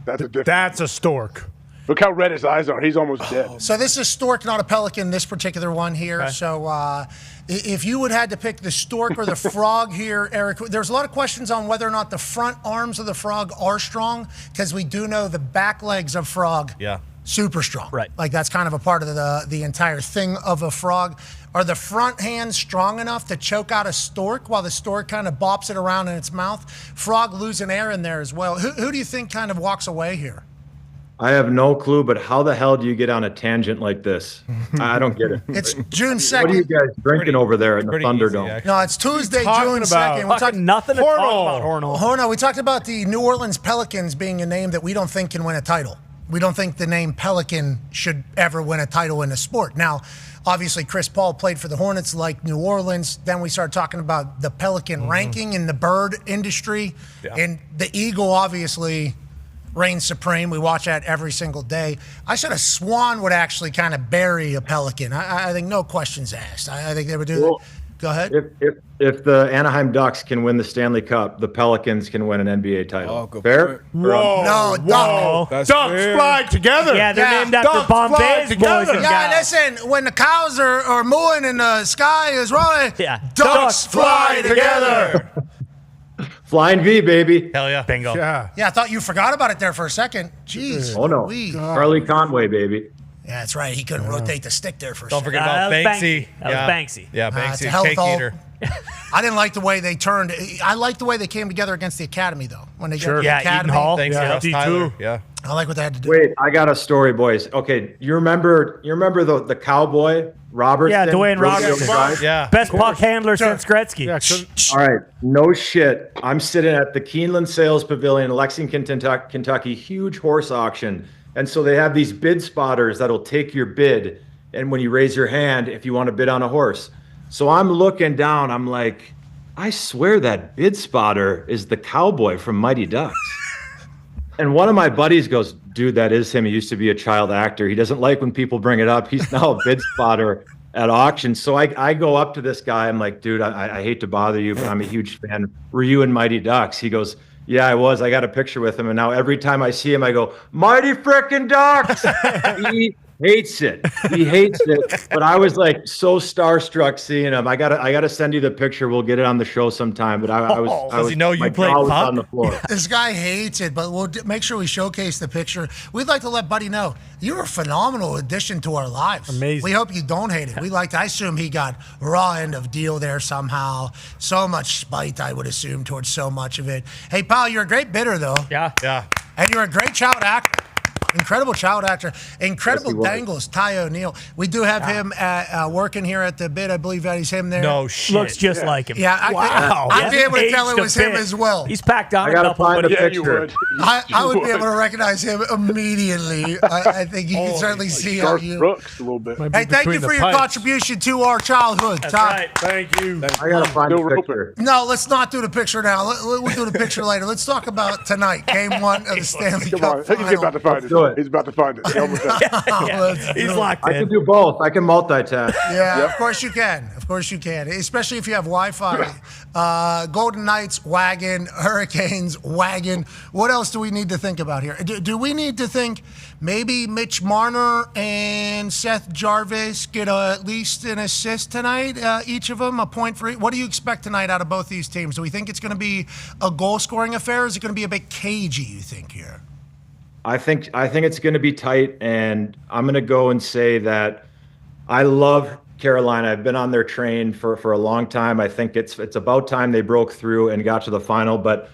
That's a different. That's a stork. Look how red his eyes are. He's almost dead. So this is stork, not a pelican, this particular one here. Okay. So if you would had to pick the stork or the frog here, Eric, there's a lot of questions on whether or not the front arms of the frog are strong, because we do know the back legs of frog, super strong. Right. Like that's kind of a part of the entire thing of a frog. Are the front hands strong enough to choke out a stork while the stork kind of bops it around in its mouth? Frog losing air in there as well. Who do you think kind of walks away here? I have no clue, but how the hell do you get on a tangent like this? I don't get it. It's June 2nd. What are you guys drinking over there in the Thunderdome? No, it's Tuesday, talking June about? 2nd. We're talking Nothing to talk about, Hornell. Horno, we talked about the New Orleans Pelicans being a name that we don't think can win a title. We don't think the name Pelican should ever win a title in a sport. Now, obviously, Chris Paul played for the Hornets like New Orleans. Then we started talking about the Pelican ranking in the bird industry. Yeah. And the Eagle, obviously, reigns supreme. We watch that every single day. I said a swan would actually kind of bury a pelican. I think no questions asked. I think they would do Well, that. Go ahead. If the Anaheim Ducks can win the Stanley Cup, the Pelicans can win an NBA title. Oh, good Fair? point. Whoa. No, Duck. That's Ducks fair. fly together. Yeah, they're Yeah, named after dogs fly Bombay's together. boys and Yeah, gals. listen, when the cows are mooing and the sky is rolling, Yeah. ducks fly together. Flying V, baby. Hell yeah. Bingo. Yeah. Yeah, I thought you forgot about it there for a second. Jeez. Oh, no. Louise. Charlie Conway, baby. Yeah, that's right. He couldn't rotate the stick there for a Don't second. forget about that was Banksy. Banksy. That was Banksy. Yeah, it's Banksy, a hell of cake a- eater. I didn't like the way they turned. I like the way they came together against the Academy, though. When they got Sure. the Yeah, Academy. Eaton Hall. Thanks Yeah, to Russ D2. Tyler. Yeah. I like what they had to do. Wait, I got a story, boys. Okay, you remember the cowboy, Robertson? Yeah, Dwayne Rodeo Robertson. Drive? Yeah. Best puck handler since Gretzky. Yeah. All right, no shit. I'm sitting at the Keeneland Sales Pavilion in Lexington, Kentucky, huge horse auction. And so they have these bid spotters that'll take your bid. And when you raise your hand, if you want to bid on a horse. So I'm looking down, I'm like, I swear that bid spotter is the cowboy from Mighty Ducks. And one of my buddies goes, dude, that is him. He used to be a child actor. He doesn't like when people bring it up. He's now a bid spotter at auction. So I go up to this guy. I'm like, dude, I hate to bother you, but I'm a huge fan. Were you in Mighty Ducks? He goes, yeah, I was. I got a picture with him. And now every time I see him, I go, Mighty frickin' Ducks. He hates it. He hates it. But I was like so starstruck seeing him. I gotta send you the picture. We'll get it on the show sometime. But I was. Does he know you played on the floor. This guy hates it, but we'll make sure we showcase the picture. We'd like to let Buddy know you're a phenomenal addition to our lives. Amazing. We hope you don't hate it. I assume he got raw end of deal there somehow. So much spite, I would assume, towards so much of it. Hey, pal, you're a great bidder, though. Yeah. And you're a great child actor. Incredible child actor. Incredible dangles, Ty O'Neill. We do have him working here at the bid. I believe that he's him there. No shit. Looks just like him. Yeah, Wow. I'd be able to tell it Aged a was him bit. as well. He's packed on I a gotta couple, find but a yeah, picture. I would be able to recognize him immediately. I think you can certainly see how you. Brooks a little bit. Hey, thank you for your contribution to our childhood, That's Ty. right. Thank you. I gotta find a picture. No, let's not do the picture now. We'll do the picture later. Let's talk about tonight, Game 1 of the Stanley Come Cup on. He's about to find do it. it. He's about to find it. He almost has it. He's locked I in. can do both. I can multitask. Yeah, of course you can. Of course you can. Especially if you have Wi-Fi. Golden Knights, wagon. Hurricanes, wagon. What else do we need to think about here? Do we need to think maybe Mitch Marner and Seth Jarvis get at least an assist tonight? Each of them, a point for each. What do you expect tonight out of both these teams? Do we think it's going to be a goal-scoring affair, or is it going to be a bit cagey, you think, here? I think it's going to be tight, and I'm going to go and say that I love Carolina. I've been on their train for a long time. I think it's about time they broke through and got to the final, but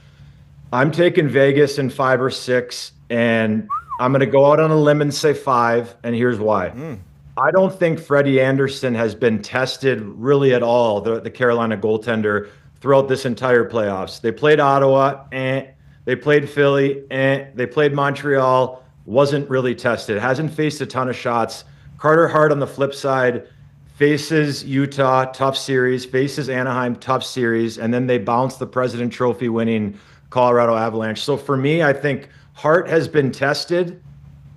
I'm taking Vegas in 5 or 6, and I'm going to go out on a limb and say 5, and here's why. I don't think Freddie Anderson has been tested really at all, the Carolina goaltender, throughout this entire playoffs. They played Ottawa, and they played Philly, and they played Montreal, wasn't really tested, hasn't faced a ton of shots. Carter Hart on the flip side faces Utah, tough series, faces Anaheim, tough series, and then they bounce the President Trophy winning Colorado Avalanche. So for me, I think Hart has been tested.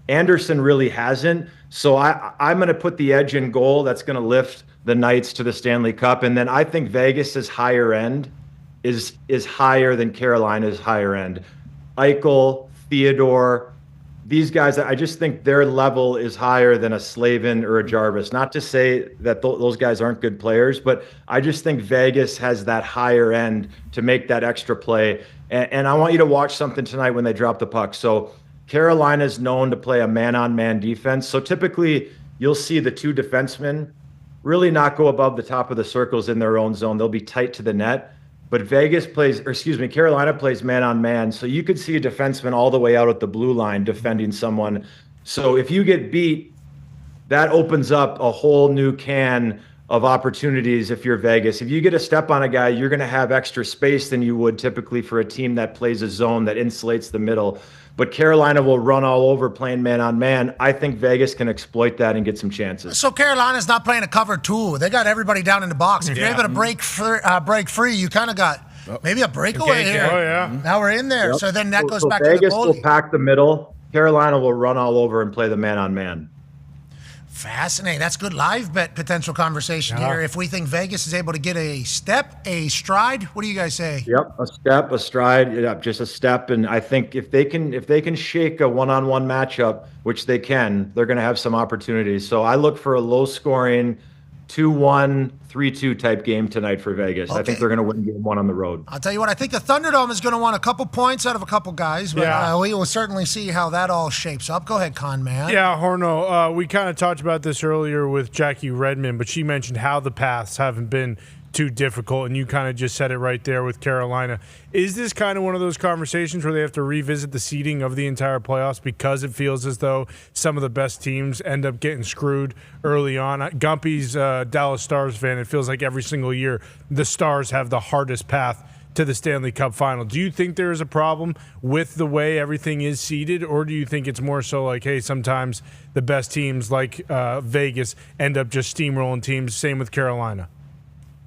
Anderson really hasn't. So I'm going to put the edge in goal. That's going to lift the Knights to the Stanley Cup. And then I think Vegas's higher end is higher than Carolina's higher end. Eichel, Theodore, these guys, I just think their level is higher than a Slavin or a Jarvis. Not to say that those guys aren't good players, but I just think Vegas has that higher end to make that extra play. And I want you to watch something tonight when they drop the puck. So Carolina's known to play a man-on-man defense. So typically you'll see the two defensemen really not go above the top of the circles in their own zone. They'll be tight to the net. But Carolina plays man-on-man, so you could see a defenseman all the way out at the blue line defending someone. So if you get beat, that opens up a whole new can of opportunities if you're Vegas. If you get a step on a guy, you're going to have extra space than you would typically for a team that plays a zone that insulates the middle. But Carolina will run all over playing man-on-man. I think Vegas can exploit that and get some chances. So Carolina's not playing a cover 2. They got everybody down in the box. If you're able to break free, you kind of got maybe a breakaway here. Oh, yeah. Now we're in there. Yep. So then that goes so back Vegas to the goalie. will pack the middle. Carolina will run all over and play the man-on-man. Fascinating. That's good live bet potential conversation here. If we think Vegas is able to get a step, a stride, what do you guys say? Yep, a step, a stride, just a step. And I think if they can shake a one-on-one matchup, which they can, they're going to have some opportunities. So I look for a low-scoring 2-1, 3-2 type game tonight for Vegas. Okay. I think they're going to win game 1 on the road. I'll tell you what, I think the Thunderdome is going to want a couple points out of a couple guys, but we will certainly see how that all shapes up. Go ahead, Con Man. Yeah, Horno, we kind of talked about this earlier with Jackie Redmond, but she mentioned how the paths haven't been too difficult, and you kind of just said it right there with Carolina. Is this kind of one of those conversations where they have to revisit the seeding of the entire playoffs because it feels as though some of the best teams end up getting screwed early on? Gumpy's Dallas Stars fan, it feels like every single year the Stars have the hardest path to the Stanley Cup final. Do you think there is a problem with the way everything is seeded, or do you think it's more so like, hey, sometimes the best teams like Vegas end up just steamrolling teams? Same with Carolina.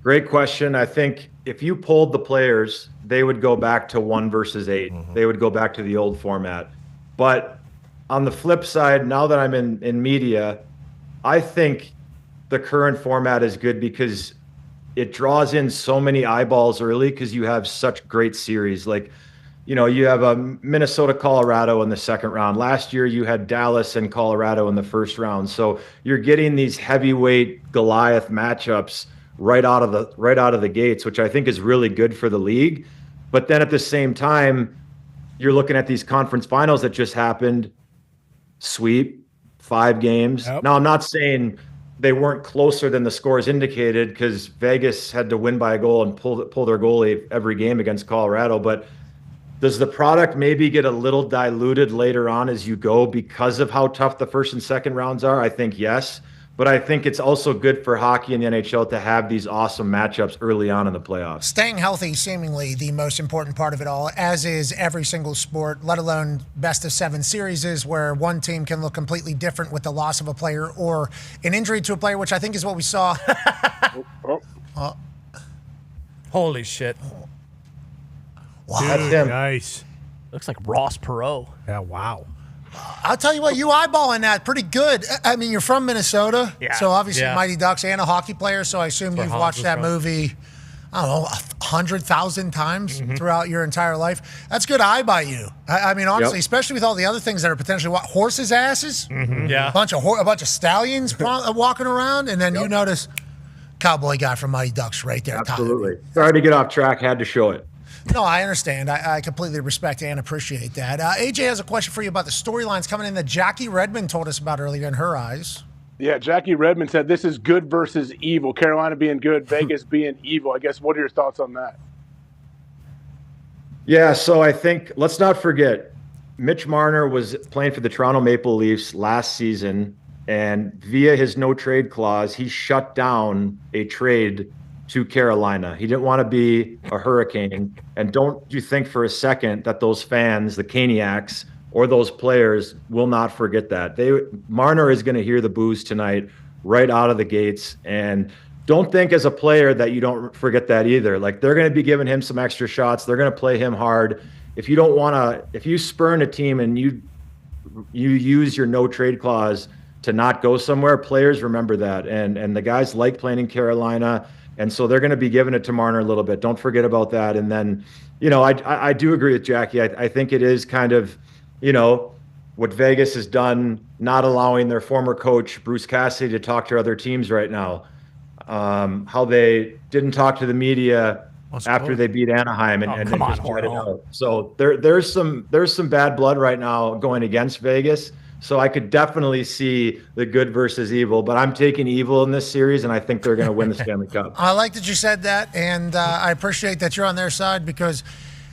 Great question. I think if you polled the players, they would go back to 1 versus 8. They would go back to the old format. But on the flip side, now that I'm in media, I think the current format is good because it draws in so many eyeballs early because you have such great series. Like, you know, you have a Minnesota, Colorado in the second round. Last year, you had Dallas and Colorado in the first round. So you're getting these heavyweight Goliath matchups right out of the gates, which I think is really good for the league. But then at the same time, you're looking at these conference finals that just happened, sweep, 5 games. Yep. Now, I'm not saying they weren't closer than the scores indicated because Vegas had to win by a goal and pull their goalie every game against Colorado. But does the product maybe get a little diluted later on as you go because of how tough the first and second rounds are? I think yes. But I think it's also good for hockey and the NHL to have these awesome matchups early on in the playoffs. Staying healthy, seemingly the most important part of it all, as is every single sport, let alone best of 7 series where one team can look completely different with the loss of a player or an injury to a player, which I think is what we saw. Holy shit. Wow. Dude, That's him. Nice. Looks like Ross Perot. Yeah, wow. I'll tell you what, you eyeballing that pretty good. I mean, you're from Minnesota, so obviously Mighty Ducks and a hockey player, so I assume you've watched that movie, I don't know, 100,000 times throughout your entire life. That's good eye by you. I mean, honestly, especially with all the other things that are potentially horses' asses, Yeah. a bunch of stallions walking around, and then you notice cowboy guy from Mighty Ducks right there. Absolutely. Sorry to get off track. Had to show it. No, I understand. I completely respect and appreciate that. AJ has a question for you about the storylines coming in that Jackie Redmond told us about earlier in her eyes. Yeah, Jackie Redmond said this is good versus evil. Carolina being good, Vegas being evil. I guess, what are your thoughts on that? Yeah, so I think, let's not forget, Mitch Marner was playing for the Toronto Maple Leafs last season, and via his no-trade clause, he shut down a trade to Carolina. He didn't want to be a Hurricane. And don't you think for a second that those fans, the Caniacs, or those players will not forget that. Marner is going to hear the boos tonight right out of the gates. And don't think as a player that you don't forget that either. Like, they're going to be giving him some extra shots. They're going to play him hard. If you spurn a team and you use your no trade clause to not go somewhere, players remember that. And the guys like playing in Carolina. And so they're going to be giving it to Marner a little bit. Don't forget about that. And then, I do agree with Jackie. I think it is kind of, what Vegas has done, not allowing their former coach, Bruce Cassidy, to talk to other teams right now. How they didn't talk to the media after they beat Anaheim and just tried it out. So there's some bad blood right now going against Vegas. So I could definitely see the good versus evil, but I'm taking evil in this series, and I think they're going to win the Stanley Cup. I like that you said that, and I appreciate that you're on their side because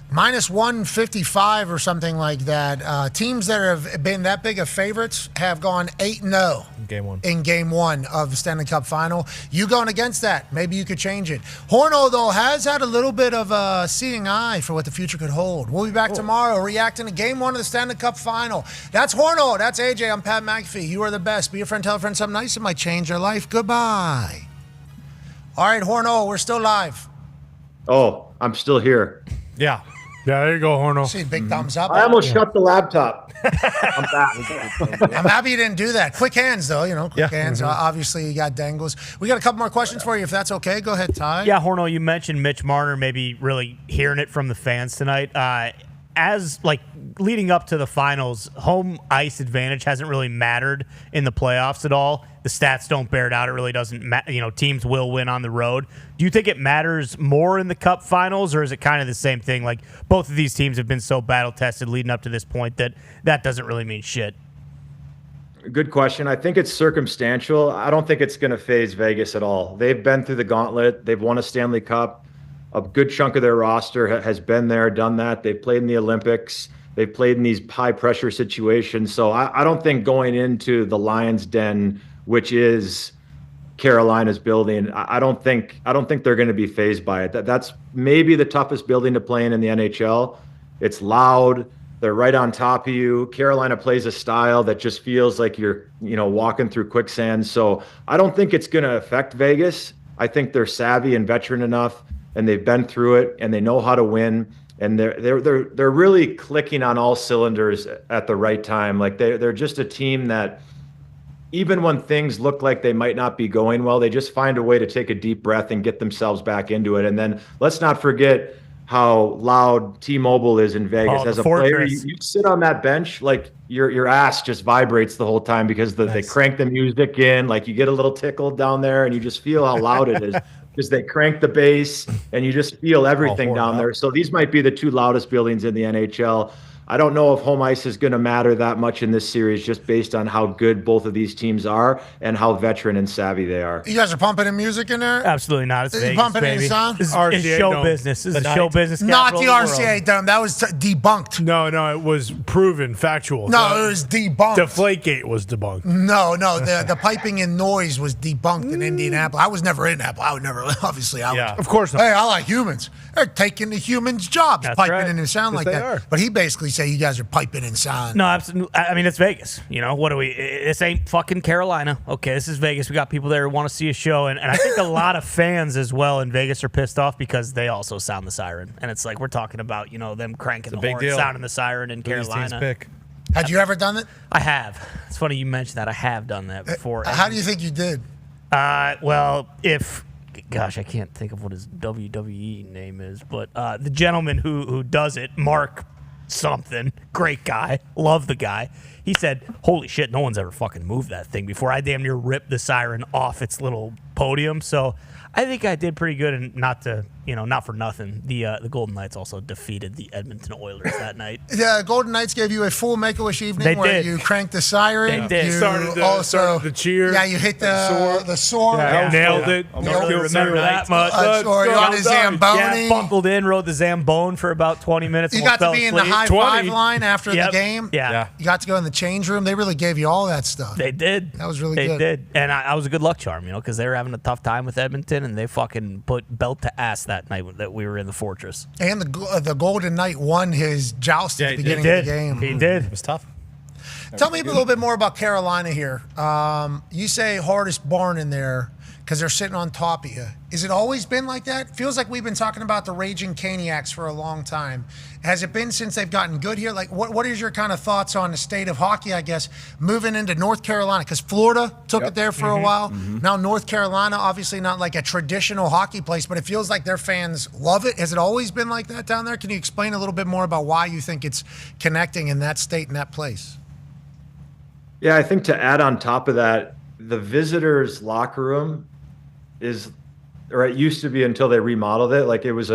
minus 155 or something like that, teams that have been that big of favorites have gone 8-0 in game one of the Stanley Cup final. You going against that, maybe you could change it. Horno, though, has had a little bit of a seeing eye for what the future could hold. We'll be back tomorrow reacting to game one of the Stanley Cup final. That's Horno. That's AJ. I'm Pat McAfee. You are the best. Be a friend, tell a friend something nice. It might change their life. Goodbye. All right, Horno, we're still live. Oh, I'm still here. Yeah. Yeah, there you go, Horno. See, big thumbs up. I almost shut the laptop. I'm back. I'm happy you didn't do that. Quick hands, though. Quick hands. Obviously, you got dangles. We got a couple more questions for you, if that's okay. Go ahead, Ty. Yeah, Horno, you mentioned Mitch Marner maybe really hearing it from the fans tonight. As leading up to the finals, home ice advantage hasn't really mattered in the playoffs at all. The stats don't bear it out. It really doesn't matter. Teams will win on the road. Do you think it matters more in the Cup finals, or is it kind of the same thing? Like, both of these teams have been so battle-tested leading up to this point that doesn't really mean shit. Good question. I think it's circumstantial. I don't think it's going to phase Vegas at all. They've been through the gauntlet. They've won a Stanley Cup. A good chunk of their roster has been there, done that. They've played in the Olympics. They've played in these high-pressure situations. So I don't think going into the Lions' den, which is Carolina's building, I don't think they're going to be fazed by it. That's maybe the toughest building to play in the NHL. It's loud. They're right on top of you. Carolina plays a style that just feels like you're, walking through quicksand. So I don't think it's going to affect Vegas. I think they're savvy and veteran enough, and they've been through it, and they know how to win. And they're really clicking on all cylinders at the right time. Like they're just a team that, even when things look like they might not be going well, they just find a way to take a deep breath and get themselves back into it. And then let's not forget how loud T-Mobile is in Vegas. As a player, you sit on that bench, like your ass just vibrates the whole time because they crank the music in. Like you get a little tickled down there, and you just feel how loud it is because they crank the bass, and you just feel everything down there. So these might be the two loudest buildings in the NHL. I don't know if home ice is going to matter that much in this series, just based on how good both of these teams are and how veteran and savvy they are. You guys are pumping in music in there? Absolutely not. It's Is Vegas, pumping baby. in sound? This is show business. This is show business. Not the capital of RCA world. Dome. That was debunked. No, it was proven, factual. No, it was debunked. Deflategate was debunked. No, the piping and noise was debunked in Indianapolis. I was never in Indianapolis. I would never, obviously. Of course not. Hey, I like humans. They're taking the humans' jobs, That's piping right. in and sound Yes, like they that. are. But he basically said you guys are piping in sound. No, absolutely. I mean, it's Vegas. What do we? This ain't fucking Carolina. Okay, this is Vegas. We got people there who want to see a show, and I think a lot of fans as well in Vegas are pissed off because they also sound the siren, and it's like we're talking about them cranking the big horn, deal. sounding the siren in Who these teams Carolina. pick? Had you ever done it? I have. It's funny you mentioned that. I have done that before. How do you think you did? Well, gosh, I can't think of what his WWE name is, but the gentleman who does it, Mark something, great guy, love the guy. He said, "Holy shit, no one's ever fucking moved that thing before." I damn near ripped the siren off its little podium. So I think I did pretty good, and not for nothing. The Golden Knights also defeated the Edmonton Oilers that night. The Golden Knights gave you a full Make-A-Wish evening They where did. you cranked the siren. They did. You Started the cheer. Yeah, you hit the sword. Yeah, nailed it. Don't really remember that much. You're on the Zamboni. Yeah, buckled in, rode the Zambone for about 20 minutes. You almost got to fell be in the asleep. high-five line after Yep. the game. Yeah. You got to go in the change room. They really gave you all that stuff. They did. That was really they good. They did. And I was a good luck charm, because they were having a tough time with Edmonton, and they fucking put belt to ass that night that we were in the Fortress. And the Golden Knight won his joust at the beginning of the game. He did. It was tough. Tell me a little bit more about Carolina here. You say hardest barn in there because they're sitting on top of you. Is it always been like that? Feels like we've been talking about the Raging Caniacs for a long time. Has it been since they've gotten good here? Like, what is your kind of thoughts on the state of hockey, I guess, moving into North Carolina? Because Florida took it there for a while. Now North Carolina, obviously not like a traditional hockey place, but it feels like their fans love it. Has it always been like that down there? Can you explain a little bit more about why you think it's connecting in that state and that place? Yeah, I think to add on top of that, the visitors' locker room is, or it used to be until they remodeled it, like it was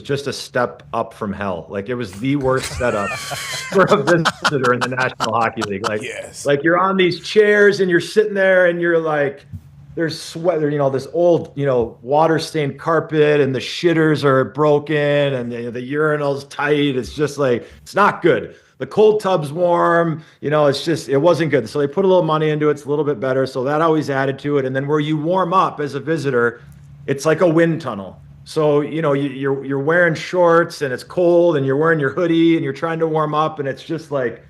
just a step up from hell. Like it was the worst setup for a visitor in the National Hockey League. Like, like you're on these chairs and you're sitting there and you're like, there's sweat, this old, water stained carpet, and the shitters are broken, and the urinal's tight. It's just like, it's not good. The cold tub's warm, it wasn't good. So they put a little money into it. It's a little bit better. So that always added to it. And then where you warm up as a visitor, it's like a wind tunnel. So, you're wearing shorts and it's cold, and you're wearing your hoodie and you're trying to warm up, and it's just like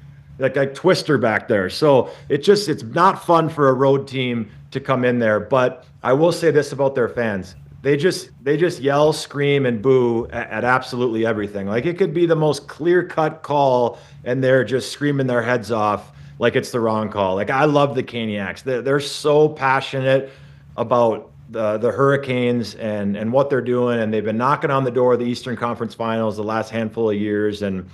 Twister back there. So it's not fun for a road team to come in there. But I will say this about their fans. They just yell, scream, and boo at absolutely everything. Like it could be the most clear-cut call, and they're just screaming their heads off like it's the wrong call. Like I love the Caniacs. They're so passionate about the Hurricanes and what they're doing, and they've been knocking on the door of the Eastern Conference Finals the last handful of years, and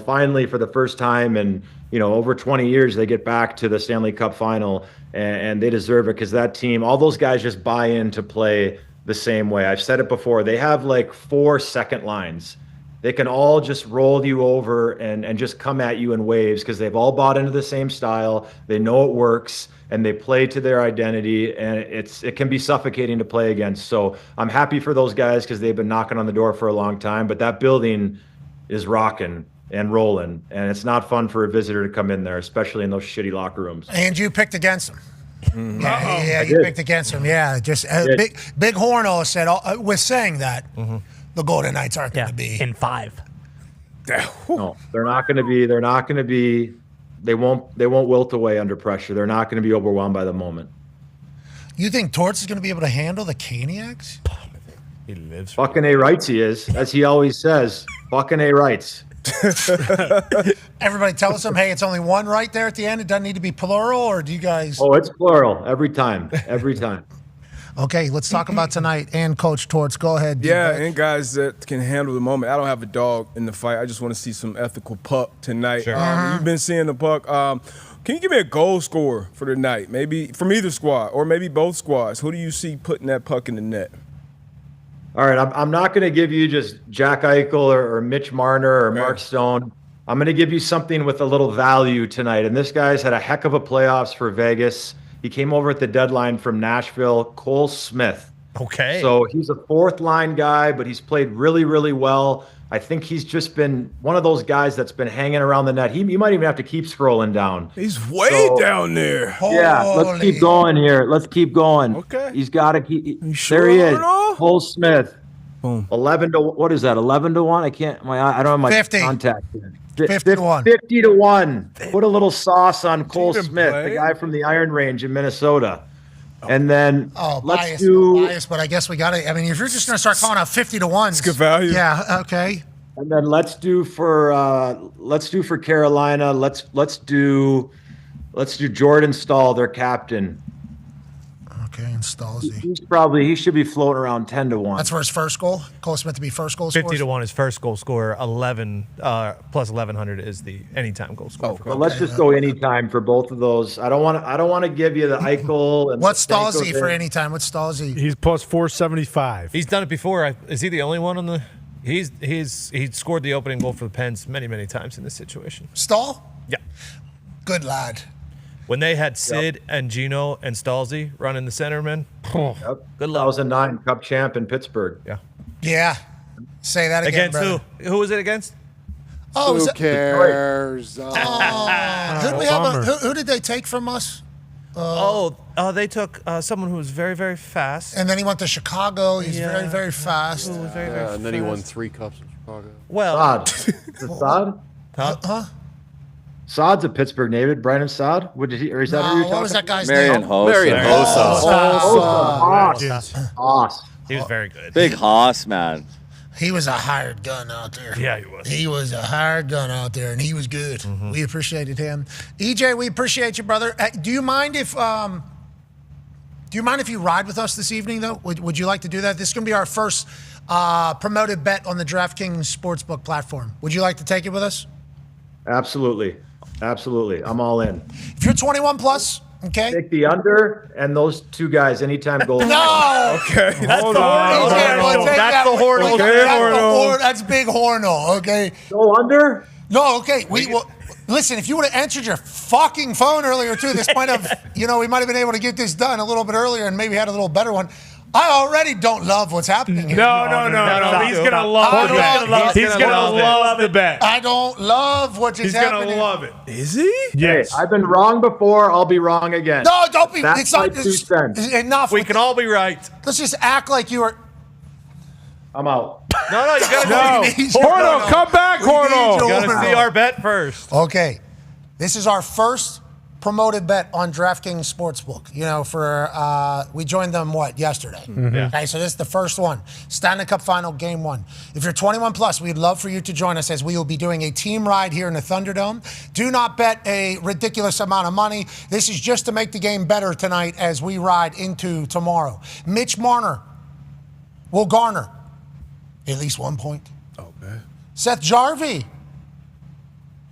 finally for the first time in over 20 years they get back to the Stanley Cup Final, and they deserve it because that team, all those guys just buy in to play the same way. I've said it before. They have like 4 second lines. They can all just roll you over and just come at you in waves because they've all bought into the same style. They know it works, and they play to their identity, and it can be suffocating to play against. So I'm happy for those guys because they've been knocking on the door for a long time, but that building is rocking and rolling, and it's not fun for a visitor to come in there, especially in those shitty locker rooms. And you picked against them. Yeah, you picked against them. Yeah, just Big Horno said with saying that the Golden Knights aren't going to be in 5. No, they're not going to be. They're not going to be. They won't wilt away under pressure. They're not going to be overwhelmed by the moment. You think Torts is going to be able to handle the Caniacs? He lives. Fucking A rights he is, as he always says. Fucking A rights. Everybody tells them, hey, it's only one right there at the end. It doesn't need to be plural, or do you guys? Oh, it's plural every time. Every time. Okay, let's talk about tonight and Coach Torts. Go ahead. Yeah, and guys that can handle the moment. I don't have a dog in the fight. I just want to see some ethical puck tonight. Sure. You've been seeing the puck. Can you give me a goal scorer for the night? Maybe from either squad or maybe both squads. Who do you see putting that puck in the net? All right, I'm not going to give you just Jack Eichel or Mitch Marner or Mark Stone. I'm going to give you something with a little value tonight. And this guy's had a heck of a playoffs for Vegas. He came over at the deadline from Nashville, Cole Smith. Okay. So he's a fourth-line guy, but he's played really, really well. I think he's just been one of those guys that's been hanging around the net. You might even have to keep scrolling down. He's way down there. Yeah, let's keep going here. Let's keep going. Okay. He's got to keep. Sure There he is. Arnold? Cole Smith. Boom. 11 to what is that? 11 to 1? I don't have my 50. contact here. 50 to 1. 50 to 1. Put a little sauce on Cole Even Smith, play? the guy from the Iron Range in Minnesota. And then Bias, bias, but I guess we got to. I mean, if you're just going to start calling out 50 to 1, it's good value. Yeah, okay. And then let's do for Carolina. Let's do Jordan Stahl, their captain. Okay, and Stalzy. He should be floating around 10 to 1. That's for his first goal. Cole Smith to be first goal scorer. 50 to 1 is first goal scorer. 11 plus 1100 is the anytime goal scorer. But let's just go anytime for both of those. I don't want to give you the Eichel. And What's Stamkos Stalzy for there. any time? What's Stalzy? He's plus 475. He's done it before. Is he the only one on the? He scored the opening goal for the Pens many times in this situation. Stahl? Yeah. Good lad. When they had Sid and Gino and Stalzy running the centerman. Yep. Good luck. 2009 Cup champ in Pittsburgh. Yeah. Yeah. Say that again, Against brother. who was it against? Oh, Who cares? Who did they take from us? They took someone who was very, very fast. And then he went to Chicago. He's very, very fast. Who was very, very And then he won fast. 3 cups in Chicago. Well, Saad. Is it Saad? Huh? Saad's a Pittsburgh native. Brandon Saad? What did he? Or is that who you're talking What was that guy's Marion name? Hossa. Marion Hoss. He was very good. Big Hoss, man. He was a hired gun out there. Yeah, he was. He was a hired gun out there, and he was good. We appreciated him. EJ, we appreciate you, brother. Do you mind if you ride with us this evening, though? Would you like to do that? This is going to be our first promoted bet on the DraftKings Sportsbook platform. Would you like to take it with us? Absolutely. I'm all in. If you're 21 plus, okay. Take the under and those two guys anytime goal. No. Okay. That's the Hornell. That's the Hornell. Okay, That's big Hornell. Okay. Go under? No. Okay. We will. Listen, if you would have answered your fucking phone earlier too, this might have, we might have been able to get this done a little bit earlier and maybe had a little better one. I already don't love what's happening here. No. He's gonna love it. He's gonna love the bet. I don't love what's happening. He's gonna love it. Is he? Yes. Hey, I've been wrong before. I'll be wrong again. No, don't be. That's It's not my 2 cents. enough. We can all be right. Let's just act like you are. I'm out. No, you gotta No. Hornell, come back, Hornell. You gotta see our bet first. Okay, this is our first promoted bet on DraftKings Sportsbook. We joined them yesterday. Yeah. Okay, so this is the first one. Stanley Cup Final, Game 1. If you're 21 plus, we'd love for you to join us as we will be doing a team ride here in the Thunderdome. Do not bet a ridiculous amount of money. This is just to make the game better tonight as we ride into tomorrow. Mitch Marner will garner at least 1 point. Okay. Seth Jarvie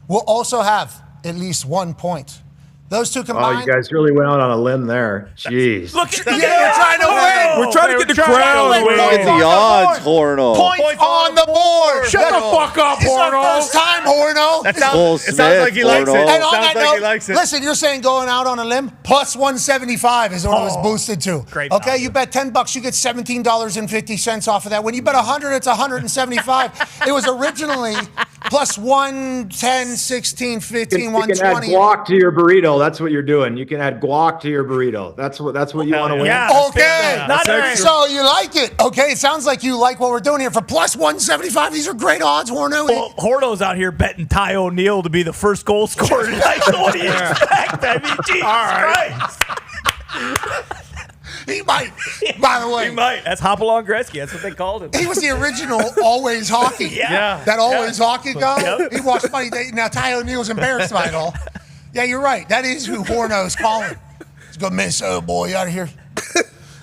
will also have at least 1 point. Those two Oh, combined. you guys really went out on a limb there. Jeez. Look at You're trying to win. We're trying to get the crowd Look at the odds, Hornell. Points on the board. Shut the fuck up, It's our Hornell. first time, Hornell. It Cole sounds like he likes it. Smith, And on Sounds that like note, he likes it. listen, you're saying going out on a limb, plus 175 is what it was boosted to. Great Okay, value. you bet $10, you get $17.50 off of that. When you bet 100, it's 175. It was originally plus 110, 16, 15, You can add 120. guac to your burrito. That's what you're doing. You can add guac to your burrito. That's what you want to win. Yeah. Okay. So you like it. Okay. It sounds like you like what we're doing here. For plus 175, these are great odds, Horno. Well, Horno's out here betting Ty O'Neal to be the first goal scorer tonight. What do you expect? I mean, Jesus Christ. He might, by the way. He might. That's Hopalong Gretzky. That's what they called him. He was the original Always Hockey. Yeah. That Always Hockey guy. Yep. He watched Funny Day. Now, Ty O'Neal's embarrassed by it all. Yeah, you're right. That is who Horno's calling. He's going, Minnesota boy, out of here.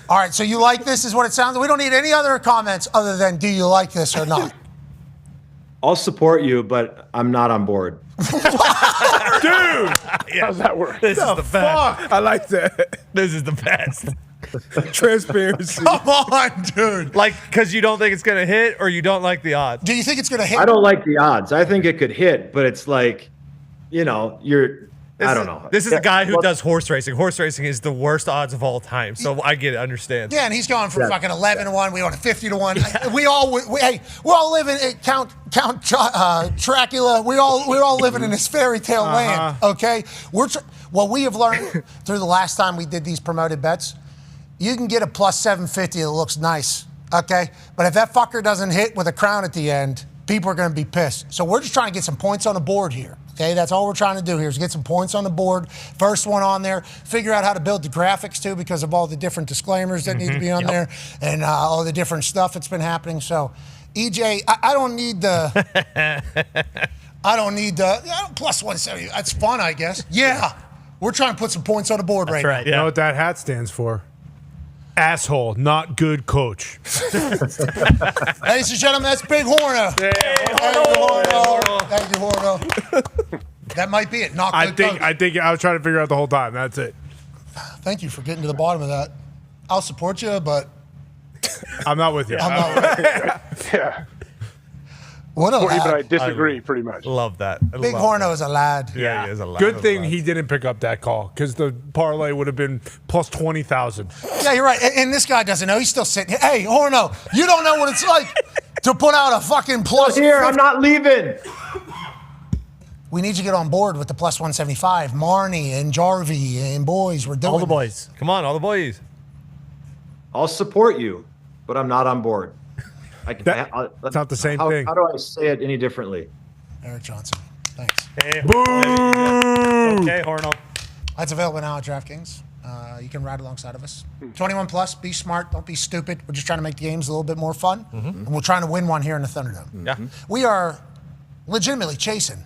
All right, so you like this is what it sounds like. We don't need any other comments other than do you like this or not? I'll support you, but I'm not on board. Dude, How's that work? This is the best. I like that. This is the best. Transparency. Come on, dude. Like, because you don't think it's going to hit or you don't like the odds? Do you think it's going to hit? I don't like the odds. I think it could hit, but it's like, I don't know. This is a guy who does horse racing. Horse racing is the worst odds of all time. So I get it, understand. Yeah, and he's going from fucking 11-1. We on 50-1. We all live in Count Dracula. We all living in this fairy tale land. Okay, what we have learned through the last time we did these promoted bets, you can get a plus 750 that looks nice. Okay, but if that fucker doesn't hit with a crown at the end, people are going to be pissed. So we're just trying to get some points on the board here. Okay, that's all we're trying to do here is get some points on the board. First one on there. Figure out how to build the graphics too because of all the different disclaimers that need to be on there and all the different stuff that's been happening. So, EJ, I don't need the plus 170. That's fun, I guess. Yeah, we're trying to put some points on the board right now. You know what that hat stands for? Asshole, not good coach. Ladies and gentlemen, that's Big Horno. Thank you, Horno. That might be it. Not good coach. I think I was trying to figure out the whole time. That's it. Thank you for getting to the bottom of that. I'll support you, but I'm not with you. Yeah. What a But I lad. disagree pretty much. Love that. Big Horno is a lad. Yeah, he is a lad. Good thing he didn't pick up that call because the parlay would have been plus 20,000. Yeah, you're right. And this guy doesn't know. He's still sitting here. Hey, Horno, you don't know what it's like to put out a fucking plus. Here, I'm not leaving. We need you to get on board with the plus 175. Marnie and Jarvie and boys, we're doing All the boys. Come on, all the boys. I'll support you, but I'm not on board. That's not the same thing. How do I say it any differently? Eric Johnson. Thanks. Hey, Boo! Okay, Horno. That's available now at DraftKings. You can ride alongside of us. 21 plus. Be smart. Don't be stupid. We're just trying to make the games a little bit more fun. And we're trying to win one here in the Thunderdome. Yeah. We are legitimately chasing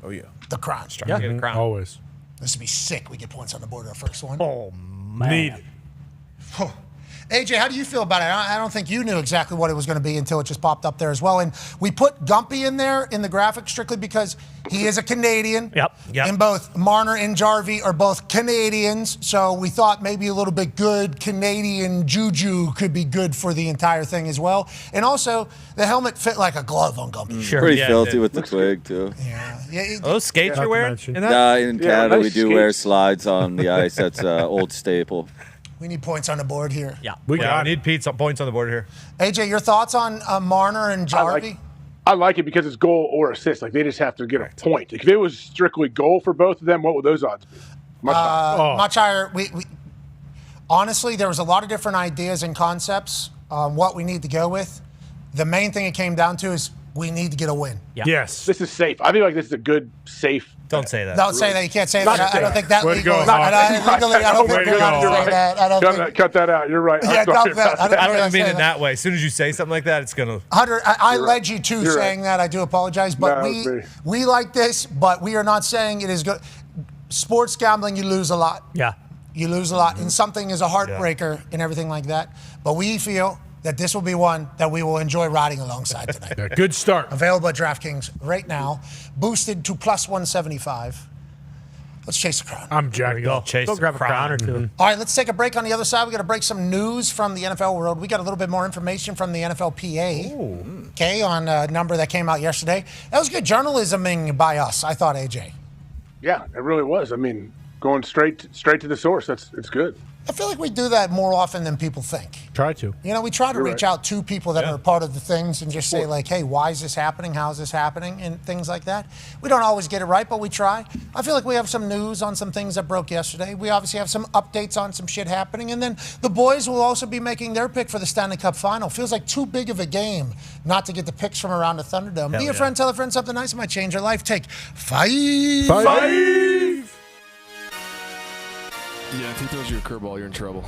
Oh, yeah. the crown. Yeah. Get a crown. Always. This would be sick. We get points on the board our first one. Oh, man. Need it. AJ, how do you feel about it? I don't think you knew exactly what it was going to be until it just popped up there as well. And we put Gumpy in there in the graphic strictly because he is a Canadian. Yep. And both Marner and Jarvie are both Canadians. So we thought maybe a little bit good Canadian juju could be good for the entire thing as well. And also, the helmet fit like a glove on Gumpy. Sure. Pretty Yeah, filthy it with the twig, too. Those skates you're wearing? mention. In that? In Canada, nice we do wear skates. slides on the ice. That's an old staple. We need points on the board here. Yeah. We got need Pete some points on the board here. AJ, your thoughts on Marner and Jarvie? I like it because it's goal or assist. Like, they just have to get a point. If it was strictly goal for both of them, what would those odds be? Much higher. Much higher. We honestly, there was a lot of different ideas and concepts on what we need to go with. The main thing it came down to is we need to get a win. Yeah. Yes. This is safe. I feel like this is a good, safe. Don't say that. Don't say that. You can't say that. I don't think that Way to legal. go. Legally, I don't think Way to we're allowed go. to say that. I don't think. Cut that out. You're right. Yeah, I'm sorry dump that. about that. I don't even mean say it that way. As soon as you say something like that, it's going to... Hunter, I led you to You're saying right. that. I do apologize, but No, it's me. we like this, but we are not saying it is good. Sports gambling, you lose a lot. Yeah. You lose a lot, and something is a heartbreaker and everything like that. But we feel that this will be one that we will enjoy riding alongside tonight. Yeah, good start. Available at DraftKings right now, boosted to plus 175. Let's chase the crown. I'm jacked up. Chase Go the grab a crown or two. All right, let's take a break on the other side. We got to break some news from the NFL world. We got a little bit more information from the NFLPA, okay, on a number that came out yesterday. That was good journalisming by us, I thought, AJ. Yeah, it really was. I mean, going straight to the source. It's good. I feel like we do that more often than people think. Try to. You know, we try to You're reach right. out to people that are part of the things and just say, like, hey, why is this happening? How is this happening? And things like that. We don't always get it right, but we try. I feel like we have some news on some things that broke yesterday. We obviously have some updates on some shit happening. And then the boys will also be making their pick for the Stanley Cup final. Feels like too big of a game not to get the picks from around the Thunderdome. Be a friend, tell a friend something nice. It might change your life. Take 5. Yeah, if he throws you a curveball, you're in trouble.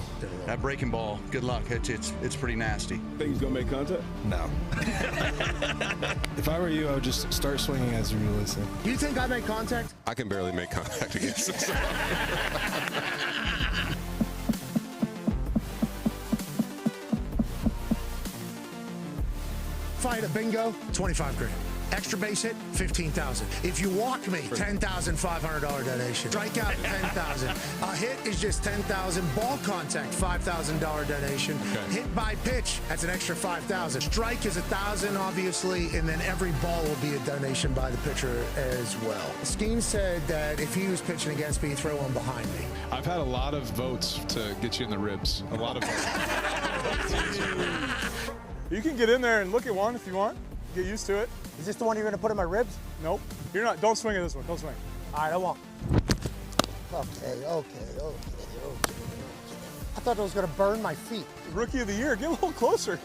That breaking ball, good luck. It's pretty nasty. Think he's gonna make contact? No. If I were you, I would just start swinging as you listen. Do you think I make contact? I can barely make contact against him. If I hit a bingo, 25 grand. Extra base hit, 15,000. If you walk me, $10,500 donation. Strikeout, 10,000. A hit is just 10,000. Ball contact, $5,000 donation. Okay. Hit by pitch, that's an extra 5,000. Strike is 1,000, obviously, and then every ball will be a donation by the pitcher as well. Skeen said that if he was pitching against me, he'd throw one behind me. I've had a lot of votes to get you in the ribs. A lot of votes. You can get in there and look at one if you want. Get used to it. Is this the one you're going to put in my ribs? Nope. You're not. Don't swing at this one. Don't swing. All right, I won't. Okay. I thought it was going to burn my feet. Rookie of the year. Get a little closer.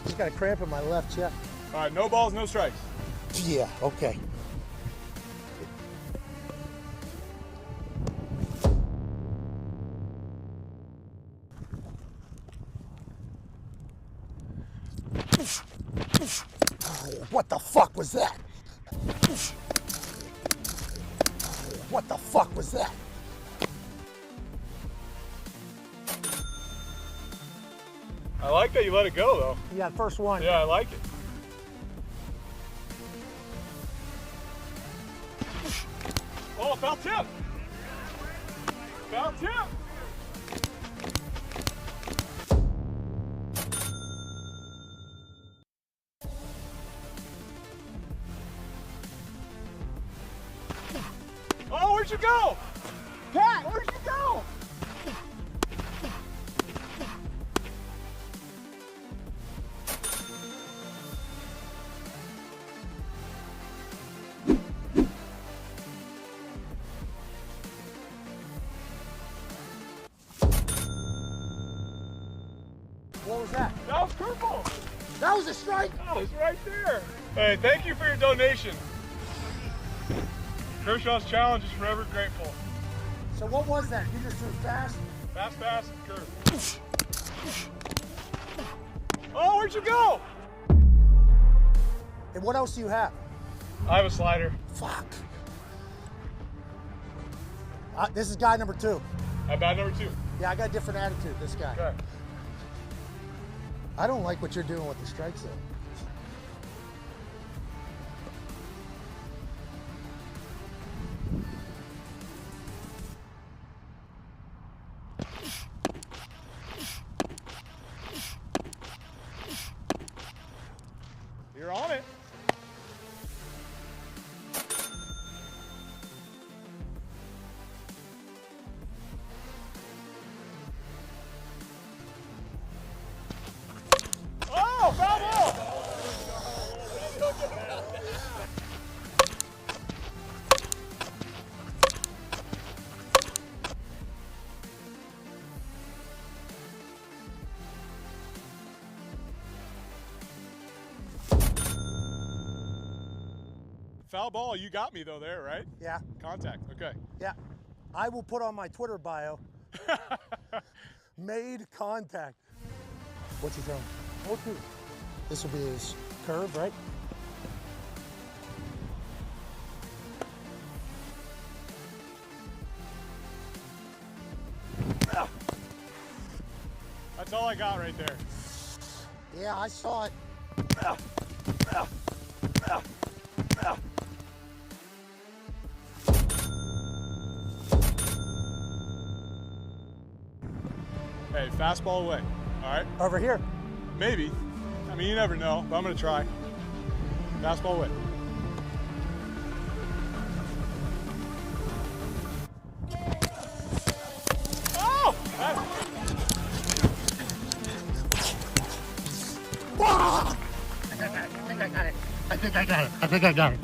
Just got a cramp in my left chest. All right, no balls, no strikes. Yeah, okay. What the fuck was that? What the fuck was that? I like that you let it go, though. Yeah, first one. Yeah, I like it. Oh, foul tip. Foul tip. Oh, where'd you go? Pat, where'd you go? What was that? That was purple. That was a strike. That was right there. Hey, thank you for your donation. Kershaw's challenge is forever grateful. So what was that? You just threw fast? Fast, curve. Oh, where'd you go? And what else do you have? I have a slider. Fuck. This is guy number 2. How about number 2? Yeah, I got a different attitude, this guy. Okay. I don't like what you're doing with the strikes, though. You're on it. Oh, foul ball! Foul ball, you got me though there, right? Yeah. Contact, okay. Yeah. I will put on my Twitter bio. Made contact. What's he throwing? Okay. This will be his curve, right? That's all I got right there. Yeah, I saw it. Hey, fastball away, all right? Over here. Maybe. I mean, you never know, but I'm going to try. Fastball away. got it. I think I got it.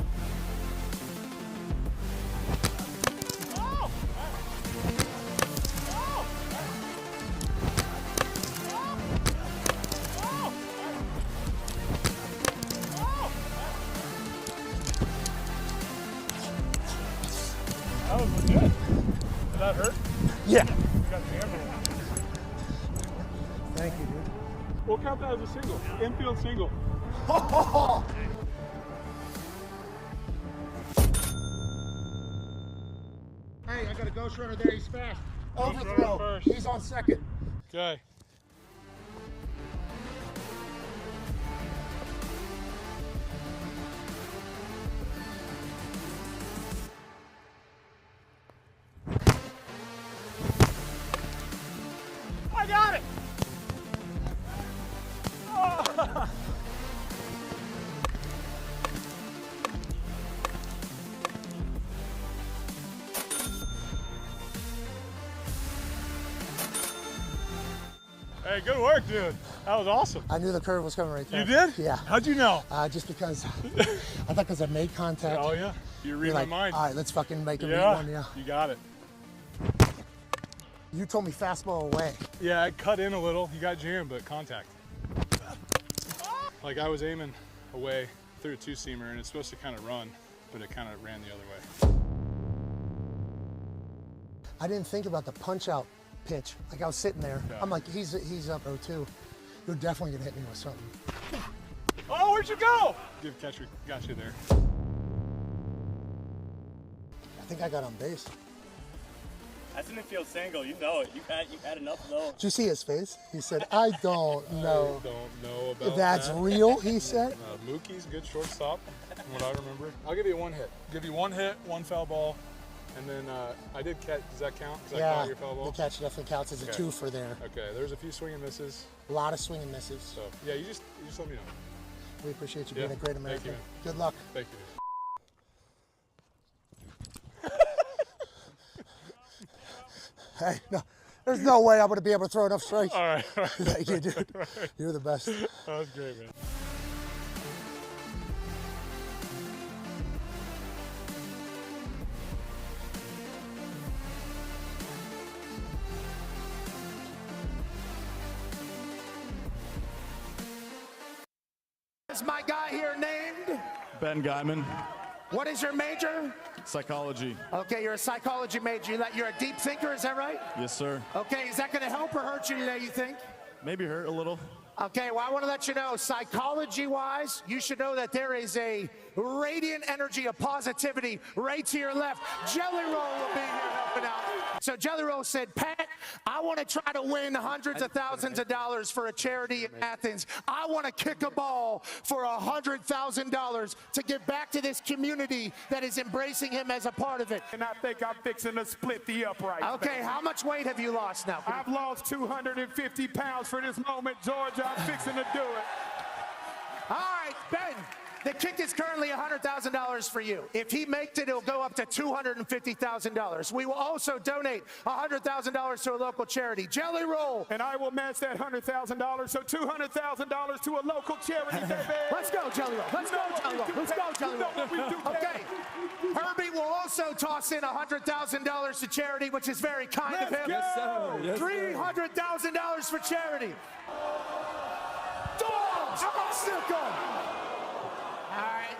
That was legit. Did that hurt? Yeah. God damn it. Thank you, dude. We'll count that as a single. Infield single. Hey, I got a ghost runner there. He's fast. Ghost runner Overthrow. first. He's on second. Okay. I got it! Oh. Hey, good work, dude. That was awesome. I knew the curve was coming right there. You did? Yeah. How'd you know? Just because I thought because I made contact. Oh, yeah. You read You're my like, mind. all right, let's fucking make him eat Yeah, one. Yeah. you got it. You told me fastball away. Yeah, I cut in a little. You got jammed, but contact. Like I was aiming away through a two-seamer, and it's supposed to kind of run, but it kind of ran the other way. I didn't think about the punch-out pitch. Like I was sitting there. Yeah. I'm like, he's up 0-2. You're definitely gonna hit me with something. Oh, where'd you go? Good catch. We got you there. I think I got on base. That's an infield single. You know it. You had enough of those. Did you see his face? He said, I don't know. I don't know about That's that. real, he said. Mookie's a good shortstop, from what I remember. I'll give you one hit. Give you one hit, one foul ball, and then I did catch. Does that count? Does that Yeah, count your foul ball? the catch definitely counts as a Okay. twofer there. Okay, there's a few swing and misses. A lot of swing and misses. So yeah, you just let me know. We appreciate you Yeah, being a great thank American. you, man. Good luck. Thank you. Hey, no, there's no way I'm going to be able to throw enough strikes. All right. Thank you, dude. All right. You're the best. That was great, man. Is my guy here named? Ben Guyman, What is your major? psychology. Okay, you're a psychology major. You're a deep thinker, is that right? Yes, sir. Okay, is that going to help or hurt you today, you think? Maybe hurt a little. Okay, well, I want to let you know, psychology-wise, you should know that there is a radiant energy of positivity right to your left. Jelly Roll will be here helping out. So Jelly Roll said, Pat, I want to try to win hundreds of thousands of dollars for a charity in Athens. I want to kick a ball for $100,000 to give back to this community that is embracing him as a part of it. And I think I'm fixing to split the upright. Okay, how much weight have you lost now? I've lost 250 pounds for this moment, Georgia. I'm fixing to do it. All right, Ben, the kick is currently $100,000 for you. If he makes it, it'll go up to $250,000. We will also donate $100,000 to a local charity. Jelly Roll. And I will match that $100,000, so $200,000 to a local charity, baby. Let's go, Jelly Roll. Let's go, Jelly Roll. Let's go, Jelly Roll. Okay. Herbie will also toss in $100,000 to charity, which is very kind of him. Yes, sir. Yes, sir. $300,000 for charity. Dogs! I'm gonna stick 'em. All right.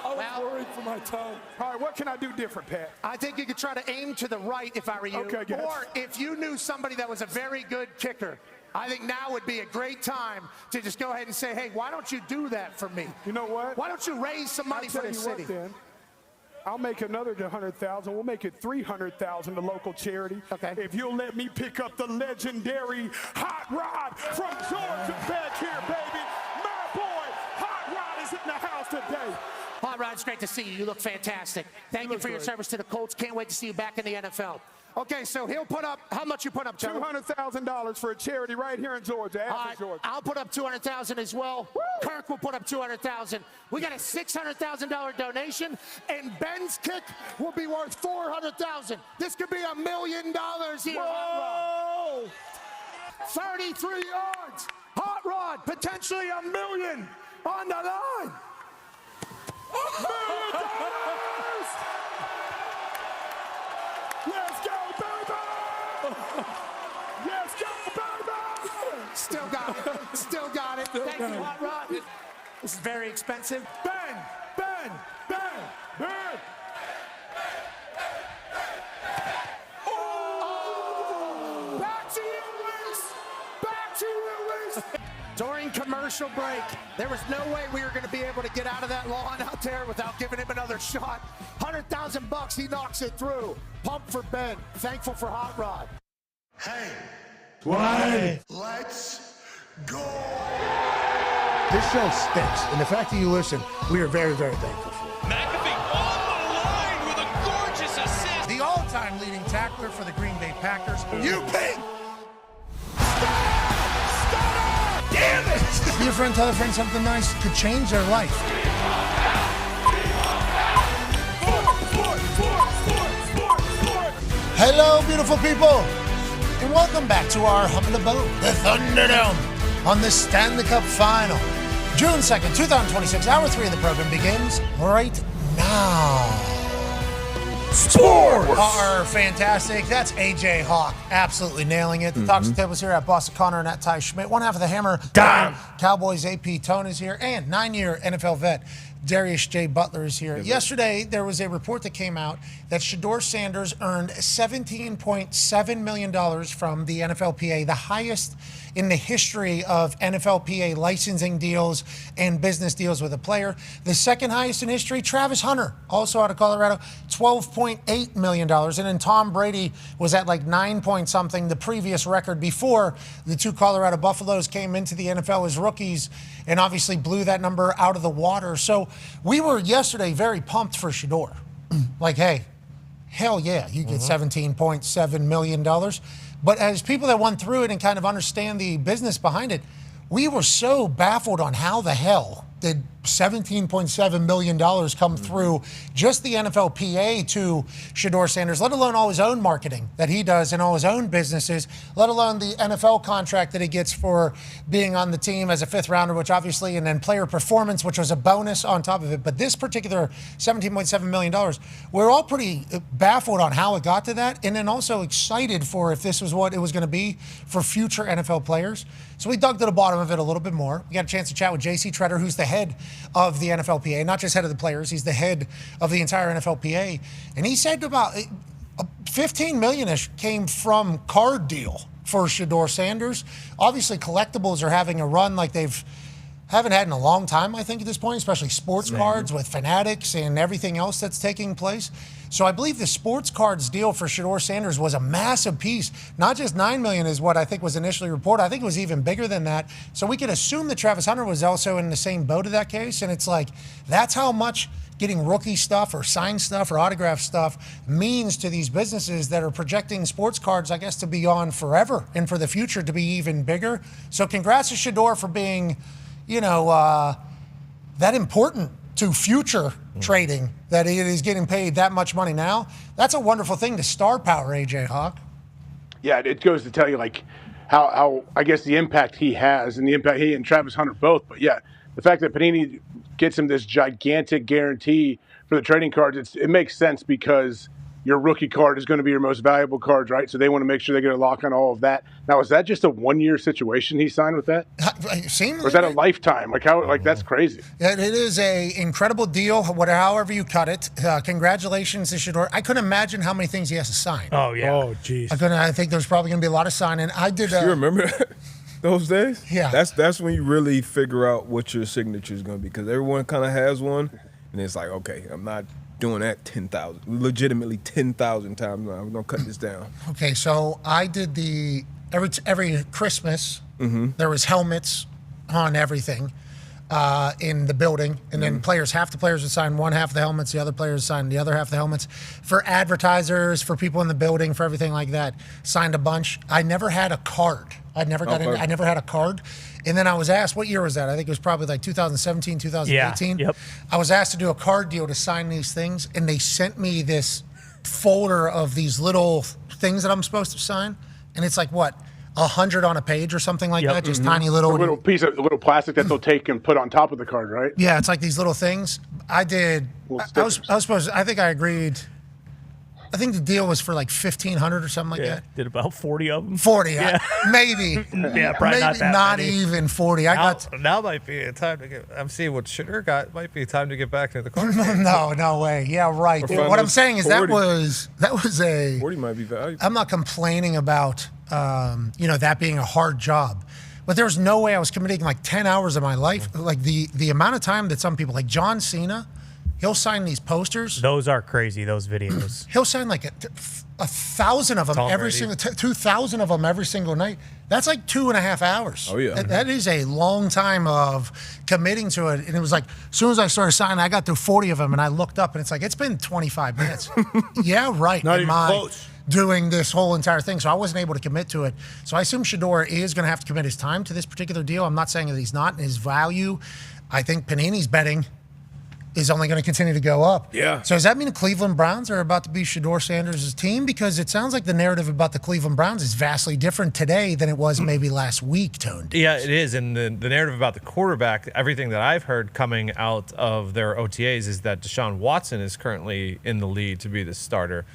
I was worried for my tongue. All right, what can I do different, Pat? I think you could try to aim to the right if I were you. Okay, good. Or if you knew somebody that was a very good kicker, I think now would be a great time to just go ahead and say, hey, why don't you do that for me? You know what? Why don't you raise some money for this city? Then. I'll make another 100,000. We'll make it 300,000 to local charity. Okay. If you'll let me pick up the legendary Hot Rod from Georgia back here, baby. My boy, Hot Rod is in the house today. Hot Rod, it's great to see you. You look fantastic. Thank you for your service to the Colts. Can't wait to see you back in the NFL. Okay, so he'll put up, how much you put up, Joe? $200,000 for a charity right here in Georgia, Athens, Georgia. I'll put up $200,000 as well. Woo! Kirk will put up $200,000. We got a $600,000 donation, and Ben's kick will be worth $400,000. This could be $1 million here. Whoa! 33 yards. Hot Rod, potentially $1 million on the line. Let's go, baby! Let's go, baby! Still got it. Still got it. Thank you, Hot Rod. This is very expensive. Bang! Bang! Bang! Bang! Oh! Back to you, Luis! Back to you, Luis! During commercial break, there was no way we were going to be able to get out of that lawn out there without giving him another shot. $100,000, he knocks it through. Pump for Ben. Thankful for Hot Rod. Hey, Why? let's go! This show stinks, and the fact that you listen, we are very, very thankful for. McAfee on the line with a gorgeous assist. The all-time leading tackler for the Green Bay Packers. You pig! Damn it! Be a friend, tell a friend something nice could change their life. Hello, beautiful people, and welcome back to our humble abode, the Thunderdome, on the Stanley Cup Final. June 2nd, 2026, Hour 3 of the program begins right now. Sports are fantastic. That's AJ Hawk, absolutely nailing it. The Talks Tables here at Boston Connor and at Ty Schmidt. One half of the Hammer, Dahn. Cowboys AP Tone is here, and 9-year NFL vet Darius J. Butler is here. Yesterday, there was a report that came out that Shedeur Sanders earned $17.7 million from the NFLPA, the highest in the history of NFLPA licensing deals and business deals with a player. The second highest in history, Travis Hunter, also out of Colorado, $12.8 million. And then Tom Brady was at like 9 point something, the previous record before the two Colorado Buffaloes came into the NFL as rookies and obviously blew that number out of the water. So we were yesterday very pumped for Shedeur. Like, hey, hell yeah, you get $17.7 million. But as people that went through it and kind of understand the business behind it, we were so baffled on how the hell did $17.7 million come through just the NFLPA to Shedeur Sanders, let alone all his own marketing that he does and all his own businesses, let alone the NFL contract that he gets for being on the team as a fifth rounder, which obviously, and then player performance, which was a bonus on top of it. But this particular $17.7 million, we're all pretty baffled on how it got to that, and then also excited for if this was what it was going to be for future NFL players. So we dug to the bottom of it a little bit more. We got a chance to chat with JC Treader, who's the head of the NFLPA, not just head of the players, he's the head of the entire NFLPA. And he said about $15 million-ish came from card deal for Shedeur Sanders. Obviously, collectibles are having a run like haven't had in a long time, I think, at this point, especially sports cards with Fanatics and everything else that's taking place. So I believe the sports cards deal for Shedeur Sanders was a massive piece. Not just $9 million is what I think was initially reported. I think it was even bigger than that. So we could assume that Travis Hunter was also in the same boat of that case. And it's like, that's how much getting rookie stuff or signed stuff or autograph stuff means to these businesses that are projecting sports cards, I guess, to be on forever and for the future to be even bigger. So congrats to Shedeur for being, that important to future trading, that it is getting paid that much money now. That's a wonderful thing to star power, AJ Hawk. Yeah, it goes to tell you like how I guess the impact he has and the impact he and Travis Hunter both. But yeah, the fact that Panini gets him this gigantic guarantee for the trading cards, it makes sense because your rookie card is going to be your most valuable card, right? So they want to make sure they get a lock on all of that. Now, is that just a one-year situation he signed with that? Or is that a lifetime? That's crazy. It is a incredible deal, however you cut it. Congratulations to Shedeur. I couldn't imagine how many things he has to sign. Oh, yeah. Oh, jeez. I think there's probably going to be a lot of signing. You remember those days? Yeah. That's when you really figure out what your signature is going to be, because everyone kind of has one, and it's like, okay, I'm not doing that 10,000 times. Now we're gonna cut this down. Okay, so I did every Christmas. There was helmets on everything in the building, and then half the players would sign one half of the helmets, the other players signed the other half of the helmets. For advertisers, for people in the building, for everything like that, signed a bunch. I never had a card. I never had a card. And then I was asked, what year was that? I think it was probably like 2017, 2018. Yeah, yep. I was asked to do a card deal to sign these things, and they sent me this folder of these little things that I'm supposed to sign. And it's like, what, 100 on a page or something like that, just tiny little. A little piece of little plastic that they'll take and put on top of the card, right? Yeah, it's like these little things. I did. I was supposed. I think I agreed. I think the deal was for like 1,500 or something like that. Did about 40 of them. 40, Yeah. maybe. Yeah, probably not that not many. even 40. Now might be a time to get. I'm seeing what Shedeur got. Might be time to get back to the car. No way. Yeah, right. Or What I'm saying is 40. that was a. 40 might be valuable. I'm not complaining about that being a hard job, but there was no way I was committing like 10 hours of my life. Like the amount of time that some people, like John Cena, he'll sign these posters. Those are crazy, those videos. He'll sign like 1,000 of them Tom every Brady. single 2,000 of them every single night. That's like 2.5 hours. Oh, yeah. That is a long time of committing to it. And it was like, as soon as I started signing, I got through 40 of them, and I looked up, and it's like, it's been 25 minutes. Yeah, right. Not Am even I close. doing this whole entire thing? So I wasn't able to commit to it. So I assume Shedeur is going to have to commit his time to this particular deal. I'm not saying that he's not. And his value, I think Panini's betting, is only going to continue to go up. Yeah. So does that mean the Cleveland Browns are about to be Shedeur Sanders' team? Because it sounds like the narrative about the Cleveland Browns is vastly different today than it was maybe last week, Tone. Yeah, it is. And the narrative about the quarterback, everything that I've heard coming out of their OTAs is that Deshaun Watson is currently in the lead to be the starter.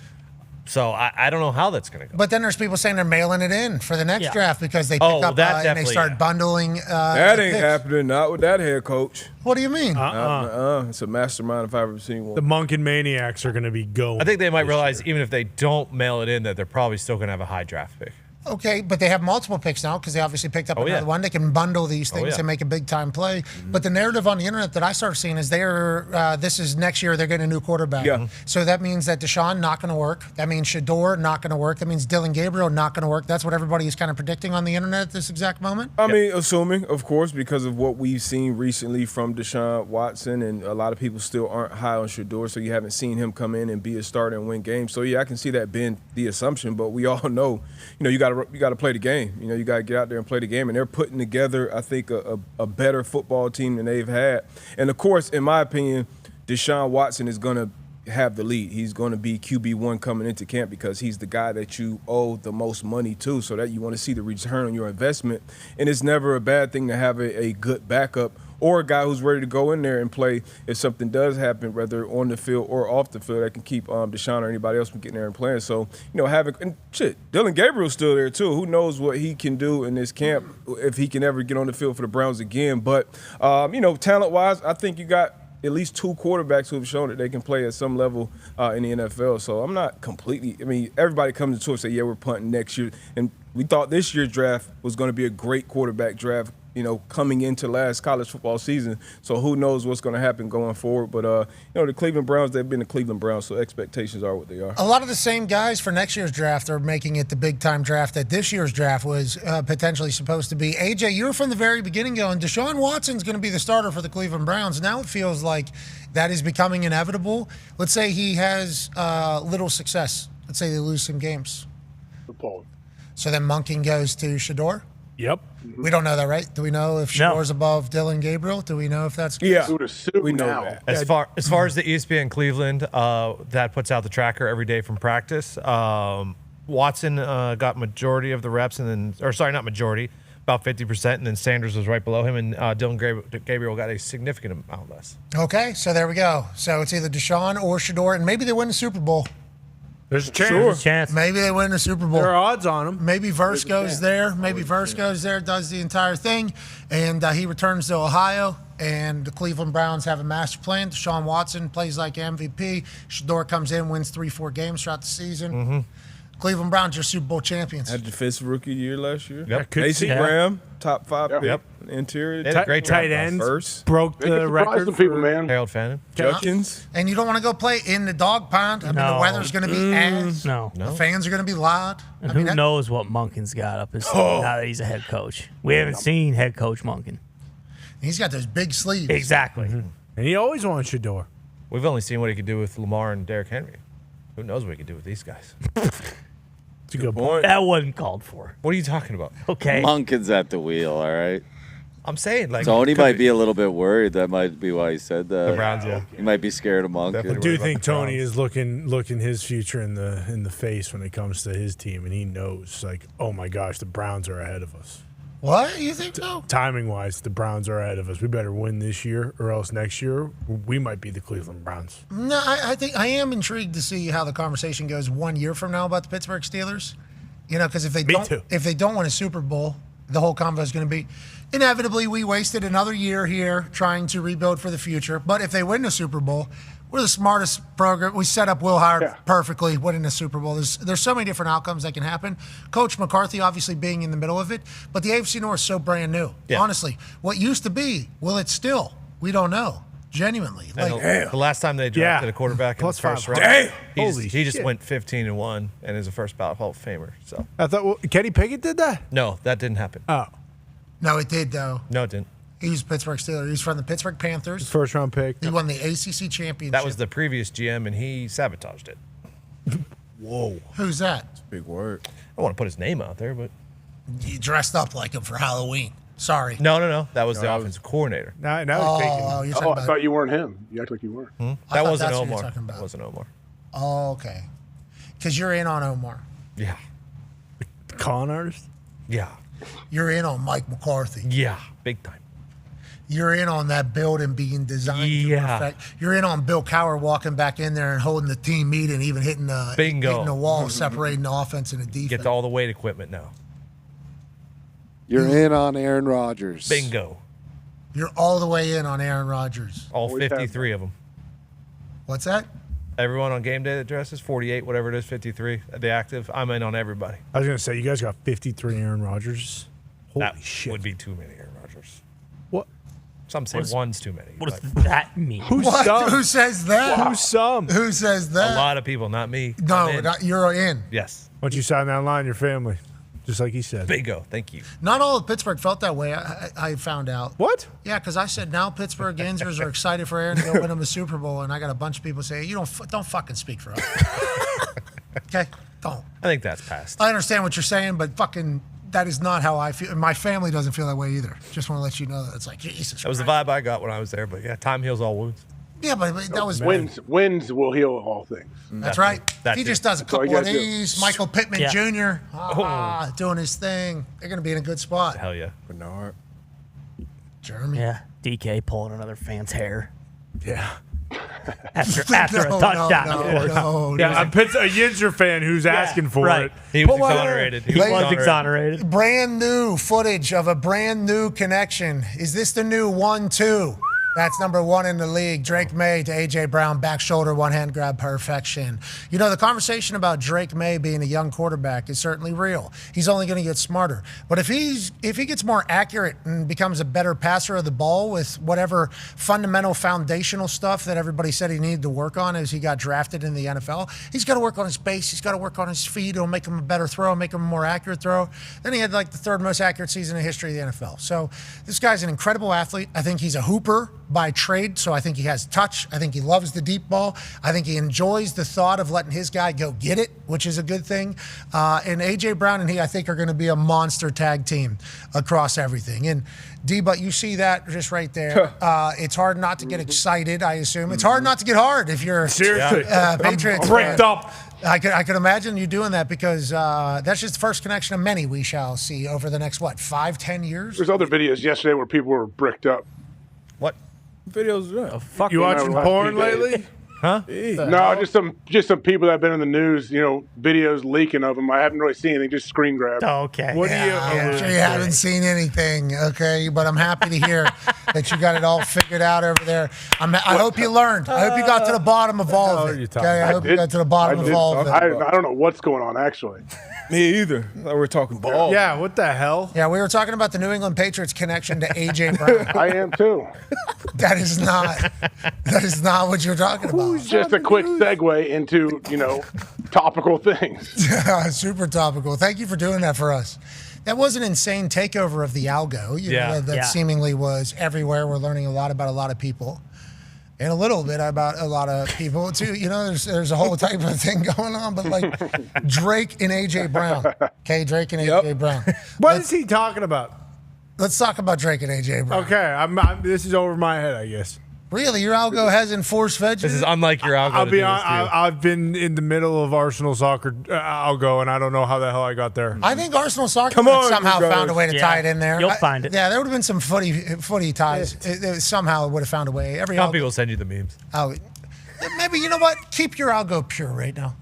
So I don't know how that's going to go. But then there's people saying they're mailing it in for the next Yeah. draft because they pick Oh, up that and they definitely, start yeah. bundling. That the ain't picks. happening. Not with that head coach. What do you mean? It's a mastermind if I've ever seen one. The Monken Maniacs are going to be going. I think they might realize even if they don't mail it in that they're probably still going to have a high draft pick. Okay, but they have multiple picks now because they obviously picked up Oh, another yeah. one. They can bundle these things yeah. and make a big time play. But the narrative on the internet that I started seeing is this is next year they're getting a new quarterback. Yeah. So that means that Deshaun not going to work. That means Shedeur not going to work. That means Dylan Gabriel not going to work. That's what everybody is kind of predicting on the internet at this exact moment. I mean, assuming, of course, because of what we've seen recently from Deshaun Watson, and a lot of people still aren't high on Shedeur, so you haven't seen him come in and be a starter and win games. So yeah, I can see that being the assumption, but we all know, you got to play the game. You got to get out there and play the game, and they're putting together, I think, a better football team than they've had. And of course, in my opinion, Deshaun Watson is going to have the lead. He's going to be QB1 coming into camp because he's the guy that you owe the most money to, so that you want to see the return on your investment. And it's never a bad thing to have a good backup or a guy who's ready to go in there and play if something does happen, whether on the field or off the field, that can keep Deshaun or anybody else from getting there and playing. So, Dylan Gabriel's still there too. Who knows what he can do in this camp if he can ever get on the field for the Browns again. But, talent-wise, I think you got at least two quarterbacks who have shown that they can play at some level in the NFL. So I'm not completely – everybody comes to us and say, yeah, we're punting next year. And we thought this year's draft was going to be a great quarterback draft, coming into last college football season. So who knows what's going to happen going forward. But, the Cleveland Browns, they've been the Cleveland Browns, so expectations are what they are. A lot of the same guys for next year's draft are making it the big-time draft that this year's draft was potentially supposed to be. AJ, you were from the very beginning going, Deshaun Watson's going to be the starter for the Cleveland Browns. Now it feels like that is becoming inevitable. Let's say he has little success. Let's say they lose some games. So then Monken goes to Shedeur? Yep. We don't know that, right? Do we know if Shedeur's above Dylan Gabriel? Do we know if that's Yeah, we know that. As far as the ESPN Cleveland that puts out the tracker every day from practice, Watson got majority of the reps, not majority, about 50%, and then Sanders was right below him, and Dylan Gabriel got a significant amount less. Okay, so there we go. So it's either Deshaun or Shedeur, and maybe they win the Super Bowl. There's a chance. Sure. There's a chance. Maybe they win the Super Bowl. There are odds on them. Maybe Verse goes there. Maybe Verse goes there, does the entire thing, and he returns to Ohio, and the Cleveland Browns have a master plan. Deshaun Watson plays like MVP. Shedeur comes in, wins 3-4 games throughout the season. Mm-hmm. Cleveland Browns are Super Bowl champions. Had defensive rookie year last year. Yep. Mason Graham, top 5 pick. Yep. Interior. They had a great tight draft end. First. Broke They the can surprise record some people, for man. Harold Fannin. Judkins. And you don't want to go play in the dog pound. I mean, the No. weather's going to be ass. No. The fans are going to be loud. And I mean, who knows what Monken's got up his sleeve now that he's a head coach. We haven't seen head coach Monken. He's got those big sleeves. Exactly. And he always wants Shedeur. We've only seen what he could do with Lamar and Derrick Henry. Who knows what he could do with these guys? It's a good point. That wasn't called for. What are you talking about? Okay. Monken's at the wheel, all right? I'm saying, like, Tony might be a little bit worried. That might be why he said that. The Browns, yeah. He might be scared of Monk. I do think Tony is looking his future in the face when it comes to his team, and he knows, like, oh my gosh, the Browns are ahead of us. What? You think so? Timing wise, the Browns are ahead of us. We better win this year, or else next year we might be the Cleveland Browns. No, I think I am intrigued to see how the conversation goes 1 year from now about the Pittsburgh Steelers. You know, because if they don't win a Super Bowl, the whole convo is going to be inevitably we wasted another year here trying to rebuild for the future. But if they win the Super Bowl, we're the smartest program. We set up Will Howard perfectly winning the Super Bowl. There's so many different outcomes that can happen. Coach McCarthy obviously being in the middle of it, but the AFC North is so brand new. Yeah. Honestly, what used to be, will it still? We don't know. Genuinely. The last time they drafted a quarterback in the first round, he just went 15-1 and is a first ballot Hall of Famer. So I thought Kenny Pickett did that? No, that didn't happen. Oh. No, it did, though. No, it didn't. He was Pittsburgh Steelers. He's from the Pittsburgh Panthers. First round pick. He won the ACC championship. That was the previous GM, and he sabotaged it. Whoa. Who's that? Big word. I don't want to put his name out there, but you dressed up like him for Halloween. Sorry. No. That was the offensive coordinator. Now you're talking about. I thought you weren't him. You act like you were. That wasn't Omar. That wasn't Omar. Oh, okay. Because you're in on Omar. Yeah. The con artist? Yeah. You're in on Mike McCarthy. Yeah, big time. You're in on that building being designed to perfect. You're in on Bill Cowher walking back in there and holding the team meeting, even hitting the wall, separating the offense and the defense. Get all the weight equipment now. You're in on Aaron Rodgers. Bingo. You're all the way in on Aaron Rodgers. All 53 of them. What's that? Everyone on game day that dresses, 48, whatever it is, 53, the active. I'm in on everybody. I was going to say, you guys got 53 Aaron Rodgers. Holy that shit. Would be too many Aaron Rodgers. What? Some say one's too many. What does that mean? Who's some? Who says that? Who's some? Who says that? A lot of people, not me. No, you're in. Yes. Why don't you sign that line, your family? Just like he said. Bingo. Thank you. Not all of Pittsburgh felt that way, I found out. What? Yeah, because I said now Pittsburgh Gainsers are excited for Aaron to go win them a Super Bowl, and I got a bunch of people saying, don't fucking speak for us. Okay? Don't. I think that's past. I understand what you're saying, but fucking that is not how I feel. My family doesn't feel that way either. Just want to let you know that. It's like, Jesus That was the vibe I got when I was there, but yeah, time heals all wounds. Yeah, but that was wins will heal all things. That's right. He just does a couple of these. Michael Pittman Jr. Doing his thing. They're going to be in a good spot. Hell yeah. Bernard. Jeremy. Yeah. DK pulling another fan's hair. Yeah. After a touchdown, of course. Yeah, a Yinzer fan who's asking for it. He was exonerated. He was exonerated. Brand new footage of a brand new connection. Is this the new 1-2? That's number one in the league. Drake May to A.J. Brown, back shoulder, one-hand grab perfection. You know, the conversation about Drake May being a young quarterback is certainly real. He's only going to get smarter. But if he gets more accurate and becomes a better passer of the ball with whatever fundamental foundational stuff that everybody said he needed to work on as he got drafted in the NFL, he's got to work on his base. He's got to work on his feet. It'll make him a better throw, make him a more accurate throw. Then he had like the third most accurate season in the history of the NFL. So this guy's an incredible athlete. I think he's a hooper by trade, so I think he has touch. I think he loves the deep ball. I think he enjoys the thought of letting his guy go get it, which is a good thing. And A.J. Brown and he, I think, are going to be a monster tag team across everything. And D-But, you see that just right there. It's hard not to get excited, I assume. It's hard not to get hard if you're seriously Patriots I'm bricked up. I could imagine you doing that because that's just the first connection of many we shall see over the next, 5-10 years? There's other videos yesterday where people were bricked up. What? Videos that? Fuck, you watching porn lately? Huh? No, just some people that have been in the news, videos leaking of them. I haven't really seen anything, just screen grab. Oh, okay. What I'm sure you haven't seen anything, okay? But I'm happy to hear that you got it all figured out over there. I hope you learned. I hope you got to the bottom of all of it. Okay? I hope you got to the bottom of all of it. I don't know what's going on, actually. Me either. Like we're talking ball. Yeah, what the hell? Yeah, we were talking about the New England Patriots connection to A.J. Brown. I am too. That is not what you're talking about. Just a quick segue into, topical things. Super topical. Thank you for doing that for us. That was an insane takeover of the algo. That seemingly was everywhere. We're learning a lot about a lot of people. And a little bit about a lot of people, too. There's a whole type of thing going on. But, Drake and A.J. Brown. Okay, Drake and A.J. Brown. What is he talking about? Let's talk about Drake and AJ Brown. Okay, this is over my head, I guess. Really, your algo hasn't force-fed you? This is unlike your algo. I'll be honest. I've been in the middle of Arsenal soccer algo, and I don't know how the hell I got there. I think Arsenal soccer somehow found a way to tie it in there. You'll find it. Yeah, there would have been some footy ties. Somehow it would have found a way. Some people send you the memes. Oh, maybe, you know what? Keep your algo pure right now.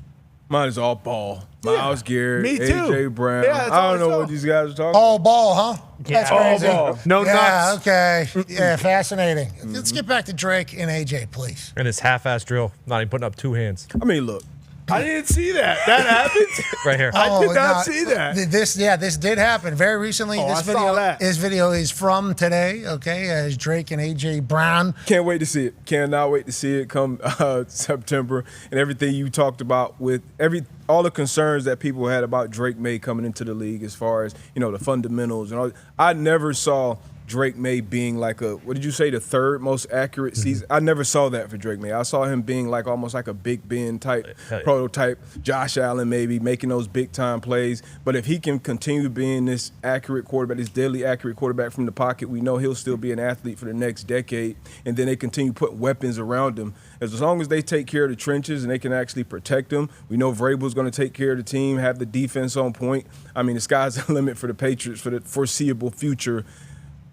Mine is all ball. Miles Garrett, Me too. AJ Brown. Yeah, I don't know what these guys are talking All ball, huh? That's all crazy. ball. No yeah, nuts. okay. Yeah, fascinating. Let's get back to Drake and AJ, please. And his half-ass drill, not even putting up 2 hands. I mean, look. I didn't see that. That happened? Right here. I did not see that. This did happen very recently. Oh, this I video, saw that. This video is from today. Okay, as Drake and AJ Brown. Can't wait to see it. Cannot wait to see it come September, and everything you talked about with all the concerns that people had about Drake May coming into the league, as far as the fundamentals and all. I never saw Drake May being like what did you say, the third most accurate season? I never saw that for Drake May. I saw him being like almost like a Big Ben type prototype, Josh Allen maybe, making those big time plays. But if he can continue being this accurate quarterback, this deadly accurate quarterback from the pocket, we know he'll still be an athlete for the next decade. And then they continue to put weapons around him. As long as they take care of the trenches and they can actually protect them, we know Vrabel's going to take care of the team, have the defense on point. I mean, the sky's the limit for the Patriots for the foreseeable future.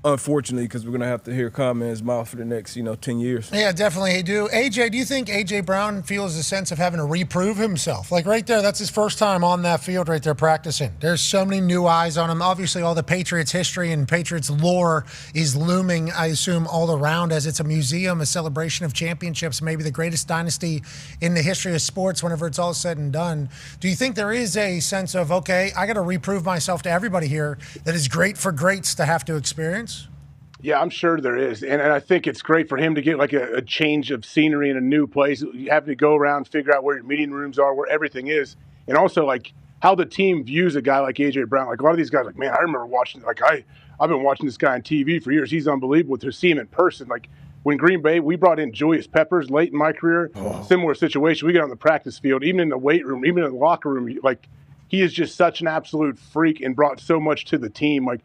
Unfortunately, because we're going to have to hear comments mouth for the next, 10 years. Yeah, definitely do. AJ, do you think AJ Brown feels a sense of having to reprove himself? Like right there, that's his first time on that field right there practicing. There's so many new eyes on him. Obviously, all the Patriots history and Patriots lore is looming, I assume, all around as it's a museum, a celebration of championships, maybe the greatest dynasty in the history of sports whenever it's all said and done. Do you think there is a sense of, okay, I got to reprove myself to everybody here that is great for greats to have to experience? Yeah, I'm sure there is. And I think it's great for him to get like a change of scenery in a new place. You have to go around, figure out where your meeting rooms are, where everything is. And also like how the team views a guy like AJ Brown. Like a lot of these guys, like, man, I remember watching, like I've been watching this guy on TV for years. He's unbelievable to see him in person. Like when Green Bay, we brought in Julius Peppers late in my career, similar situation. We get on the practice field, even in the weight room, even in the locker room, like he is just such an absolute freak and brought so much to the team. Like,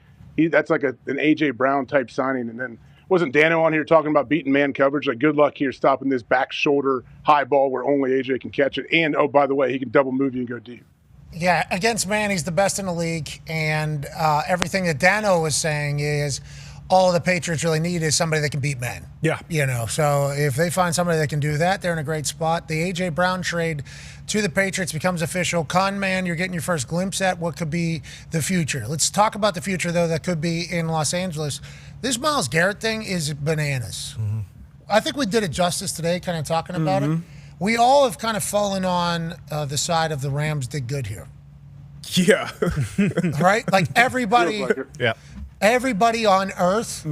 that's like an AJ Brown type signing. And then wasn't Dano on here talking about beating man coverage? Like, good luck here stopping this back shoulder high ball where only AJ can catch it. And, oh, by the way, he can double move you and go deep. Yeah, against man, he's the best in the league. And everything that Dano was saying is all the Patriots really need is somebody that can beat men. Yeah. So if they find somebody that can do that, they're in a great spot. The A.J. Brown trade to the Patriots becomes official. Con man, you're getting your first glimpse at what could be the future. Let's talk about the future, though, that could be in Los Angeles. This Myles Garrett thing is bananas. Mm-hmm. I think we did it justice today, kind of talking about it. We all have kind of fallen on the side of the Rams did good here. Yeah. Right? Like everybody. Yeah. Everybody on earth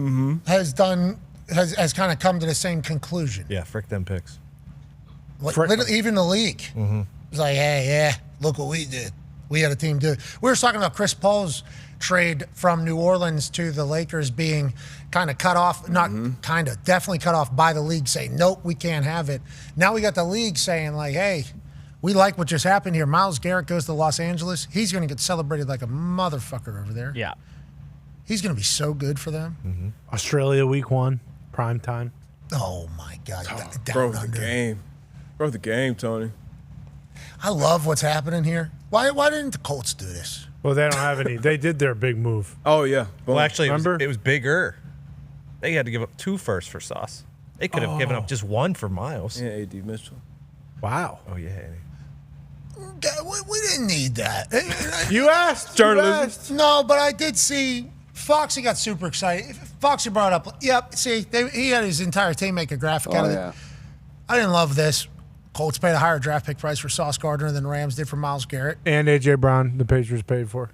has kind of come to the same conclusion. Yeah, frick them picks. Literally, even the league. It's like, hey, yeah, look what we did. We had a team do it. We were talking about Chris Paul's trade from New Orleans to the Lakers being kind of cut off, not kind of, definitely cut off by the league saying, nope, we can't have it. Now we got the league saying like, hey, we like what just happened here. Myles Garrett goes to Los Angeles. He's going to get celebrated like a motherfucker over there. Yeah. He's going to be so good for them. Australia week 1, prime time. Oh, my God. Bro, the game. Bro, the game, Tony. I love what's happening here. Why didn't the Colts do this? Well, they don't have any. They did their big move. Oh, yeah. Well, actually, remember? It was bigger. They had to give up 2 firsts for Sauce. They could have given up just 1 for Miles. Yeah, A.D. Mitchell. Wow. Oh, yeah. We didn't need that. You asked. Journalism. No, but I did see Foxy got super excited. Foxy brought up, he had his entire team make a graphic out of it. I didn't love this. Colts paid a higher draft pick price for Sauce Gardner than Rams did for Myles Garrett. And A.J. Brown, the Patriots paid for.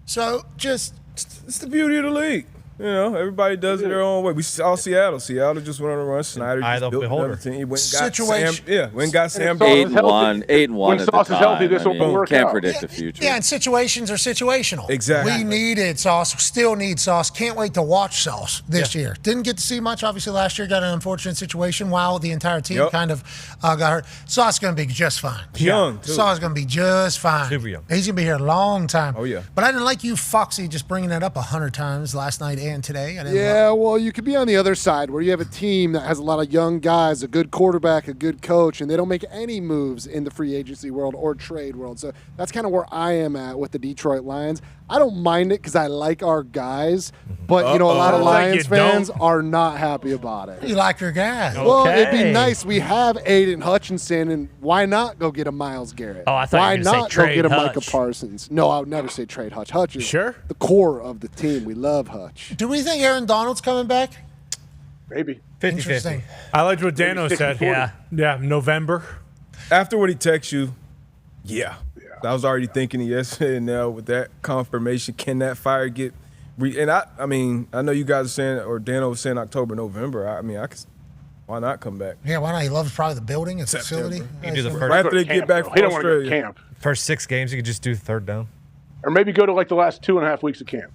So it's the beauty of the league. You know, everybody does it their own way. We saw Seattle. Seattle just went on a run. Snyder just built another team. He went and got Sam. Yeah, went and got Sam. 8-1 When at Sauce the is time. healthy, this I will mean, work can't out. predict the future. Yeah, and situations are situational. Exactly. We needed Sauce. Still need Sauce. Can't wait to watch Sauce this year. Didn't get to see much. Obviously, last year got an unfortunate situation while the entire team kind of got hurt. Sauce is going to be just fine. Young, too. Sauce is going to be just fine. Super young. He's going to be here a long time. Oh, yeah. But I didn't like you, Foxy, just bringing that up 100 times last night and today. I didn't Yeah, well, you could be on the other side where you have a team that has a lot of young guys, a good quarterback, a good coach, and they don't make any moves in the free agency world or trade world. So that's kind of where I am at with the Detroit Lions. I don't mind it because I like our guys, but, a lot of Lions fans are not happy about it. You like your guy. Well, it'd be nice. We have Aiden Hutchinson, and why not go get a Myles Garrett? Oh, I thought why you were gonna say not go trade get a Hutch. Micah Parsons? No, I would never say trade Hutch. Hutch is Sure. the core of the team. We love Hutch. Do we think Aaron Donald's coming back? Maybe. 50-50. Interesting. I liked what Dano said. 60-40. Yeah, November. After what he texts you, I was already thinking it yesterday, and now with that confirmation, can that fire get and I mean, I know you guys are saying, or Dano was saying October, November. I could, why not come back? Yeah, why not? He loves probably the building and facility. You can do the Right after they get back He from don't want to go to Australia. camp. First 6 games, you could just do third down. Or maybe go to like the last 2.5 weeks of camp.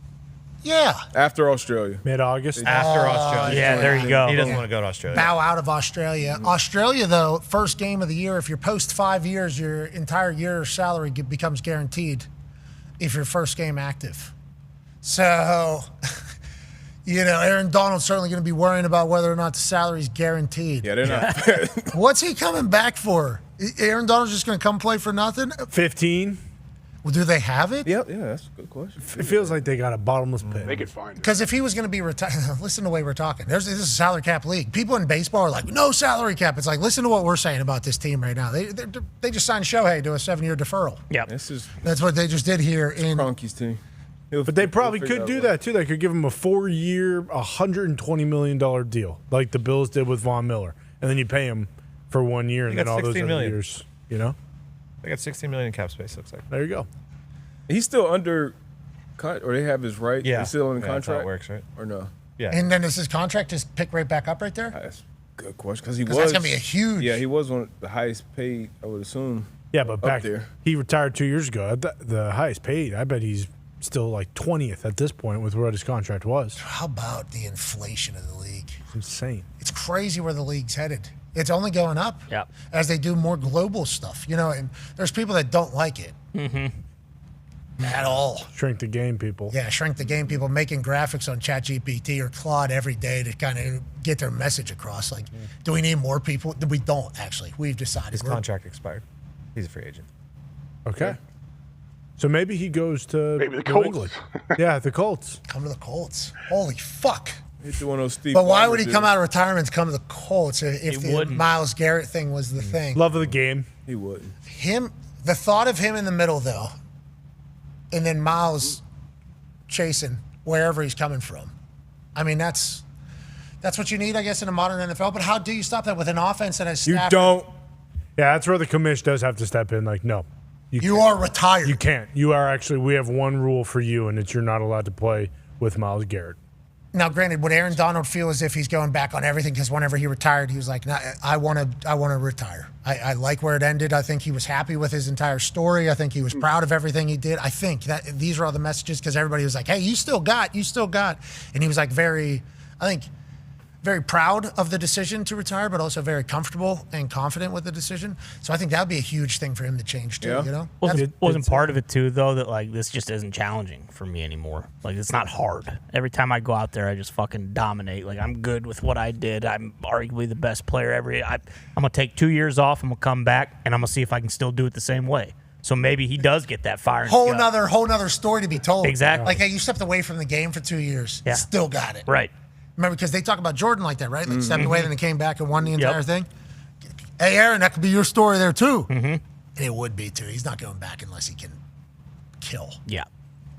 Yeah. After Australia. Mid-August. After Australia. Yeah, there you go. He doesn't want to go to Australia. Bow out of Australia. Australia, though, first game of the year, if you're post 5 years, your entire year's salary becomes guaranteed if you're first game active. So, Aaron Donald's certainly going to be worrying about whether or not the salary's guaranteed. Yeah, they're not. What's he coming back for? Aaron Donald's just going to come play for nothing? 15. Well, do they have it? Yeah, that's a good question. It feels like they got a bottomless pit. They could find it. Because if he was going to be retired, listen to the way we're talking. This is a salary cap league. People in baseball are like, no salary cap. It's like, listen to what we're saying about this team right now. They just signed Shohei to a 7-year deferral. Yeah, That's what they just did here in Kroenke's team. But they probably could do that too. They could give him a 4-year, $120 million deal, like the Bills did with Von Miller, and then you pay him for 1 year, and They then got all those 16 other million. years. They got $16 million in cap space, looks like. There you go. He's still under, or they have his right. Yeah. He's still in the Yeah, that's how it contract. works, right? Or no? Yeah. And then does his contract just pick right back up right there? That's a good question because he was. That's going to be a huge. Yeah, he was one of the highest paid, I would assume. Yeah, but back there. he retired 2 years ago. The highest paid. I bet he's still like 20th at this point with what his contract was. How about the inflation of the league? It's insane. It's crazy where the league's headed. It's only going up Yep. as they do more global stuff. And there's people that don't like it at all. Shrink the game, people. Yeah, shrink the game. People making graphics on ChatGPT or Claude every day to kind of get their message across. Like, do we need more people? We don't, actually. We've decided. His contract expired. He's a free agent. Okay. So maybe he goes to Maybe the New Colts. England. Yeah, the Colts. Come to the Colts. Holy fuck. He's one of those Steve But why Ballmer would he dudes. come out of retirement to come to the Colts if He the wouldn't. Myles Garrett thing was the thing? Love of the game. He wouldn't. The thought of him in the middle, though, and then Myles chasing wherever he's coming from. I mean, that's what you need, I guess, in a modern NFL. But how do you stop that with an offense that has You Stafford? don't. Yeah, that's where the commish does have to step in. Like, no. You are retired. You can't. You are actually, we have one rule for you, and it's you're not allowed to play with Myles Garrett. Now, granted, would Aaron Donald feel as if he's going back on everything? Because whenever he retired, he was like, nah, I want to retire. I like where it ended. I think he was happy with his entire story. I think he was proud of everything he did. I think that these are all the messages because everybody was like, hey, you still got. And he was like very proud of the decision to retire, but also very comfortable and confident with the decision. So I think that would be a huge thing for him to change too, Wasn't part of it too, though, that like this just isn't challenging for me anymore. Like it's not hard. Every time I go out there, I just fucking dominate. Like I'm good with what I did. I'm arguably the best player ever. I'm gonna take 2 years off. I'm gonna come back and I'm gonna see if I can still do it the same way. So maybe he does get that fire. in his gut. Whole nother story to be told. Exactly. Like, hey, you stepped away from the game for 2 years. Yeah. Still got it. Right. Remember, because they talk about Jordan like that, right? Like stepped Mm-hmm. away, then he came back and won the entire thing. Hey, Aaron, that could be your story there too. Mm-hmm. And it would be too. He's not going back unless he can kill. Yeah.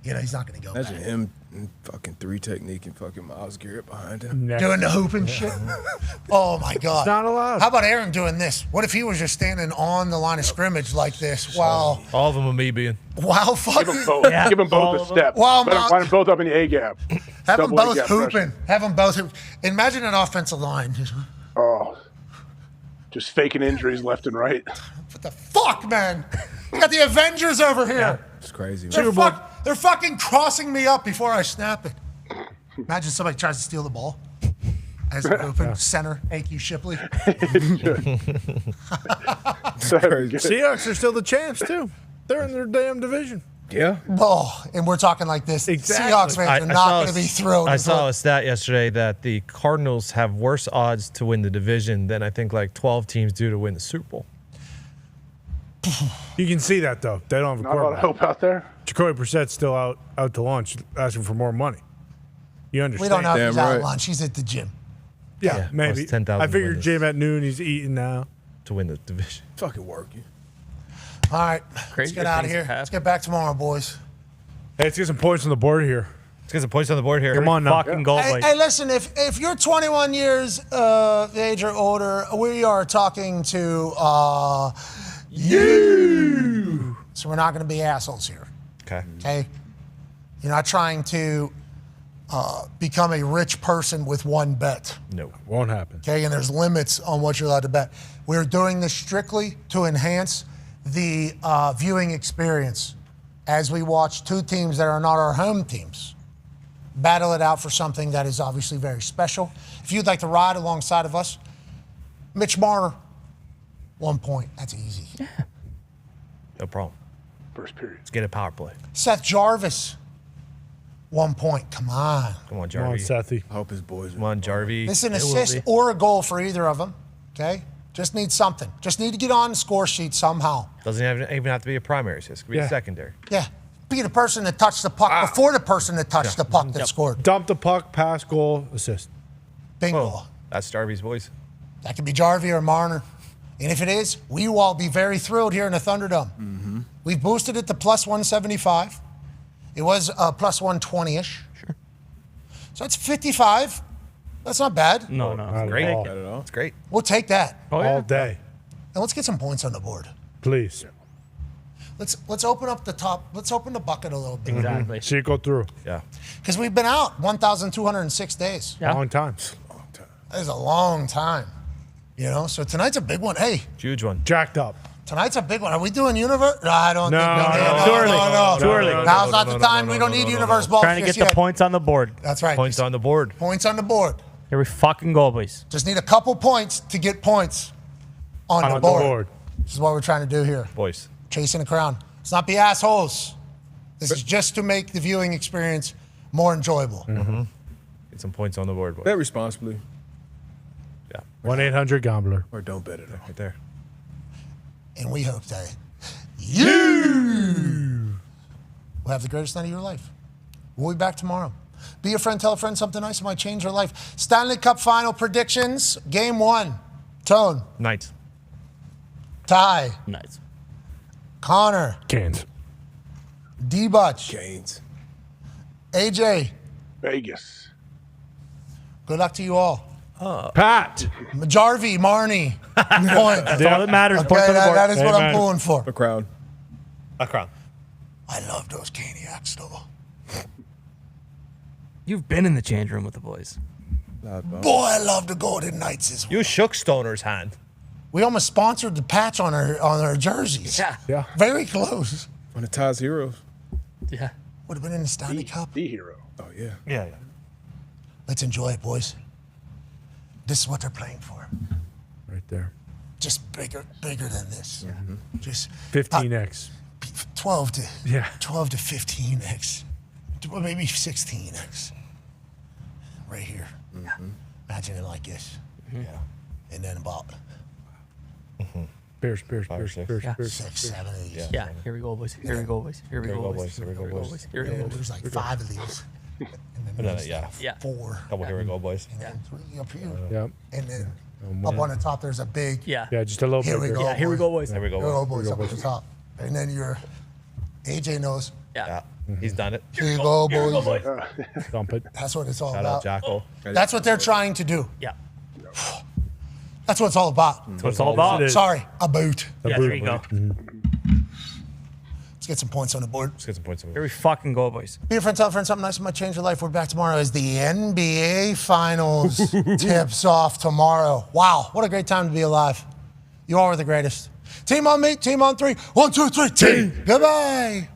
He's not going to go Imagine back. him and fucking 3 technique and fucking Myles Garrett behind him. Doing the hoop and shit. Oh my God. It's not allowed. How about Aaron doing this? What if he was just standing on the line of scrimmage like this while All of them are me being. fucking Give them both a step. Wow, Better Myles- line them both up in the A gap. Have them Double A both gap hooping. pressure. Have them both hoop. Imagine an offensive line. Oh, just faking injuries left and right. What the fuck, man? We got the Avengers over here. It's crazy. They're fucking crossing me up before I snap it. Imagine somebody tries to steal the ball. As they're hooping. Center, A.Q. Shipley. Seahawks are still the champs, too. They're in their damn division. Yeah. Oh, and we're talking like this. Exactly. Seahawks fans are not going to be thrilled. I saw a stat yesterday that the Cardinals have worse odds to win the division than I think like 12 teams do to win the Super Bowl. You can see that, though. They don't have a Not a lot of quarterback. hope out there. Jacoby Brissett's still out to lunch asking for more money. You understand? We don't know if he's out at lunch. He's at the gym. Yeah, maybe. plus 10,000 I figured wins. Jim at noon, he's eating now. To win the division. Fucking working. All right, let's get out of here. Let's get back tomorrow, boys. Hey, let's get some points on the board here. Let's get some points on the board here. Come on now. Hey, listen, if you're 21 years of age or older, we are talking to you. So we're not going to be assholes here. Okay. Okay? You're not trying to become a rich person with one bet. No. Won't happen. Okay, and there's limits on what you're allowed to bet. We're doing this strictly to enhance the viewing experience as we watch two teams that are not our home teams battle it out for something that is obviously very special. If you'd like to ride alongside of us, Mitch Marner, 1 point. That's easy. No problem. First period. Let's get a power play. Seth Jarvis, 1 point. Come on. Come on, Come on, Jarvie. Sethy. I hope his boys. Come on, Jarvie. It's an It will assist be. or a goal for either of them. Okay? Just need something. Just need to get on the score sheet somehow. Doesn't even have to be a primary assist. It could be a secondary. Yeah. Be the person that touched the puck before the person that touched the puck that scored. Dump the puck, pass, goal, assist. Bingo. That's Jarvie's voice. That could be Jarvie or Marner. And if it is, we will all be very thrilled here in the Thunderdome. Mm-hmm. We've boosted it to plus 175. It was plus 120-ish. Sure. So that's 55. That's not bad. No, It's great. all. Not at all. It's great. We'll take that. All day. And let's get some points on the board. Please. Let's open up the top. Let's open the bucket a little bit. Exactly. See it go through. Yeah. Because we've been out 1,206 days. Yeah. Long time. That is a long time. You know, so tonight's a big one. Hey, Huge one. Jacked up. tonight's a big one. Are we doing Universe? No, I don't think no, too early. No. Too early. Now's not the time. We don't need Universe ball. Trying to get the points on the board. That's right. Points on the board. Points on the board. Here we fucking go, boys. Just need a couple points to get points on the board. This is what we're trying to do here. Boys. Chasing the crown. Let's not be assholes. This is just to make the viewing experience more enjoyable. Mm-hmm. Get some points on the board, boys. Bet responsibly. Yeah. 1-800-GAMBLER. Or don't bet it. Right there. And we hope that you will have the greatest night of your life. We'll be back tomorrow. Be a friend, tell a friend something nice that might change your life. Stanley Cup final predictions. Game 1. Tone. Knights. Ty. Nice. Connor. Canes. D-Butch. Canes. AJ. Vegas. Good luck to you all. Pat. Jarvie, Marnie. Point. That's all that matters. Okay, Points on the board. that is what I'm Amen. pulling for. A crown. A crown. I love those Caniacs, though. You've been in the change room with the boys. Boy, I love the Golden Knights as well. You shook Stoner's hand. We almost sponsored the patch on our jerseys. Yeah. Very close. One of Ty's heroes. Yeah. Would have been in the Stanley Cup. The hero. Oh, yeah. Yeah. Let's enjoy it, boys. This is what they're playing for. Right there. Just bigger than this. Just 15x. 12 to Yeah. 12 to 15x, or maybe 16x. Right here. Imagine it like this. Yeah. And then about Bears. 6, 7 of these. Yeah. Here we go, boys. Here we go, boys. Here we go, boys. Here we go, boys. Here we go, boys. There's like 5 of these. And then there's like 4. Couple here we go, boys. And then 3 up here. Yep. And then up on the top, there's a big. Yeah. Yeah, just a little Here bit. we go. Yeah. Here we go, boys. Here we go, Here we go, boys. boys. Up at the top. And then your AJ knows. Yeah. He's done it. Here you go, boys. Dump it. That's what it's all Shout about. out Jackal. That's what they're trying to do. Yeah. That's what it's all about. That's what it's all about. Sorry, a boot. Yeah. There you go. Let's get some points on the board. Let's get some points on the Here board. we fucking go, boys. Be a friend, tell a friend something nice that might change your life. We're back tomorrow as the NBA Finals tips off tomorrow. Wow, what a great time to be alive. You all are the greatest. Team on me, team on three. 1, 2, 3, team. Goodbye.